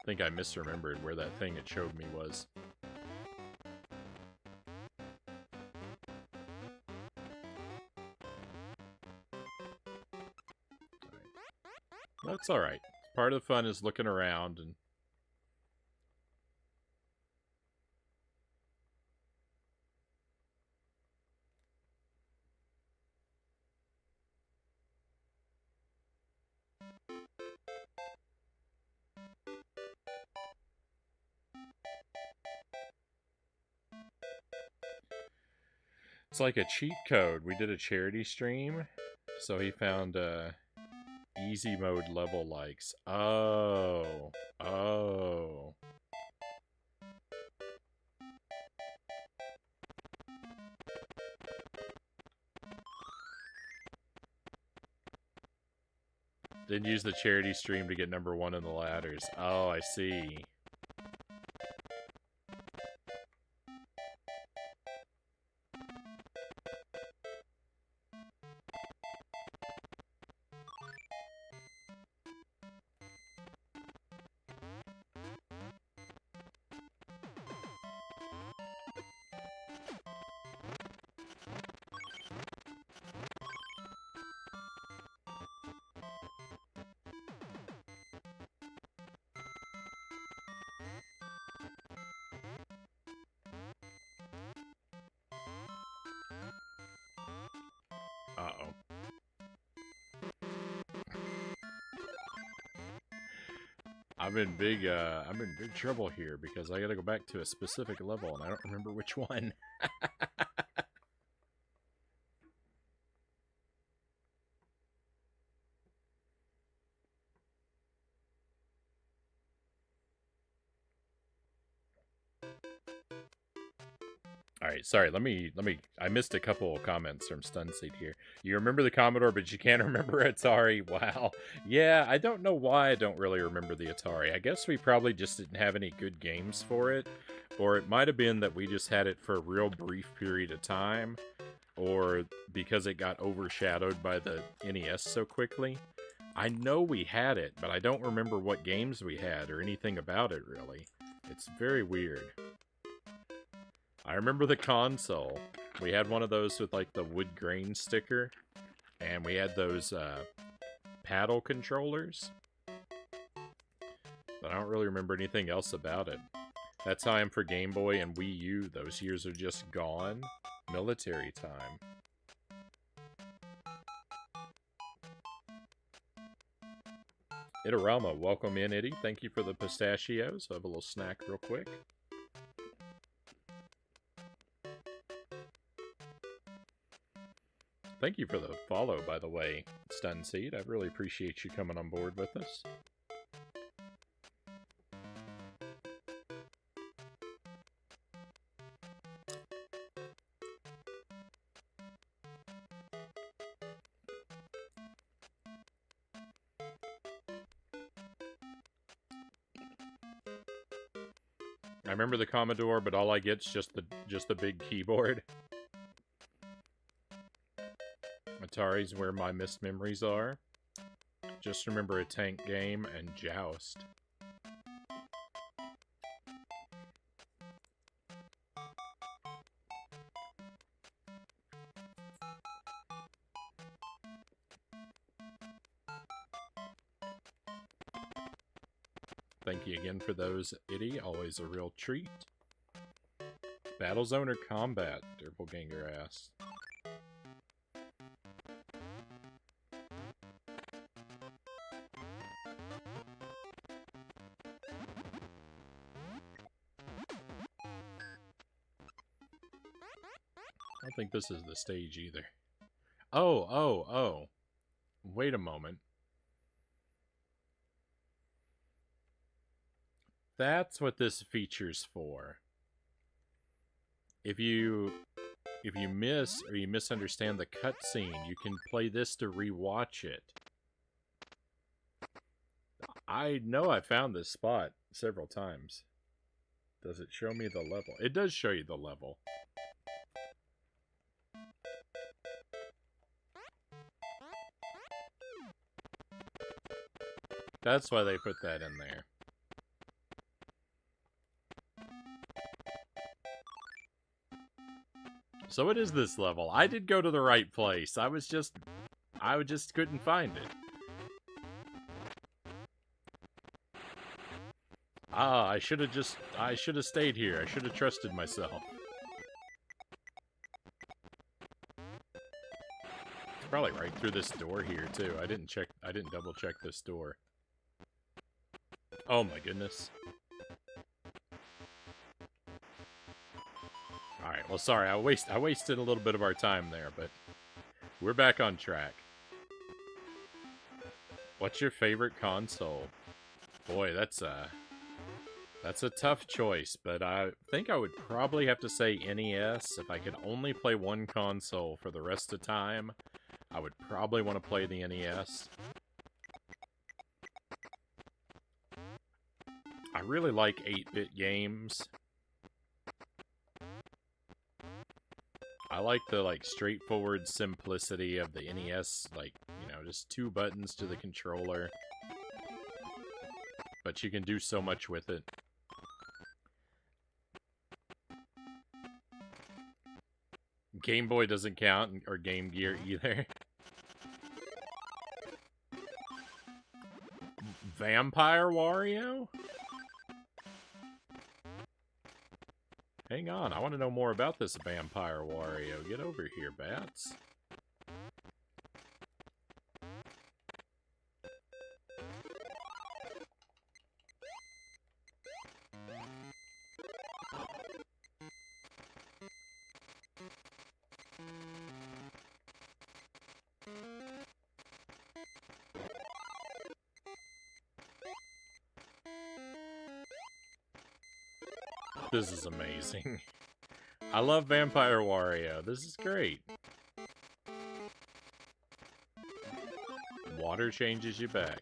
I think I misremembered where that thing it showed me was. That's alright. Part of the fun is looking around and... It's like a cheat code. We did a charity stream, so he found easy mode level likes. Oh. Oh. Didn't use the charity stream to get #1 in the ladders. Oh, I see. Uh-oh. I'm in big trouble here because I gotta go back to a specific level and I don't remember which one. Alright, sorry, let me, I missed a couple of comments from Stunseed here. You remember the Commodore, but you can't remember Atari? Wow. Yeah, I don't know why I don't really remember the Atari. I guess we probably just didn't have any good games for it, or it might have been that we just had it for a real brief period of time, or because it got overshadowed by the NES so quickly. I know we had it, but I don't remember what games we had or anything about it, really. It's very weird. I remember the console. We had one of those with, like, the wood grain sticker. And we had those, paddle controllers. But I don't really remember anything else about it. That's how I am for Game Boy and Wii U. Those years are just gone. Military time. Itarama, welcome in, Itty. Thank you for the pistachios. I'll have a little snack real quick. Thank you for the follow, by the way, Stunseed. I really appreciate you coming on board with us. I remember the Commodore, but all I get's just the big keyboard. Atari's where my missed memories are. Just remember a tank game and Joust. Thank you again for those, Itty. Always a real treat. Battlezone or Combat? Doppelganger asked. I don't think this is the stage either. Oh. Wait a moment. That's what this feature's for. If you miss or you misunderstand the cutscene, you can play this to rewatch it. I know I found this spot several times. Does it show me the level? It does show you the level. That's why they put that in there. So it is this level. I did go to the right place. I just couldn't find it. Ah, I should have stayed here. I should have trusted myself. It's probably right through this door here too. I didn't double check this door. Oh my goodness. Alright, well sorry, I wasted a little bit of our time there, but we're back on track. What's your favorite console? Boy, that's a tough choice, but I think I would probably have to say NES. If I could only play one console for the rest of the time, I would probably want to play the NES. I really like 8-bit games. I like the straightforward simplicity of the NES, just 2 buttons to the controller. But you can do so much with it. Game Boy doesn't count, or Game Gear either. Vampire Wario? Hang on, I want to know more about this Vampire Wario. Get over here, Bats. This is amazing. I love Vampire Wario. This is great. Water changes you back.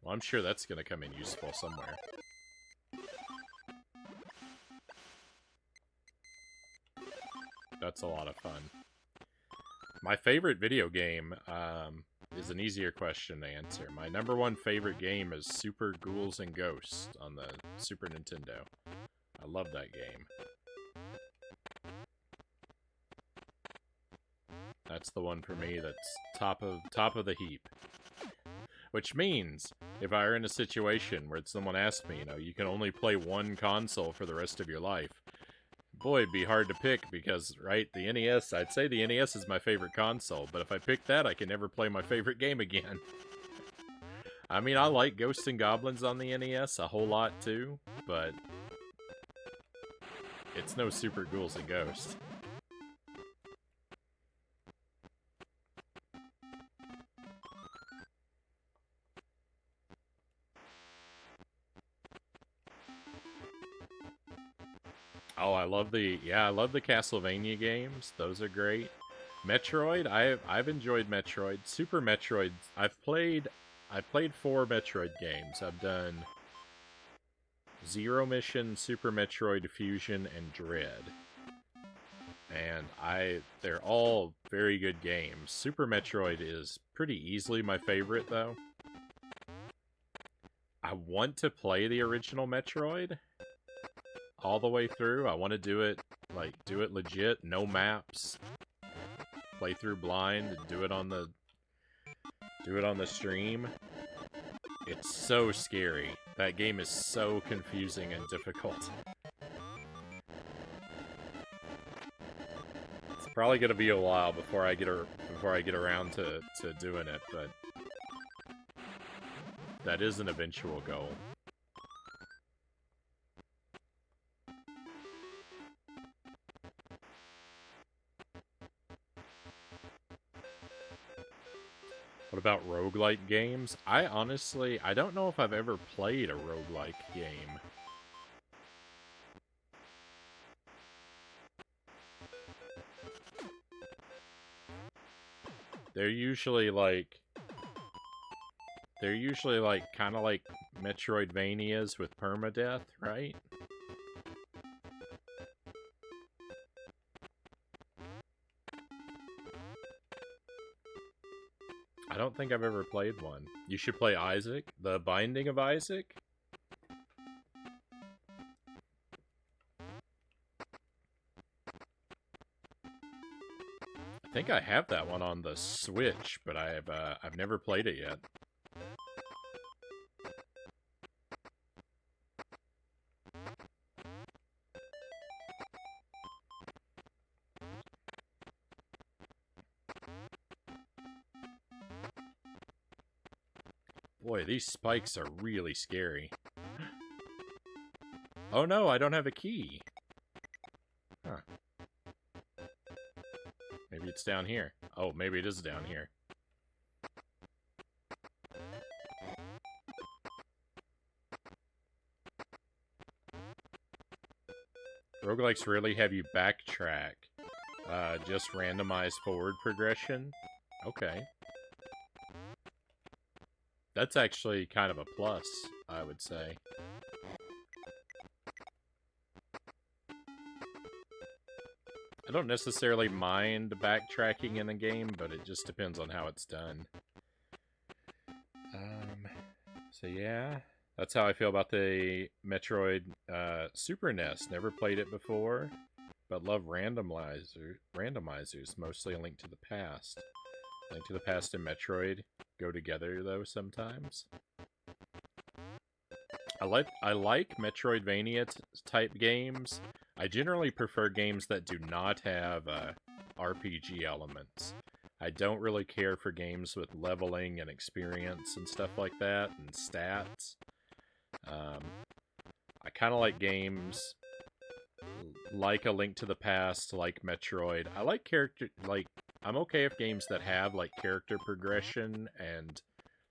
Well, I'm sure that's going to come in useful somewhere. That's a lot of fun. My favorite video game is an easier question to answer. My #1 favorite game is Super Ghouls and Ghosts on the Super Nintendo. I love that game. That's the one for me that's top of the heap. Which means, if I were in a situation where someone asked me, you can only play one console for the rest of your life, boy, it'd be hard to pick because, right, the NES, I'd say the NES is my favorite console, but if I pick that, I can never play my favorite game again. I mean, I like Ghosts and Goblins on the NES a whole lot too, but it's no Super Ghouls and Ghosts. Oh, I love the Castlevania games. Those are great. Metroid, I've enjoyed Metroid. Super Metroid, I've played 4 Metroid games. I've done Zero Mission, Super Metroid Fusion, and Dread. And they're all very good games. Super Metroid is pretty easily my favorite, though. I want to play the original Metroid all the way through. I want to do it legit, no maps, play through blind, and do it on the stream. It's so scary. That game is so confusing and difficult. It's probably gonna be a while before I get around to doing it, but that is an eventual goal. What about roguelike games? I don't know if I've ever played a roguelike game. They're usually kind of like Metroidvanias with permadeath, right? I don't think I've ever played one. You should play Isaac, The Binding of Isaac. think I have that one on the Switch, but I've never played it yet. Boy, these spikes are really scary. Oh no, I don't have a key. Huh. Maybe it's down here. Oh, maybe it is down here. Roguelikes rarely have you backtrack. Just randomized forward progression. Okay. That's actually kind of a plus, I would say. I don't necessarily mind backtracking in a game, but it just depends on how it's done. So yeah, that's how I feel about the Metroid Super NES. Never played it before, but love randomizers, mostly A Link to the Past. Link to the Past and Metroid go together, though, sometimes. I like Metroidvania-type games. I generally prefer games that do not have RPG elements. I don't really care for games with leveling and experience and stuff like that, and stats. I kind of like games like A Link to the Past, like Metroid. I like I'm okay with games that have, like, character progression and,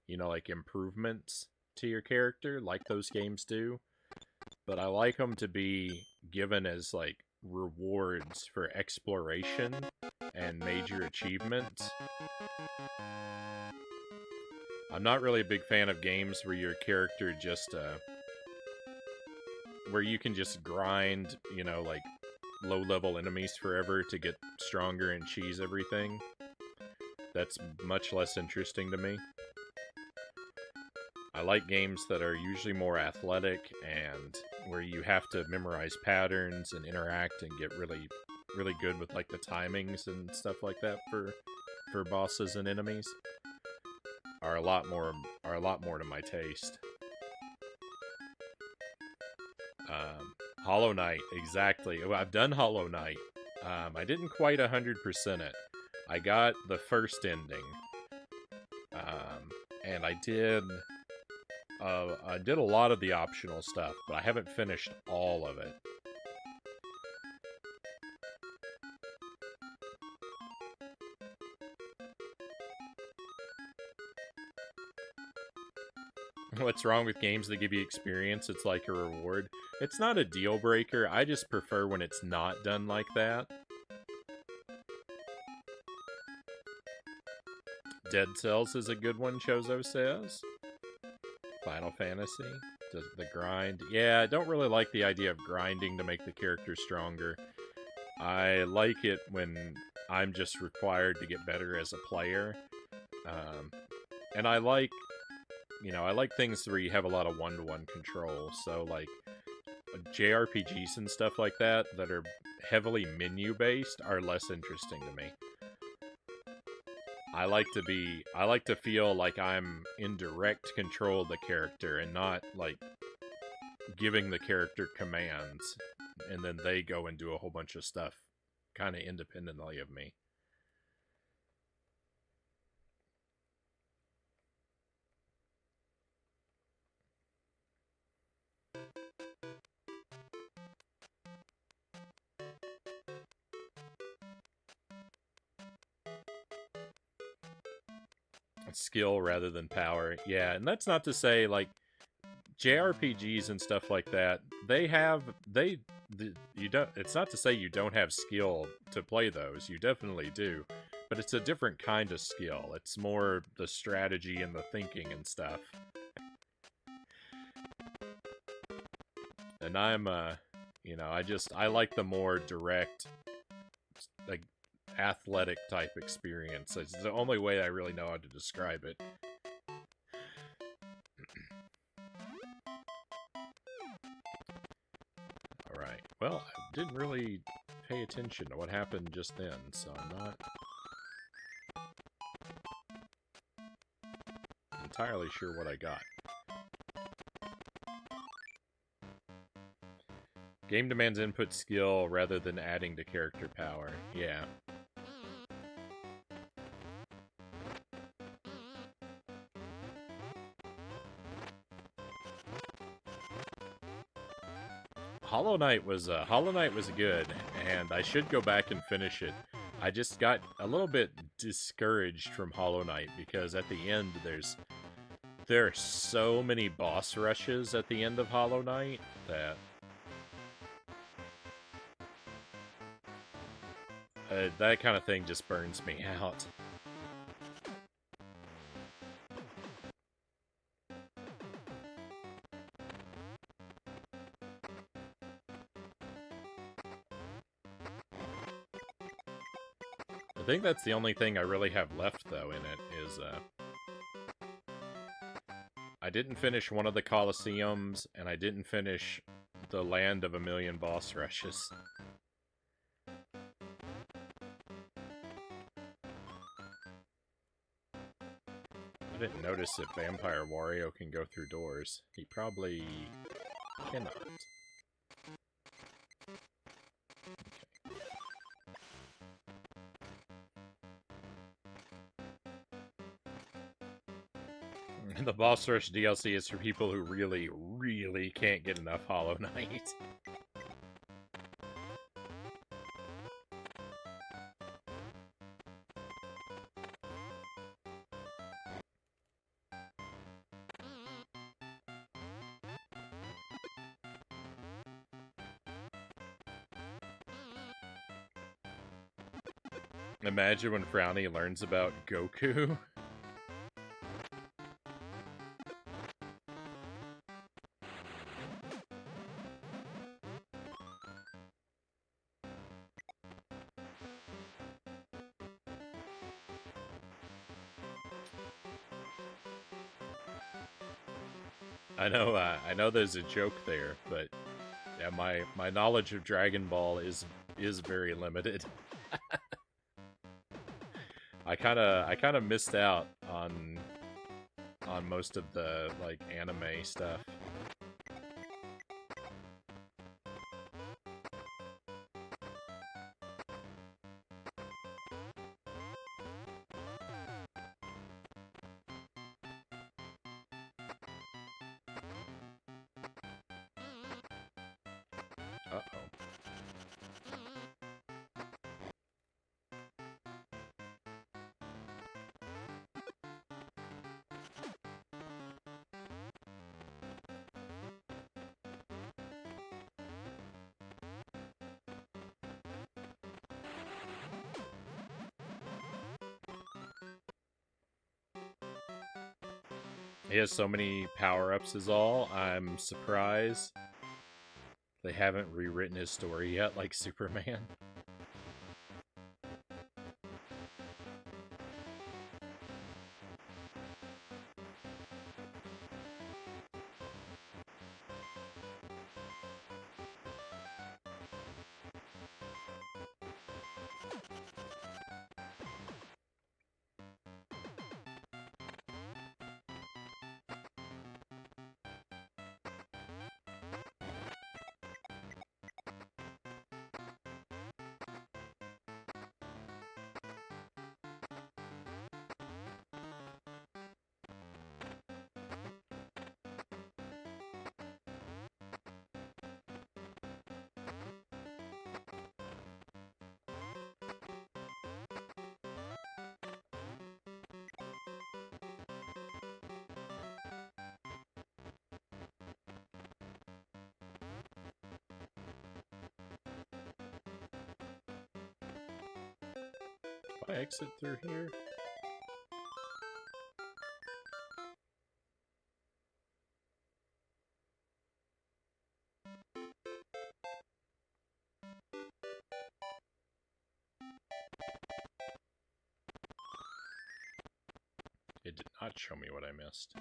you know, like, improvements to your character, like those games do. But I like them to be given as, like, rewards for exploration and major achievements. I'm not really a big fan of games where your character just, where you can just grind, you know, like, low-level enemies forever to get stronger and cheese everything. That's much less interesting to me. I like games that are usually more athletic and where you have to memorize patterns and interact and get really, really good with, like, the timings and stuff like that for bosses and enemies. Are a lot more to my taste. Hollow Knight, exactly. I've done Hollow Knight. I didn't quite 100% it. I got the first ending. And I did a lot of the optional stuff, but I haven't finished all of it. What's wrong with games that give you experience? It's like a reward. It's not a deal breaker. I just prefer when it's not done like that. Dead Cells is a good one, Chozo says. Final Fantasy. The grind. Yeah, I don't really like the idea of grinding to make the character stronger. I like it when I'm just required to get better as a player. And I like, you know, I like things where you have a lot of one-to-one control. So, like, JRPGs and stuff like that are heavily menu-based are less interesting to me. I like to feel like I'm in direct control of the character and not, like, giving the character commands and then they go and do a whole bunch of stuff kind of independently of me. Skill rather than power. Yeah, and that's not to say, like, JRPGs and stuff like that, you don't, it's not to say you don't have skill to play those. You definitely do. But it's a different kind of skill. It's more the strategy and the thinking and stuff. And I'm, you know, I like the more direct, like, athletic type experience. It's the only way I really know how to describe it. Alright, well, I didn't really pay attention to what happened just then, so I'm not entirely sure what I got. Game demands input skill rather than adding to character power. Yeah. Hollow Knight was good, and I should go back and finish it. I just got a little bit discouraged from Hollow Knight because at the end there are so many boss rushes at the end of Hollow Knight that that kind of thing just burns me out. I think that's the only thing I really have left, though, in it, is, I didn't finish one of the Colosseums, and I didn't finish the Land of a Million Boss Rushes. I didn't notice if Vampire Wario can go through doors. He probably cannot. The Boss Rush DLC is for people who really, really can't get enough Hollow Knight. Imagine when Frownie learns about Goku. I know there's a joke there, but yeah, my knowledge of Dragon Ball is very limited. I kind of missed out on most of the like anime stuff. Uh-oh. He has so many power-ups is all. I'm surprised they haven't rewritten his story yet like Superman. If I exit through here? It did not show me what I missed.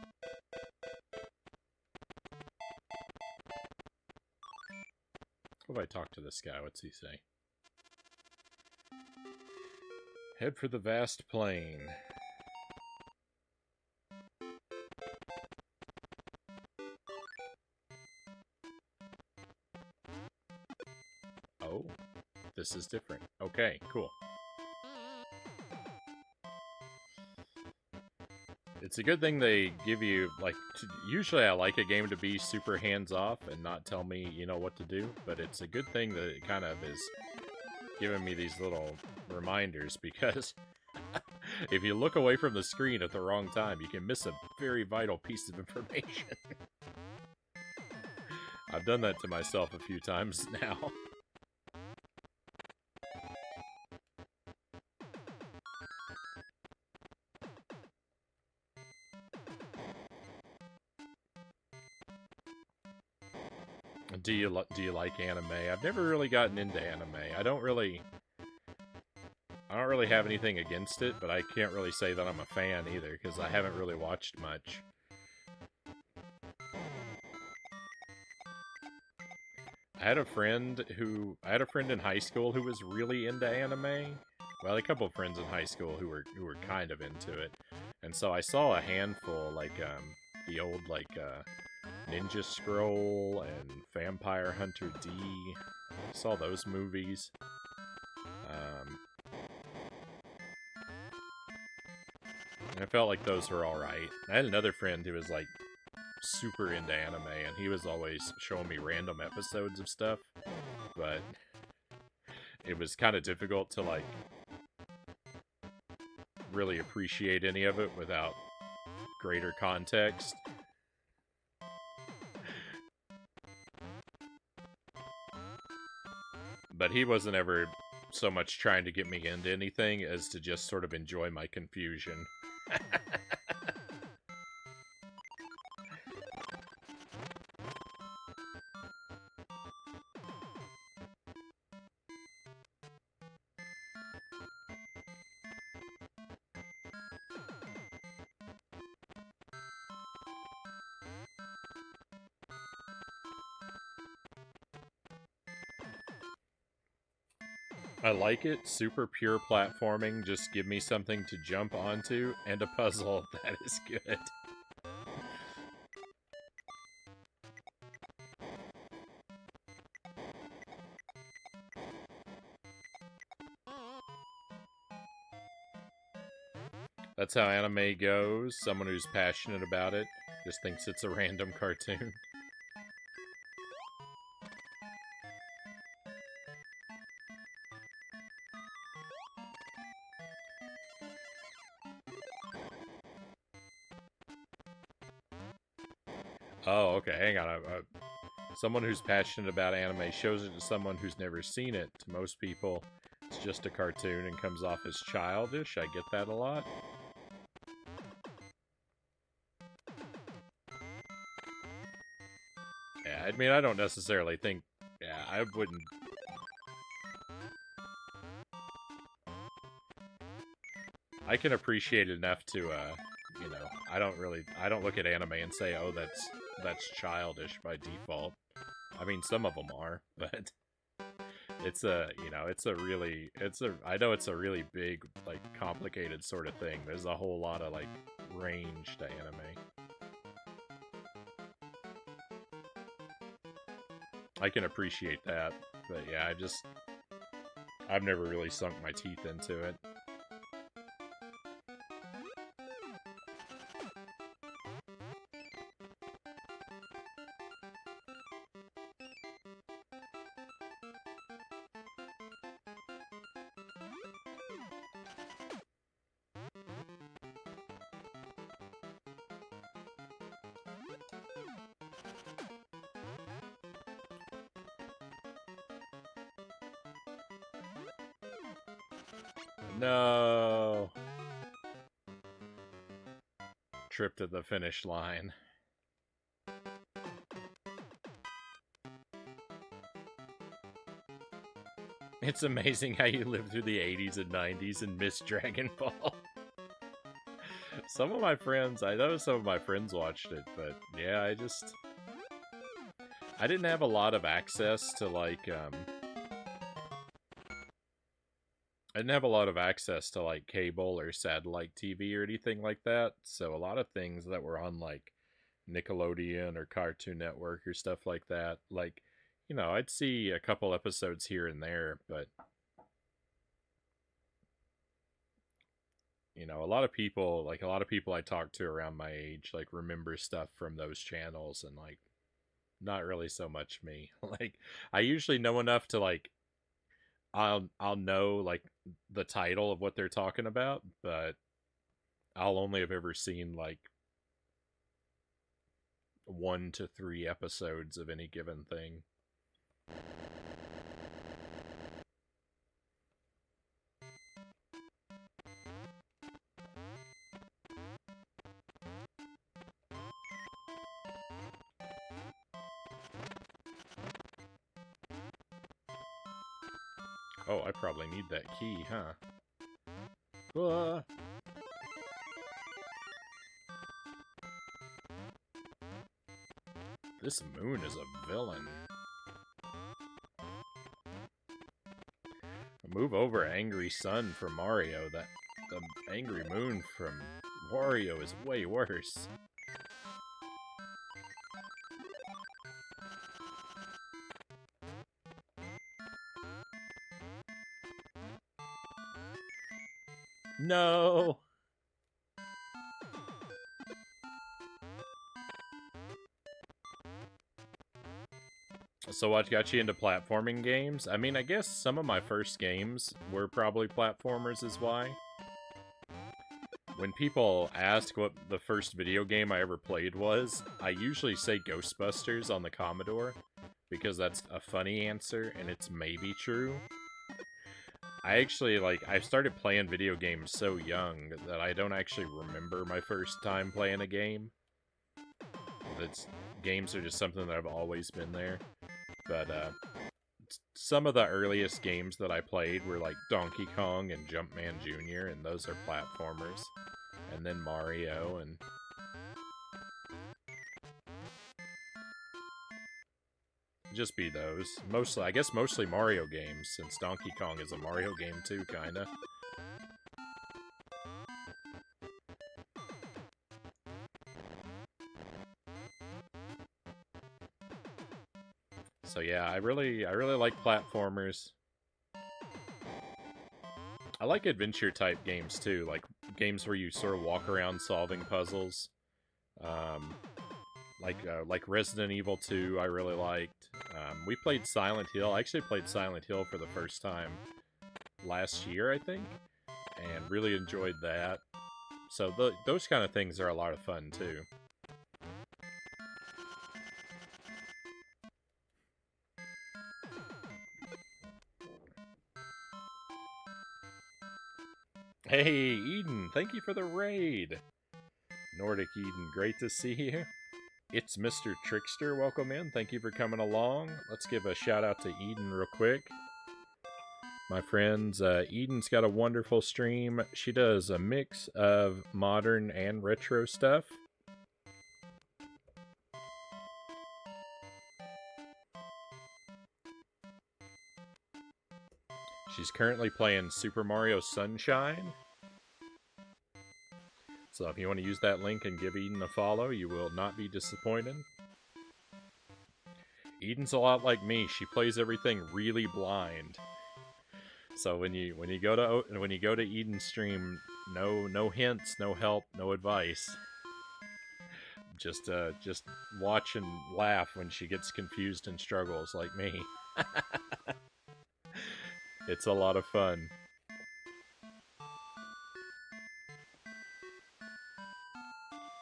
What if I talk to this guy? What's he say? Head for the vast plain. Oh, this is different. Okay, cool. It's a good thing they give you, like, usually I like a game to be super hands-off and not tell me, what to do, but it's a good thing that it kind of is giving me these little reminders, because if you look away from the screen at the wrong time, you can miss a very vital piece of information. I've done that to myself a few times now. Do you like anime? I've never really gotten into anime. I don't really have anything against it, but I can't really say that I'm a fan either, because I haven't really watched much. I had a friend in high school who was really into anime. Well, a couple of friends in high school who were kind of into it. And so I saw a handful, like the old Ninja Scroll and Vampire Hunter D. I saw those movies. And I felt like those were alright. I had another friend who was like super into anime, and he was always showing me random episodes of stuff, but it was kind of difficult to like really appreciate any of it without greater context. But he wasn't ever so much trying to get me into anything as to just sort of enjoy my confusion. I like it. Super pure platforming. Just give me something to jump onto and a puzzle. That is good. That's how anime goes. Someone who's passionate about it just thinks it's a random cartoon. Oh, okay, hang on. Someone who's passionate about anime shows it to someone who's never seen it. To most people, it's just a cartoon and comes off as childish. I get that a lot. Yeah, I mean, I don't necessarily think... Yeah, I wouldn't... I can appreciate it enough to, I don't look at anime and say, oh, that's childish by default. I mean, some of them are, but I know it's a really big, like, complicated sort of thing. There's a whole lot of, like, range to anime. I can appreciate that, but yeah, I've never really sunk my teeth into it. No. Trip to the finish line. It's amazing how you lived through the 80s and 90s and missed Dragon Ball. Some of my friends, I know some of my friends watched it, but yeah, I didn't have a lot of access to, like, I didn't have a lot of access to, like, cable or satellite TV or anything like that, so a lot of things that were on, like, Nickelodeon or Cartoon Network or stuff like that, like, you know, I'd see a couple episodes here and there, but you know, a lot of people I talk to around my age, like remember stuff from those channels, and like not really so much me. Like I usually know enough to like I'll know like the title of what they're talking about, but I'll only have ever seen like 1 to 3 episodes of any given thing. Oh, I probably need that key, huh? Uh, this moon is a villain. Move over, angry sun from Mario. That the angry moon from Wario is way worse. No. So what got you into platforming games? I mean, I guess some of my first games were probably platformers is why. When people ask what the first video game I ever played was, I usually say Ghostbusters on the Commodore, because that's a funny answer and it's maybe true. I actually, like, I started playing video games so young that I don't actually remember my first time playing a game. That's, games are just something that I've always been there. But, some of the earliest games that I played were like Donkey Kong and Jumpman Jr., and those are platformers. And then Mario, and just be those. Mostly, I guess mostly Mario games, since Donkey Kong is a Mario game too, kinda. So yeah, I really like platformers. I like adventure type games too, like games where you sort of walk around solving puzzles. Um, like Resident Evil 2, I really liked. We played Silent Hill. I actually played Silent Hill for the first time last year, I think, and really enjoyed that. So those kind of things are a lot of fun too. Hey, Eden, thank you for the raid. Nordic Eden, great to see you. It's Mr. Trickster, welcome in. Thank you for coming along. Let's give a shout out to Eden real quick. My friends, Eden's got a wonderful stream. She does a mix of modern and retro stuff. She's currently playing Super Mario Sunshine. So if you want to use that link and give Eden a follow, you will not be disappointed. Eden's a lot like me. She plays everything really blind. So when you go to Eden's stream, no hints, no help, no advice. Just watch and laugh when she gets confused and struggles like me. It's a lot of fun.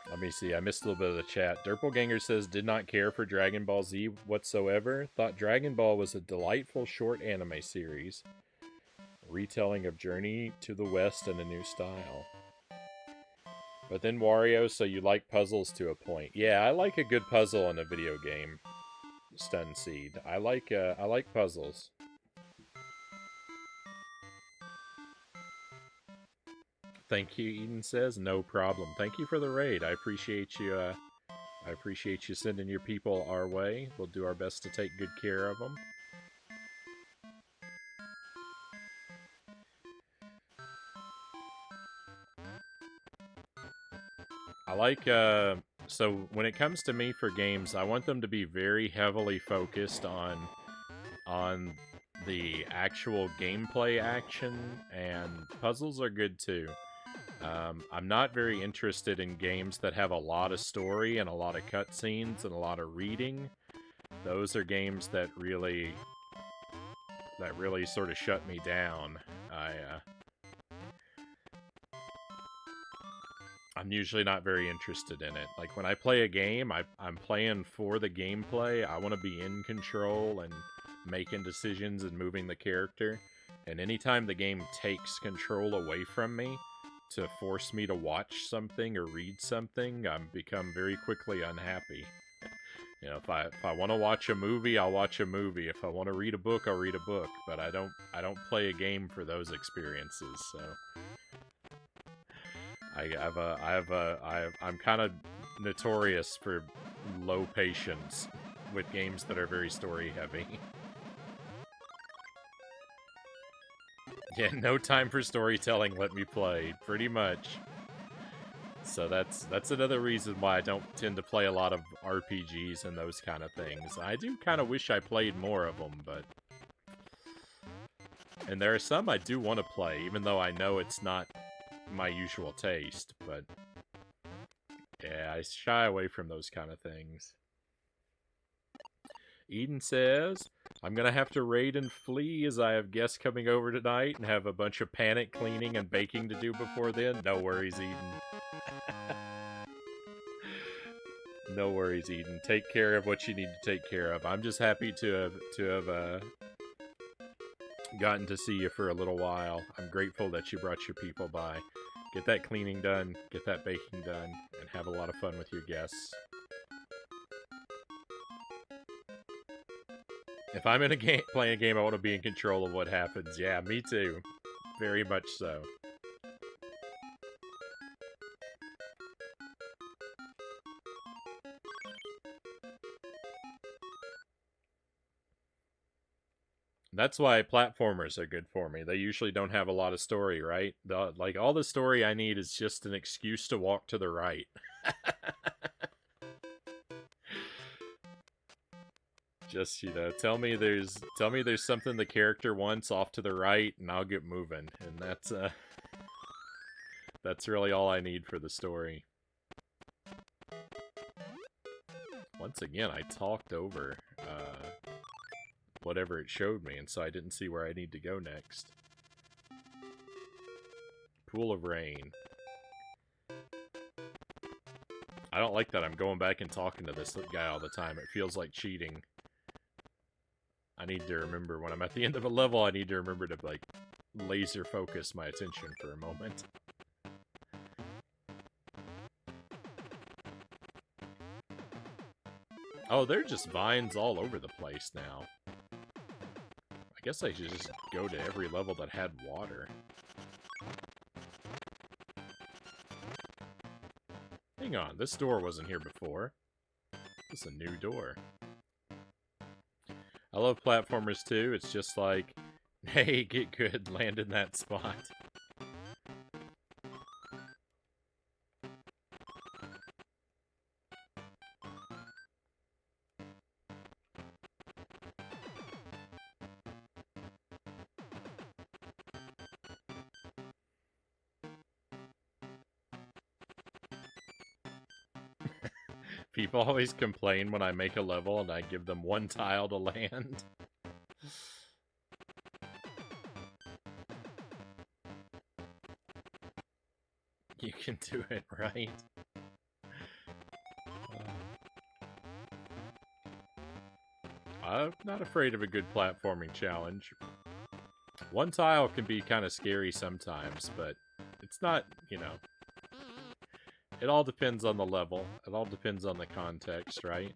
Let me see, I missed a little bit of the chat. Derpelganger says, did not care for Dragon Ball Z whatsoever. Thought Dragon Ball was a delightful short anime series. Retelling of Journey to the West in a new style. But then Wario, so you like puzzles to a point. Yeah, I like a good puzzle in a video game. Stun Seed. I like puzzles. Thank you, Eden says. No problem. Thank you for the raid. I appreciate you. I appreciate you sending your people our way. We'll do our best to take good care of them. I like So when it comes to me for games, I want them to be very heavily focused on the actual gameplay action, and puzzles are good too. I'm not very interested in games that have a lot of story and a lot of cutscenes and a lot of reading. Those are games that really sort of shut me down. I'm usually not very interested in it. Like, when I play a game, I'm playing for the gameplay. I want to be in control and making decisions and moving the character. And anytime the game takes control away from me to force me to watch something or read something, I'm become very quickly unhappy. You know, if I want to watch a movie, I'll watch a movie. If I want to read a book, I'll read a book. But I don't play a game for those experiences. So I'm kind of notorious for low patience with games that are very story heavy. Yeah, no time for storytelling, let me play, pretty much. So that's another reason why I don't tend to play a lot of RPGs and those kind of things. I do kind of wish I played more of them, but... And there are some I do want to play, even though I know it's not my usual taste, but... Yeah, I shy away from those kind of things. Eden says, I'm gonna have to raid and flee as I have guests coming over tonight and have a bunch of panic cleaning and baking to do before then. No worries, Eden. No worries, Eden. Take care of what you need to take care of. I'm just happy to have gotten to see you for a little while. I'm grateful that you brought your people by. Get that cleaning done, get that baking done, and have a lot of fun with your guests. If I'm in a game, playing a game, I want to be in control of what happens. Yeah, me too. Very much so. That's why platformers are good for me. They usually don't have a lot of story, right? Like, all the story I need is just an excuse to walk to the right. Just, you know, tell me there's something the character wants off to the right, and I'll get moving. And that's really all I need for the story. Once again, I talked over whatever it showed me, and so I didn't see where I need to go next. Pool of Rain. I don't like that I'm going back and talking to this guy all the time. It feels like cheating. I need to remember when I'm at the end of a level, I need to remember to, like, laser focus my attention for a moment. Oh, they're just vines all over the place now. I guess I should just go to every level that had water. Hang on, this door wasn't here before. This is a new door. I love platformers too. It's just like, hey, get good, land in that spot. People always complain when I make a level and I give them one tile to land. You can do it, right? I'm not afraid of a good platforming challenge. One tile can be kind of scary sometimes, but it's not, you know... It all depends on the level. It all depends on the context, right?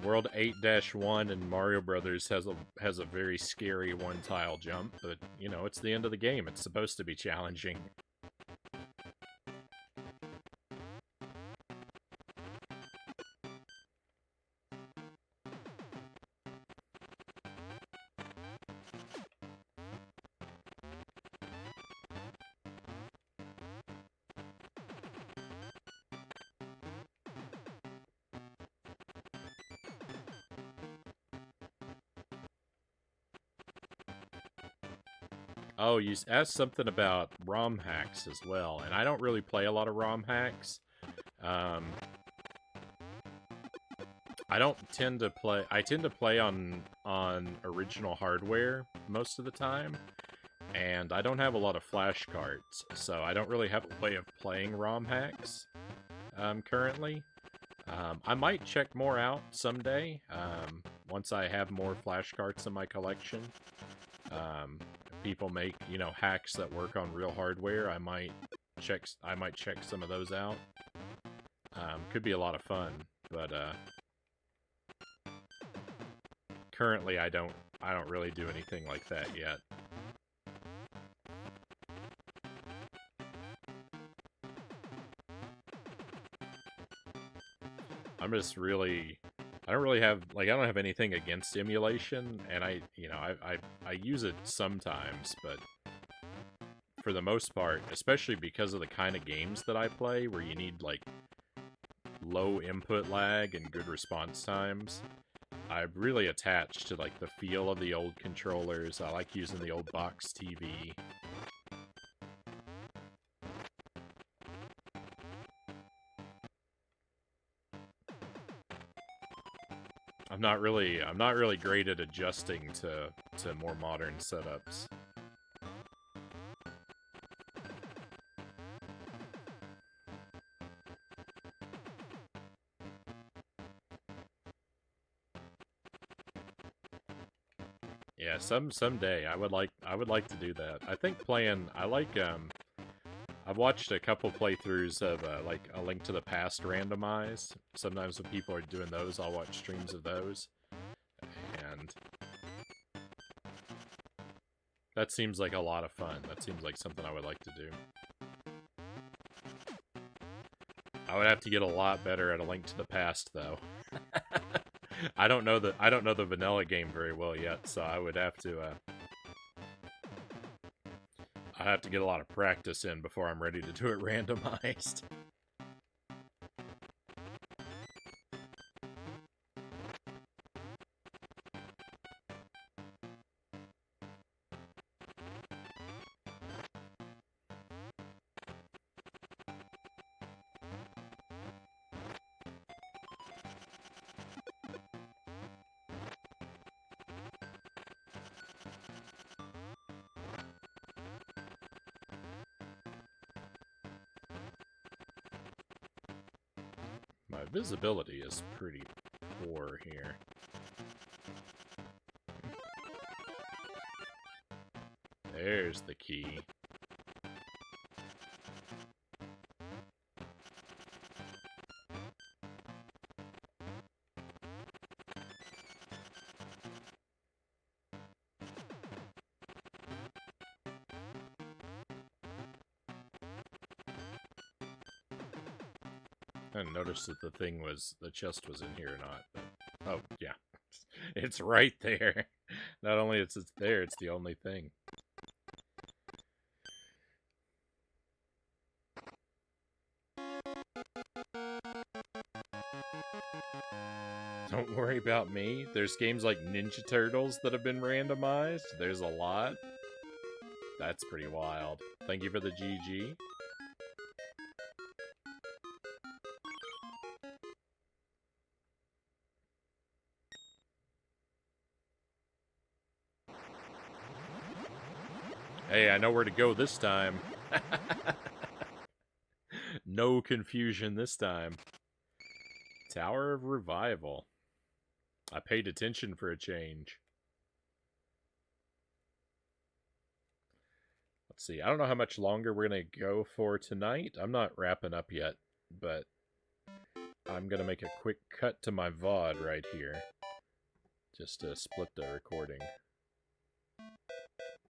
World 8-1 and Mario Brothers has a very scary one-tile jump, but, you know, it's the end of the game. It's supposed to be challenging. Oh, you asked something about ROM hacks as well, and I don't really play a lot of ROM hacks. Um, I don't tend to play. I tend to play on original hardware most of the time, and I don't have a lot of flash cards, so I don't really have a way of playing ROM hacks currently. I might check more out someday once I have more flash cards in my collection. People make hacks that work on real hardware. I might check some of those out. Could be a lot of fun, but currently I don't really do anything like that yet. I'm just really I don't really have I don't have anything against emulation, and I use it sometimes, but for the most part, especially because of the kind of games that I play where you need like low input lag and good response times, I'm really attached to like the feel of the old controllers. I like using the old box TV. I'm not really great at adjusting to more modern setups. Yeah, someday I would like to do that. I think I've watched a couple playthroughs of like A Link to the Past randomized. Sometimes when people are doing those, I'll watch streams of those. And that seems like a lot of fun. That seems like something I would like to do. I would have to get a lot better at A Link to the Past though. I don't know the vanilla game very well yet, so I would have to I have to get a lot of practice in before I'm ready to do it randomized. My visibility is pretty poor here. There's the key. I didn't notice that the chest was in here or not. But, oh, yeah. It's right there. Not only it's there, it's the only thing. Don't worry about me. There's games like Ninja Turtles that have been randomized. There's a lot. That's pretty wild. Thank you for the GG. Hey, I know where to go this time. No confusion this time. Tower of Revival. I paid attention for a change. Let's see. I don't know how much longer we're going to go for tonight. I'm not wrapping up yet, but I'm going to make a quick cut to my VOD right here. Just to split the recording.